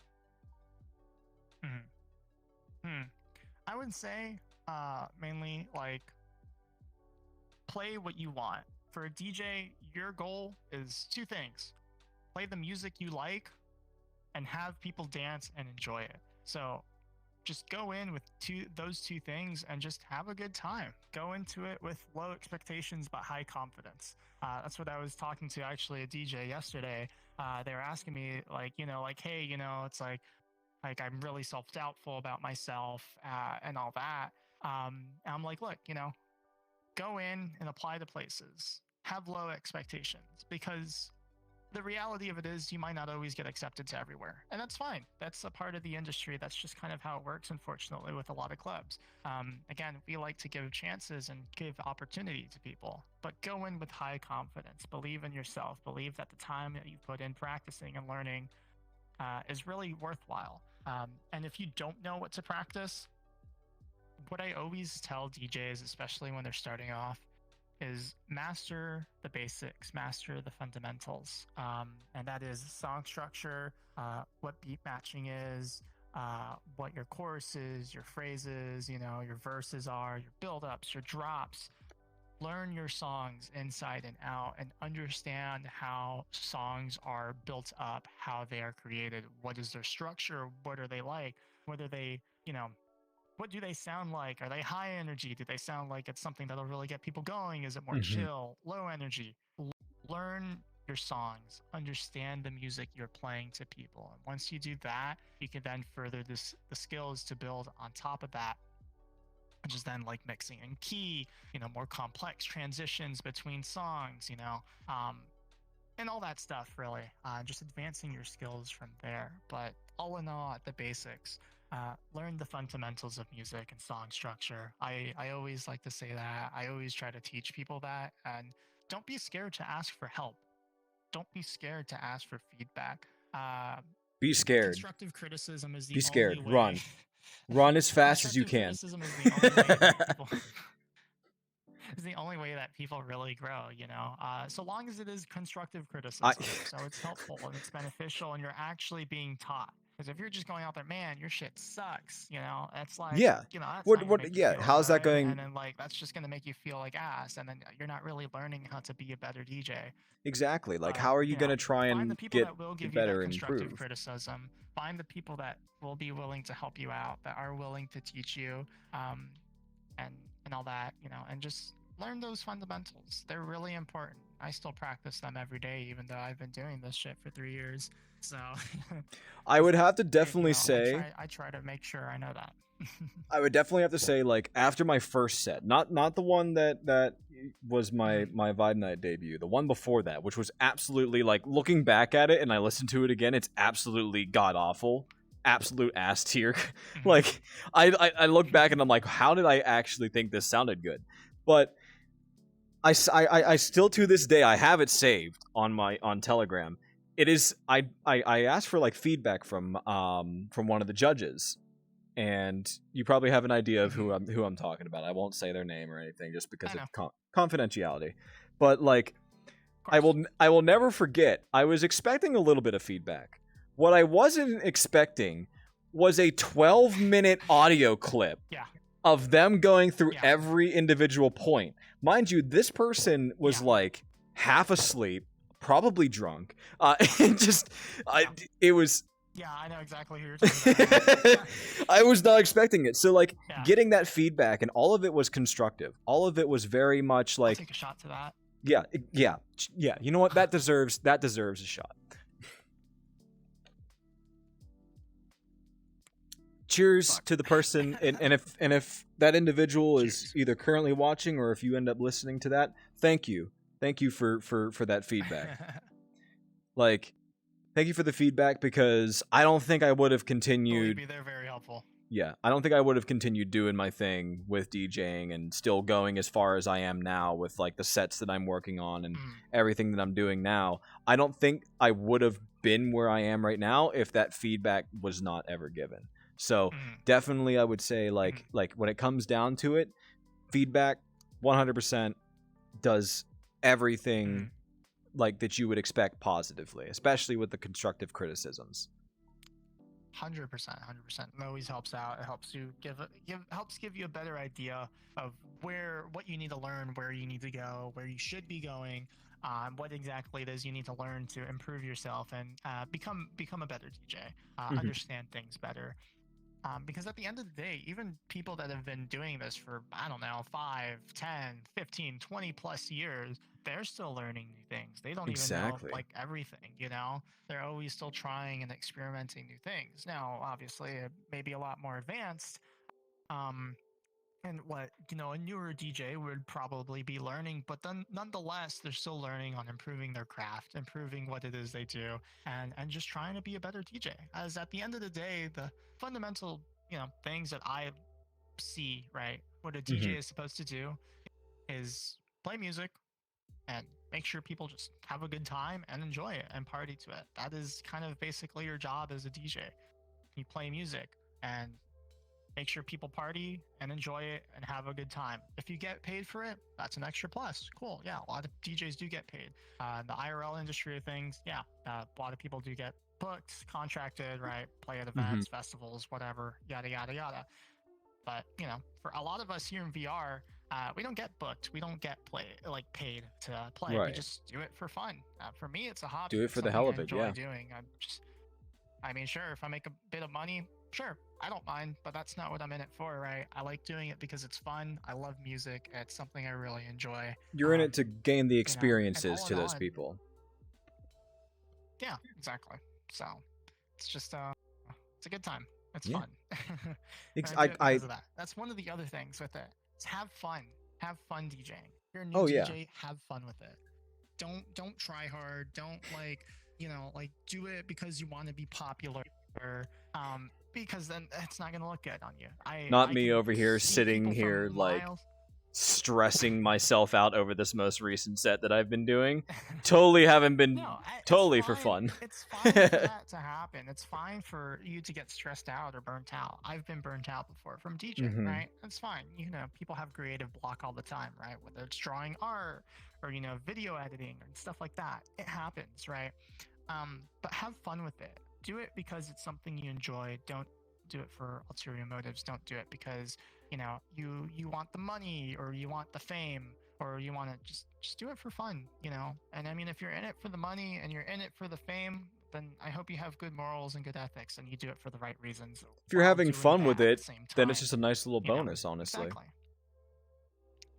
I would say mainly like play what you want. For a DJ, your goal is two things: play the music you like and have people dance and enjoy it. So just go in with those two things and just have a good time. Go into it with low expectations but high confidence. That's what I was talking to actually a DJ yesterday. They were asking me like, hey, it's like I'm really self-doubtful about myself and all that. And I'm like, look, go in and apply to places. Have low expectations, because the reality of it is you might not always get accepted to everywhere, and that's fine. That's a part of the industry. That's just kind of how it works, unfortunately, with a lot of clubs. Again, we like to give chances and give opportunity to people, but go in with high confidence. Believe in yourself. Believe that the time that you put in practicing and learning is really worthwhile. And if you don't know what to practice, what I always tell DJs, especially when they're starting off, is master the basics, master the fundamentals. And that is song structure, what beat matching is, what your chorus is, your phrases, your verses are, your build-ups, your drops. Learn your songs inside and out and understand how songs are built up, how they are created, what is their structure, what are they like, what are they, what do they sound like? Are they high energy? Do they sound like it's something that'll really get people going? Is it more chill, low energy? Learn your songs, understand the music you're playing to people. And once you do that, you can then further the skills to build on top of that, which is then like mixing in key, more complex transitions between songs, and all that stuff, really. Just advancing your skills from there. But all in all, at the basics, learn the fundamentals of music and song structure. I always like to say that. I always try to teach people that. And don't be scared to ask for help. Don't be scared to ask for feedback. Be scared. Constructive criticism is the Be scared. only way. Run. Run as fast as you can. Criticism is the only way that people... is the only way that people really grow, so long as it is constructive criticism. So it's helpful and it's beneficial and you're actually being taught. Because if you're just going out there, man, your shit sucks, it's like, that's how's that going? And then like, that's just going to make you feel like ass. And then you're not really learning how to be a better DJ. Exactly. Like, how are you going to try and get better and constructive improve? Criticism. Find the people that will be willing to help you out, that are willing to teach you, and all that, and just learn those fundamentals. They're really important. I still practice them every day, even though I've been doing this shit for 3 years. So I would have to definitely say I try to make sure I know that. I would definitely have to say, like, after my first set, not the one that was my Vibe Night debut, the one before that, which was absolutely, like, looking back at it and I listened to it again, it's absolutely god awful, absolute ass tier. Like, I look back and I'm like, how did I actually think this sounded good? But I still, to this day, I have it saved on Telegram. It is I asked for like feedback from one of the judges, and you probably have an idea of who I'm talking about. I won't say their name or anything just because of confidentiality. But like, I will never forget. I was expecting a little bit of feedback. What I wasn't expecting was a 12-minute audio clip. Of them going through every individual point. Mind you, this person was like half asleep, probably drunk. It was... Yeah, I know exactly who you're talking about. I was not expecting it. So, like, getting that feedback, and all of it was constructive. All of it was very much like... I'll take a shot to that. Yeah. You know what? That deserves a shot. Cheers to the person, and if that individual is either currently watching or if you end up listening to that, thank you for that feedback. Like, thank you for the feedback, because I don't think I would have continued. Believe me, they're very helpful. Yeah, I don't think I would have continued doing my thing with DJing and still going as far as I am now with like the sets that I'm working on and everything that I'm doing now. I don't think I would have been where I am right now if that feedback was not ever given. So definitely I would say like when it comes down to it, feedback 100% does everything like that you would expect positively, especially with the constructive criticisms. 100%. It always helps out. It helps you give you a better idea of what you need to learn, where you need to go, where you should be going, what exactly it is you need to learn to improve yourself and become a better DJ, understand things better. Because at the end of the day, even people that have been doing this for, I don't know, 5, 10, 15, 20 plus years, they're still learning new things. They don't even know like everything, you know? They're always still trying and experimenting new things. Now, obviously, it may be a lot more advanced. And what, you know, a newer DJ would probably be learning, but then nonetheless, they're still learning on improving their craft, improving what it is they do, and just trying to be a better DJ. As at the end of the day, the fundamental, you know, things that I see, right, what a DJ is supposed to do is play music and make sure people just have a good time and enjoy it and party to it. That is kind of basically your job as a DJ. You play music and make sure people party and enjoy it and have a good time. If you get paid for it, that's an extra plus. Cool. Yeah, a lot of DJs do get paid. The IRL industry of things, yeah, a lot of people do get booked, contracted, right? Play at events, festivals, whatever, yada, yada, yada. But, you know, for a lot of us here in VR, we don't get booked. We don't get paid to play. Right. We just do it for fun. For me, it's a hobby. Do it for the hell of it, enjoy doing. I mean, sure, if I make a bit of money, sure, I don't mind, but that's not what I'm in it for, right? I like doing it because it's fun. I love music. It's something I really enjoy. You're in it to gain the experiences to those people. Yeah, exactly. So it's just it's a good time. It's fun. That's one of the other things with it. Is have fun. Have fun DJing. If you're a new DJ, have fun with it. Don't try hard. Don't do it because you want to be popular. Because then it's not gonna look good on you. Not me over here sitting here like stressing myself out over this most recent set that I've been doing. Totally haven't been totally for fun. It's fine for that to happen. It's fine for you to get stressed out or burnt out. I've been burnt out before from DJing, right? That's fine. You know, people have creative block all the time, right? Whether it's drawing art or, you know, video editing and stuff like that. It happens, right? But have fun with it. Do it because it's something you enjoy. Don't do it for ulterior motives. Don't do it because, you know, you want the money or you want the fame or you want to just do it for fun, you know? And I mean, if you're in it for the money and you're in it for the fame, then I hope you have good morals and good ethics and you do it for the right reasons. If you're having fun with it, then it's just a nice little bonus, honestly. Exactly.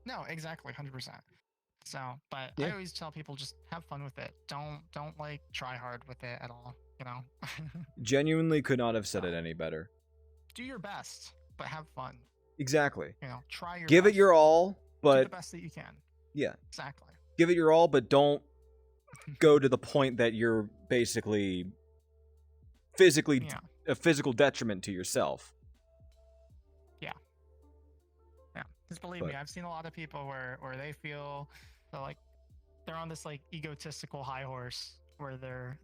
No, exactly, 100%. So, but I always tell people just have fun with it. Don't like try hard with it at all, you know? Genuinely could not have said it any better. Do your best, but have fun. Exactly. You know, try your Give best. It your all, but do the best that you can. Yeah. Exactly. Give it your all, but don't go to the point that you're basically physically a physical detriment to yourself. Yeah. Yeah. Just believe me, I've seen a lot of people where they feel like they're on this like egotistical high horse where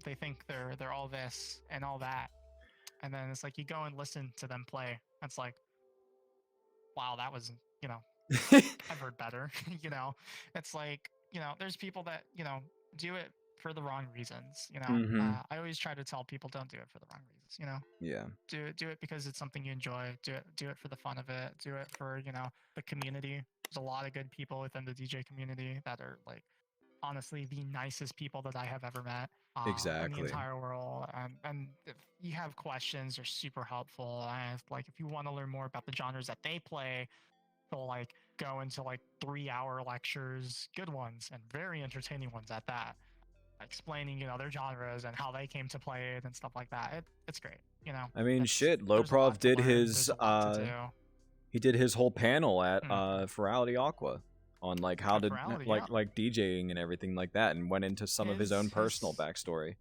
they think they're all this and all that. And then it's like you go and listen to them play. It's like, wow, that was, you know, I've heard better. You know, it's like, you know, there's people that, you know, do it for the wrong reasons. You know, I always try to tell people don't do it for the wrong reasons. You know, do it because it's something you enjoy. Do it for the fun of it. Do it for, you know, the community. There's a lot of good people within the DJ community that are like honestly the nicest people that I have ever met in the entire world. And if you have questions, they're super helpful. And like if you want to learn more about the genres that they play, they'll like go into like 3-hour lectures, good ones and very entertaining ones at that, explaining, you know, their genres and how they came to play it and stuff like that. It's great, you know. I mean, shit, Loprov did his he did his whole panel at Ferality Aqua on like how to like DJing and everything like that, and went into some of his own personal backstory.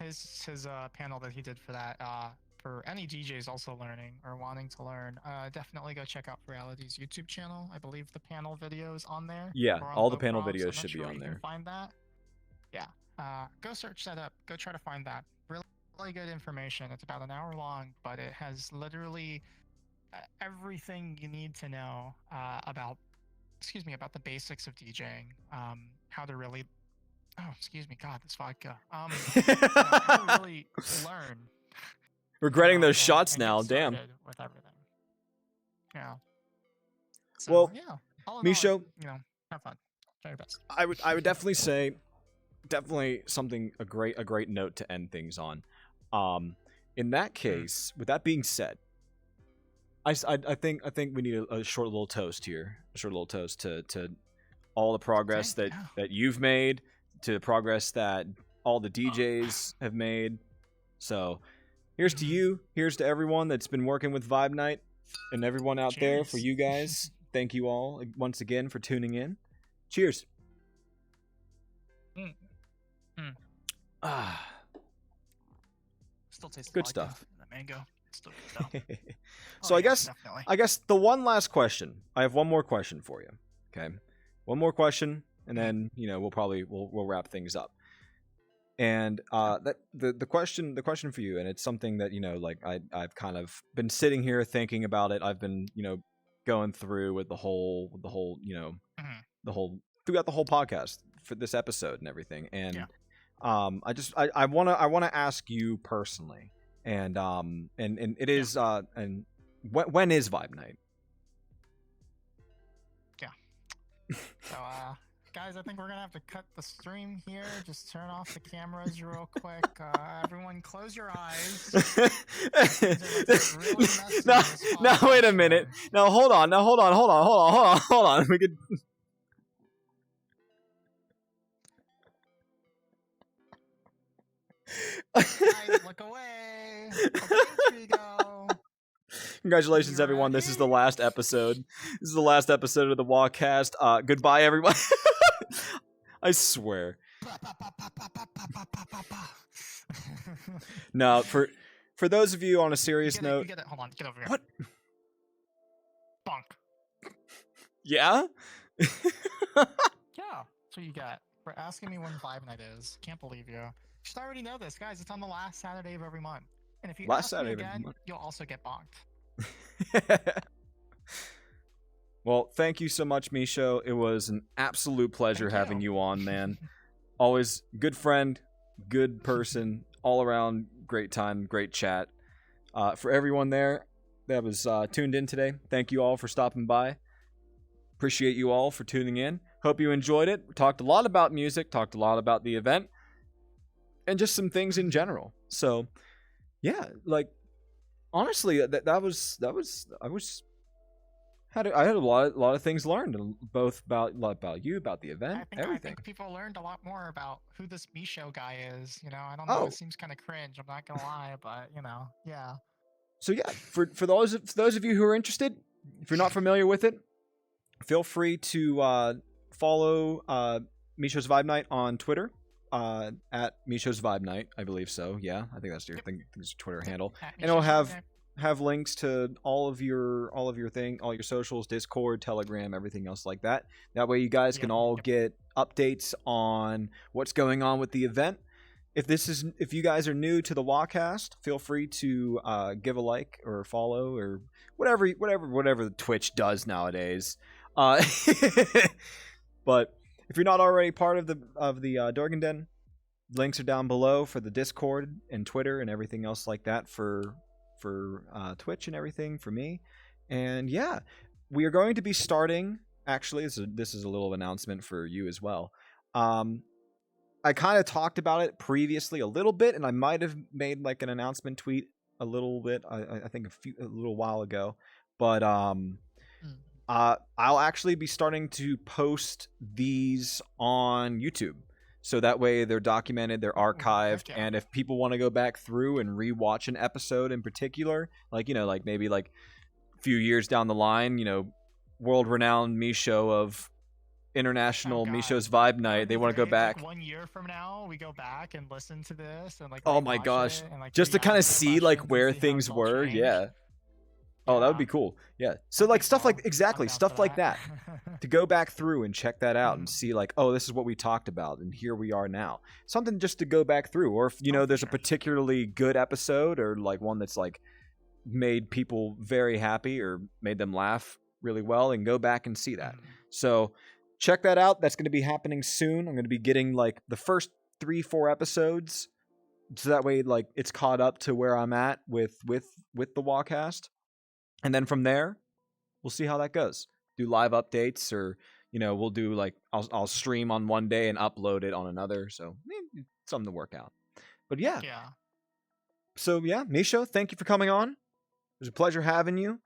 His panel that he did for that for any DJs also learning or wanting to learn, definitely go check out Reality's YouTube channel. I believe the panel video is on there. Yeah, or on all the Low panel Props. videos I'm not should be sure on you there. Can find that. Yeah. Go search that up. Go try to find that. Really good information. It's about an hour long, but it has literally everything you need to know about the basics of DJing. How to really God, this vodka. How to really learn. Regretting those shots and now. get Damn. started with everything. Yeah. So, Well, yeah. All in Misho, all, have fun. Try your best. I would definitely say, something a great note to end things on. In that case, with that being said, I think we need a short little toast here. A short little toast to all the progress that you've made, to the progress that all the DJs have made. So, here's to you. Here's to everyone that's been working with Vibe Night, and everyone out there for you guys. Thank you all once again for tuning in. Cheers. Still tastes good stuff. The mango. Still good though. So I guess the one last question. I have one more question for you. Okay, one more question, and then we'll wrap things up. And that the question for you, and it's something that I've kind of been sitting here thinking about it. I've been going through with the whole throughout the whole podcast for this episode and everything. And I want to ask you personally, and it is and when is Vibe Night? So guys, I think we're gonna have to cut the stream here. Just turn off the cameras real quick. Everyone, close your eyes. Now, wait a minute. Now, hold on. We could. Guys, look away. Okay, go. Congratulations, everyone. This is the last episode. This is the last episode of the WahCast. Goodbye, everyone. I swear. No, for those of you on a serious note. You get it. Hold on, get over here. What? Bonk. Yeah? Yeah. That's what you got for asking me when Vibe Night is. Can't believe you. You should already know this, guys. It's on the last Saturday of every month. And if you ask me again, you'll also get bonked. Well, thank you so much, Misho. It was an absolute pleasure having you on, man. Always good friend, good person, all around great time, great chat. For everyone there that was tuned in today, thank you all for stopping by. Appreciate you all for tuning in. Hope you enjoyed it. We talked a lot about music, talked a lot about the event, and just some things in general. So, yeah, honestly, I had a lot of things learned, both about you, about the event, everything. I think people learned a lot more about who this Misho guy is. I don't know. It seems kind of cringe. I'm not gonna lie, but yeah. So yeah, for those of you who are interested, if you're not familiar with it, feel free to follow Misho's Vibe Night on Twitter. At Misho's Vibe Night, I believe so. Yeah, I think that's your Twitter handle, and it'll have links to all of your socials, Discord, Telegram, everything else like that. That way, you guys can all get updates on what's going on with the event. If you guys are new to the WahCast, feel free to give a like or follow or whatever the Twitch does nowadays. But if you're not already part of the Dorgan Den, links are down below for the Discord and Twitter and everything else like that for Twitch and everything for me. And yeah, we are going to be starting. Actually, this is a little announcement for you as well. I kind of talked about it previously a little bit, and I might have made an announcement tweet a little bit. I think a little while ago, but I'll actually be starting to post these on YouTube. So that way they're documented, they're archived, and if people want to go back through and rewatch an episode in particular, maybe a few years down the line, world-renowned Misho of International God. Misho's Vibe Night. They want to go back. Like 1 year from now, we go back and listen to this and like. Oh my rewatch gosh! it and, like, Just to kind of re-ask the see like questions and where see how things it's all were. changed. Yeah. Oh, that would be cool. Yeah. So like stuff like exactly stuff like that. To go back through and check that out and see like, oh, this is what we talked about and here we are now. Something just to go back through, or if there's a particularly good episode or like one that's like made people very happy or made them laugh really well, and go back and see that. So check that out. That's going to be happening soon. I'm going to be getting like the first 3-4 episodes, so that way like it's caught up to where I'm at with the WahCast. And then from there, we'll see how that goes. Do live updates, or we'll do like I'll stream on one day and upload it on another. So something to work out. But yeah. So yeah, Misho, thank you for coming on. It was a pleasure having you.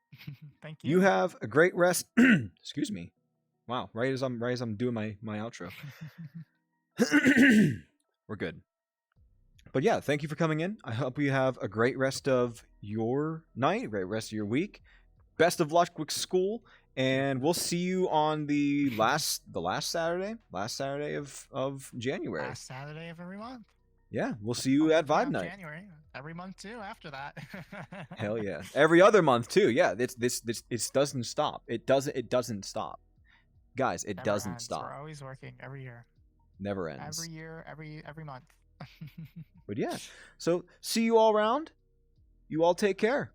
Thank you. You have a great rest. Excuse me. Wow, right as I'm doing my outro. We're good. But yeah, thank you for coming in. I hope you have a great rest of your night, great rest of your week. Best of luck with school, and we'll see you on the last Saturday of January. Last Saturday of every month. Yeah, we'll see you at Vibe Night. January, every month too. After that. Hell yeah, every other month too. Yeah, this doesn't stop. It doesn't stop, guys. It doesn't stop. We're always working every year. Never ends. Every year, every month. But yeah, so see you all around. You all take care.